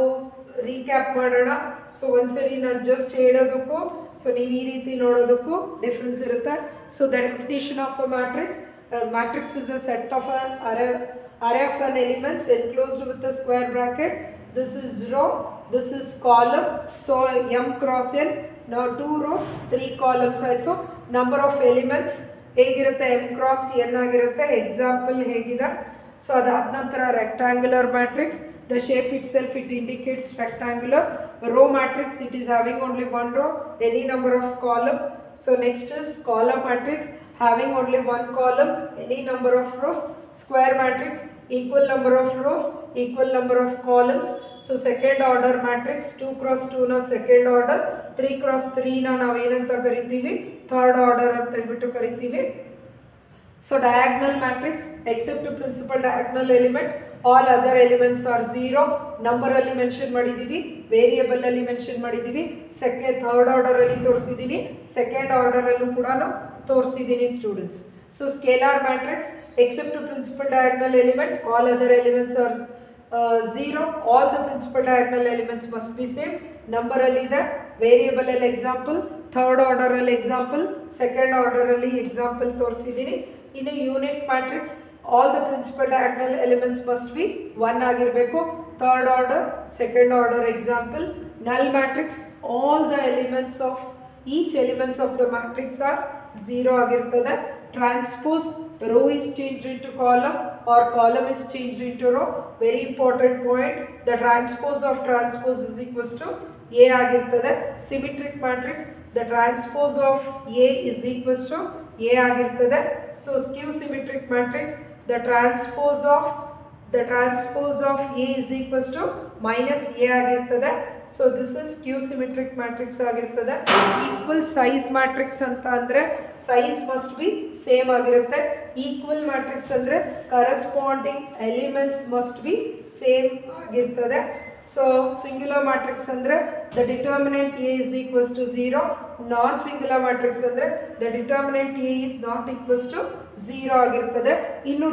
ರೀಕ್ಯಾಪ್ ಮಾಡೋಣ. ಸೊ ಒಂದ್ಸರಿ ನಾನು ಜಸ್ಟ್ ಹೇಳೋದಕ್ಕೂ ಸೊ ನೀವು ಈ ರೀತಿ ನೋಡೋದಕ್ಕೂ ಡಿಫ್ರೆನ್ಸ್ ಇರುತ್ತೆ. So the definition of a matrix. Matrix is a set of an array of an elements enclosed with a square bracket. This is row, this is column. So m cross n. Now 2 rows, 3 columns ಆಯಿತು. Number of elements ಹೇಗಿರುತ್ತೆ, m cross n ಆಗಿರುತ್ತೆ. ಎಕ್ಸಾಂಪಲ್ ಹೇಗಿದೆ. ಸೊ ಅದಾದ ನಂತರ rectangular matrix. The shape itself it indicates rectangular. Row matrix, it is having only one row, any number of column. So next is column matrix, having only one column, any number of rows. Square matrix, equal number of rows, equal number of columns. So second order matrix, 2 × 2 na second order, 3 × 3 na ನಾವು ಏನಂತ ಕರಿತೀವಿ, third order ಅಂತ ಹೇಳ್ಬಿಟ್ಟು ಕರಿತೀವಿ. So diagonal matrix, except principal diagonal element, all other elements are 0. Number ಅಲ್ಲಿ ಮೆನ್ಷನ್ ಮಾಡಿದ್ದೀವಿ, ವೇರಿಯಬಲ್ ಅಲ್ಲಿ ಮೆನ್ಷನ್ ಮಾಡಿದ್ದೀವಿ. ಥರ್ಡ್ ಆರ್ಡರ್ ಅಲ್ಲಿ ತೋರಿಸಿದ್ದೀನಿ, ಸೆಕೆಂಡ್ ಆರ್ಡರ್ ಅಲ್ಲೂ ಕೂಡ ತೋರಿಸಿದ್ದೀನಿ students. So scalar matrix, except principal diagonal element, all other elements are 0. All the principal diagonal elements must be same. Number ಅಲ್ಲಿ ಇದೆ, ವೇರಿಯಬಲ್ ಅಲ್ಲಿ ಎಕ್ಸಾಂಪಲ್, ಥರ್ಡ್ ಆರ್ಡರ್ ಅಲ್ಲಿ ಎಕ್ಸಾಂಪಲ್, ಸೆಕೆಂಡ್ ಆರ್ಡರ್ ಅಲ್ಲಿ ಎಕ್ಸಾಂಪಲ್ ತೋರಿಸಿದ್ದೀನಿ. ಇನ್ನು unit matrix, all the principal diagonal elements must be 1 ಆಗಿರಬೇಕು. Third order, second order example. null matrix, all the elements of each elements of the matrix are 0 ಆಗಿರ್ತದೆ. transpose, row is changed into column or column is changed into row. very important point, the transpose of transpose is equals to A ಆಗಿರ್ತದೆ. symmetric matrix, the transpose of A is equals to A ಆಗಿರ್ತದೆ. so skew symmetric matrix, the transpose of A is equals to minus A ಆಗಿರ್ತದೆ. so this is skew symmetric matrix ಆಗಿರ್ತದೆ. equal size matrix ಅಂತ ಅಂದರೆ size must be same ಆಗಿರುತ್ತೆ. equal matrix ಅಂದರೆ corresponding elements must be same ಆಗಿರ್ತದೆ. ಸೊ ಸಿಂಗ್ಯುಲರ್ ಮ್ಯಾಟ್ರಿಕ್ಸ್ ಅಂದರೆ the determinant A is equals to 0. Non singular matrix ಅಂದರೆ the determinant A is not equals to 0 ಆಗಿರ್ತದೆ. ಇನ್ನು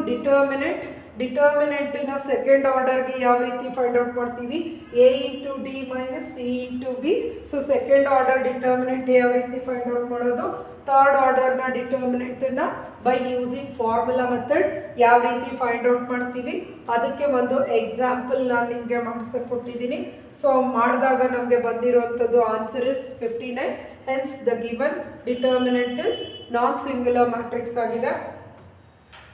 ಡಿಟರ್ಮಿನೆಂಟ್ನ ಸೆಕೆಂಡ್ ಆರ್ಡರ್ಗೆ ಯಾವ ರೀತಿ ಫೈಂಡ್ ಔಟ್ ಮಾಡ್ತೀವಿ, A into D minus C into B. So second order determinant ಯಾವ ರೀತಿ ಫೈಂಡ್ ಔಟ್ ಮಾಡೋದು, ಥರ್ಡ್ ಆರ್ಡರ್ನ ಡಿಟರ್ಮಿನೆಂಟನ್ನು ಬೈ ಯೂಸಿಂಗ್ ಫಾರ್ಮುಲಾ ಮೆಥಡ್ ಯಾವ ರೀತಿ ಫೈಂಡ್ ಔಟ್ ಮಾಡ್ತೀವಿ, ಅದಕ್ಕೆ ಒಂದು ಎಕ್ಸಾಂಪಲ್ ನಾನು ನಿಮಗೆ ಮಾಡಿಸಕ್ಕೆ ಕೊಟ್ಟಿದ್ದೀನಿ. ಸೊ ಮಾಡಿದಾಗ ನಮಗೆ ಬಂದಿರುವಂಥದ್ದು answer is 59. Hence the given determinant is non singular matrix ಆಗಿದೆ.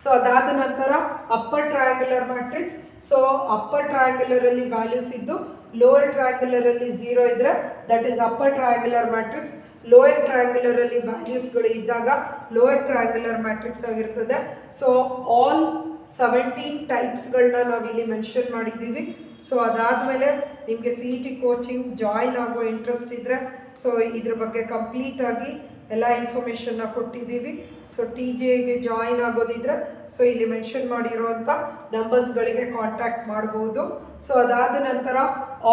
ಸೊ ಅದಾದ ನಂತರ upper triangular matrix. So upper ಟ್ರಯಾಂಗ್ಯುಲರಲ್ಲಿ ವ್ಯಾಲ್ಯೂಸ್ ಇದ್ದು ಲೋಯರ್ ಟ್ರಯಾಂಗ್ಯುಲರಲ್ಲಿ 0 ಇದ್ದರೆ that is upper triangular matrix. Lower ಟ್ರಯಾಂಗ್ಯುಲರಲ್ಲಿ ವ್ಯಾಲ್ಯೂಸ್ಗಳು ಇದ್ದಾಗ ಲೋಯರ್ ಟ್ರಯಾಂಗ್ಯುಲರ್ ಮ್ಯಾಟ್ರಿಕ್ಸ್ ಆಗಿರ್ತದೆ. ಸೊ ಆಲ್ 17 ಟೈಪ್ಸ್ಗಳನ್ನ ನಾವಿಲ್ಲಿ ಮೆನ್ಷನ್ ಮಾಡಿದ್ದೀವಿ. ಸೊ ಅದಾದಮೇಲೆ ನಿಮಗೆ CET ಕೋಚಿಂಗ್ ಜಾಯಿನ್ ಆಗೋ ಇಂಟ್ರೆಸ್ಟ್ ಇದ್ದರೆ ಸೊ ಇದ್ರ ಬಗ್ಗೆ ಕಂಪ್ಲೀಟಾಗಿ ಎಲ್ಲ ಇನ್ಫಾರ್ಮೇಷನ್ನ ಕೊಟ್ಟಿದ್ದೀವಿ. ಸೊ TJಗೆ ಜಾಯಿನ್ ಆಗೋದಿದ್ರೆ ಸೊ ಇಲ್ಲಿ ಮೆನ್ಷನ್ ಮಾಡಿರೋವಂಥ ನಂಬರ್ಸ್ಗಳಿಗೆ ಕಾಂಟ್ಯಾಕ್ಟ್ ಮಾಡ್ಬೋದು. ಸೊ ಅದಾದ ನಂತರ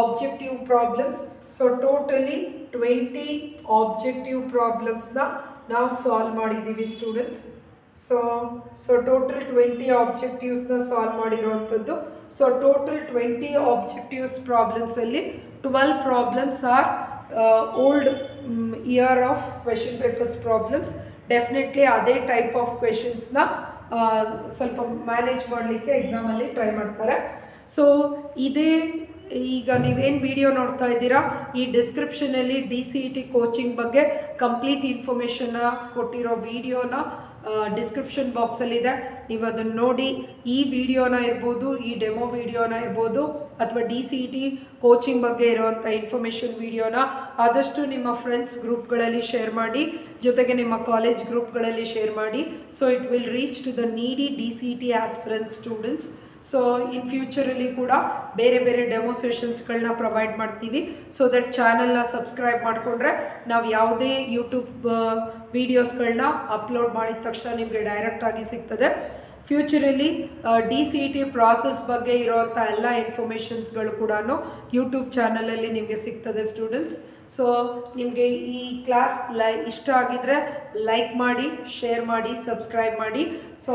objective problems. So totally 20 objective ಪ್ರಾಬ್ಲಮ್ಸ್ನ ನಾವು ಸಾಲ್ವ್ ಮಾಡಿದ್ದೀವಿ ಸ್ಟೂಡೆಂಟ್ಸ್. ಸೊ ಟೋಟಲ್ 20 ಆಬ್ಜೆಕ್ಟಿವ್ಸ್ನ ಸಾಲ್ವ್ ಮಾಡಿರೋವಂಥದ್ದು. ಸೊ ಟೋಟಲ್ 20 ಆಬ್ಜೆಕ್ಟಿವ್ಸ್ ಪ್ರಾಬ್ಲಮ್ಸಲ್ಲಿ 12 problems are old year of question papers problems. Definitely ಅದೇ ಟೈಪ್ ಆಫ್ ಕ್ವೆಶನ್ಸ್ನ ಸ್ವಲ್ಪ ಮ್ಯಾನೇಜ್ ಮಾಡಲಿಕ್ಕೆ ಎಕ್ಸಾಮಲ್ಲಿ ಟ್ರೈ ಮಾಡ್ತಾರೆ. ಸೊ ಇದೇ ಈಗ ನೀವೇನು ವಿಡಿಯೋ ನೋಡ್ತಾ ಇದ್ದೀರಾ ಈ ಡಿಸ್ಕ್ರಿಪ್ಷನಲ್ಲಿ DCET ಕೋಚಿಂಗ್ ಬಗ್ಗೆ ಕಂಪ್ಲೀಟ್ ಇನ್ಫಾರ್ಮೇಷನ್ನ ಕೊಟ್ಟಿರೋ ವಿಡಿಯೋನ ಡಿಸ್ಕ್ರಿಪ್ಷನ್ ಬಾಕ್ಸಲ್ಲಿದೆ. ನೀವು ಅದನ್ನು ನೋಡಿ ಈ ವಿಡಿಯೋನ ಇರ್ಬೋದು, ಈ ಡೆಮೋ ವಿಡಿಯೋನ ಇರ್ಬೋದು, ಅಥವಾ DCET ಕೋಚಿಂಗ್ ಬಗ್ಗೆ ಇರುವಂಥ ಇನ್ಫಾರ್ಮೇಷನ್ ವಿಡಿಯೋನ ಆದಷ್ಟು ನಿಮ್ಮ ಫ್ರೆಂಡ್ಸ್ ಗ್ರೂಪ್ಗಳಲ್ಲಿ ಶೇರ್ ಮಾಡಿ, ಜೊತೆಗೆ ನಿಮ್ಮ ಕಾಲೇಜ್ ಗ್ರೂಪ್ಗಳಲ್ಲಿ ಶೇರ್ ಮಾಡಿ. So it will reach to the needy DCET aspirant students. So in ಫ್ಯೂಚರಲ್ಲಿ ಕೂಡ ಬೇರೆ ಬೇರೆ ಡೆಮೋಸ್ಟ್ರೇಷನ್ಸ್ಗಳನ್ನ ಪ್ರೊವೈಡ್ ಮಾಡ್ತೀವಿ. ಸೊ ದಟ್ ಚಾನಲ್ನ ಸಬ್ಸ್ಕ್ರೈಬ್ ಮಾಡಿಕೊಂಡ್ರೆ ನಾವು ಯಾವುದೇ ಯೂಟ್ಯೂಬ್ ವೀಡಿಯೋಸ್ಗಳನ್ನ ಅಪ್ಲೋಡ್ ಮಾಡಿದ ತಕ್ಷಣ ನಿಮಗೆ ಡೈರೆಕ್ಟಾಗಿ ಸಿಗ್ತದೆ. ಫ್ಯೂಚರಲ್ಲಿ DCET ಪ್ರಾಸೆಸ್ ಬಗ್ಗೆ ಇರೋವಂಥ ಎಲ್ಲ ಇನ್ಫಾರ್ಮೇಷನ್ಸ್ಗಳು ಕೂಡ ಯೂಟ್ಯೂಬ್ ಚಾನಲಲ್ಲಿ ನಿಮಗೆ ಸಿಗ್ತದೆ ಸ್ಟೂಡೆಂಟ್ಸ್. ಸೊ ನಿಮಗೆ ಈ ಕ್ಲಾಸ್ ಇಷ್ಟ ಆಗಿದ್ರೆ ಲೈಕ್ ಮಾಡಿ, ಶೇರ್ ಮಾಡಿ, ಸಬ್ಸ್ಕ್ರೈಬ್ ಮಾಡಿ. So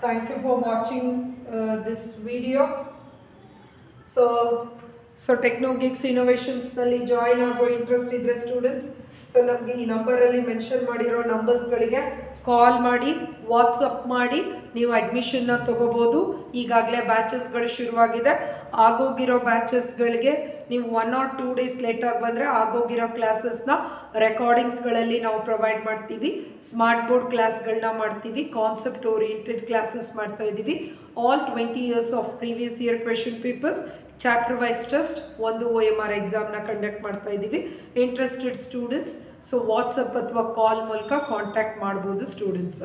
thank you for watching this video. So Technogeeks ಇನೋವೇಷನ್ಸ್ನಲ್ಲಿ ಜಾಯಿನ್ ಆಗೋ ಇಂಟ್ರೆಸ್ಟ್ ಇದ್ದರೆ ಸ್ಟೂಡೆಂಟ್ಸ್ ಸೊ ನಮಗೆ ಈ ನಂಬರಲ್ಲಿ ಮೆನ್ಷನ್ ಮಾಡಿರೋ ನಂಬರ್ಸ್ಗಳಿಗೆ ಕಾಲ್ ಮಾಡಿ, ವಾಟ್ಸಪ್ ಮಾಡಿ ನೀವು ಅಡ್ಮಿಷನ್ನ ತೊಗೋಬೋದು. ಈಗಾಗಲೇ ಬ್ಯಾಚಸ್ಗಳು ಶುರುವಾಗಿದೆ. ಆಗೋಗಿರೋ ಬ್ಯಾಚಸ್ಗಳಿಗೆ ನೀವು 1 or 2 days ಲೇಟಾಗಿ ಬಂದರೆ ಆಗೋಗಿರೋ ಕ್ಲಾಸಸ್ನ ರೆಕಾರ್ಡಿಂಗ್ಸ್ಗಳಲ್ಲಿ ನಾವು ಪ್ರೊವೈಡ್ ಮಾಡ್ತೀವಿ. ಸ್ಮಾರ್ಟ್ ಬೋರ್ಡ್ ಕ್ಲಾಸ್ಗಳನ್ನ ಮಾಡ್ತೀವಿ, ಕಾನ್ಸೆಪ್ಟ್ ಓರಿಯೆಂಟೆಡ್ ಕ್ಲಾಸಸ್ ಮಾಡ್ತಾಯಿದ್ದೀವಿ. All 20 years of previous year question papers chapter wise test, ಒಂದು OMR ಎಕ್ಸಾಮ್ನ ಕಂಡಕ್ಟ್ ಮಾಡ್ತಾ ಇದ್ದೀವಿ. ಇಂಟ್ರೆಸ್ಟೆಡ್ ಸ್ಟೂಡೆಂಟ್ಸ್ ಸೊ ವಾಟ್ಸಪ್ ಅಥವಾ ಕಾಲ್ ಮೂಲಕ ಕಾಂಟ್ಯಾಕ್ಟ್ ಮಾಡ್ಬೋದು students.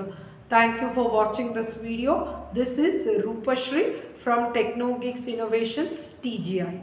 Thank you for watching this video. This is Roopashree from Technogeeks Innovations TGI.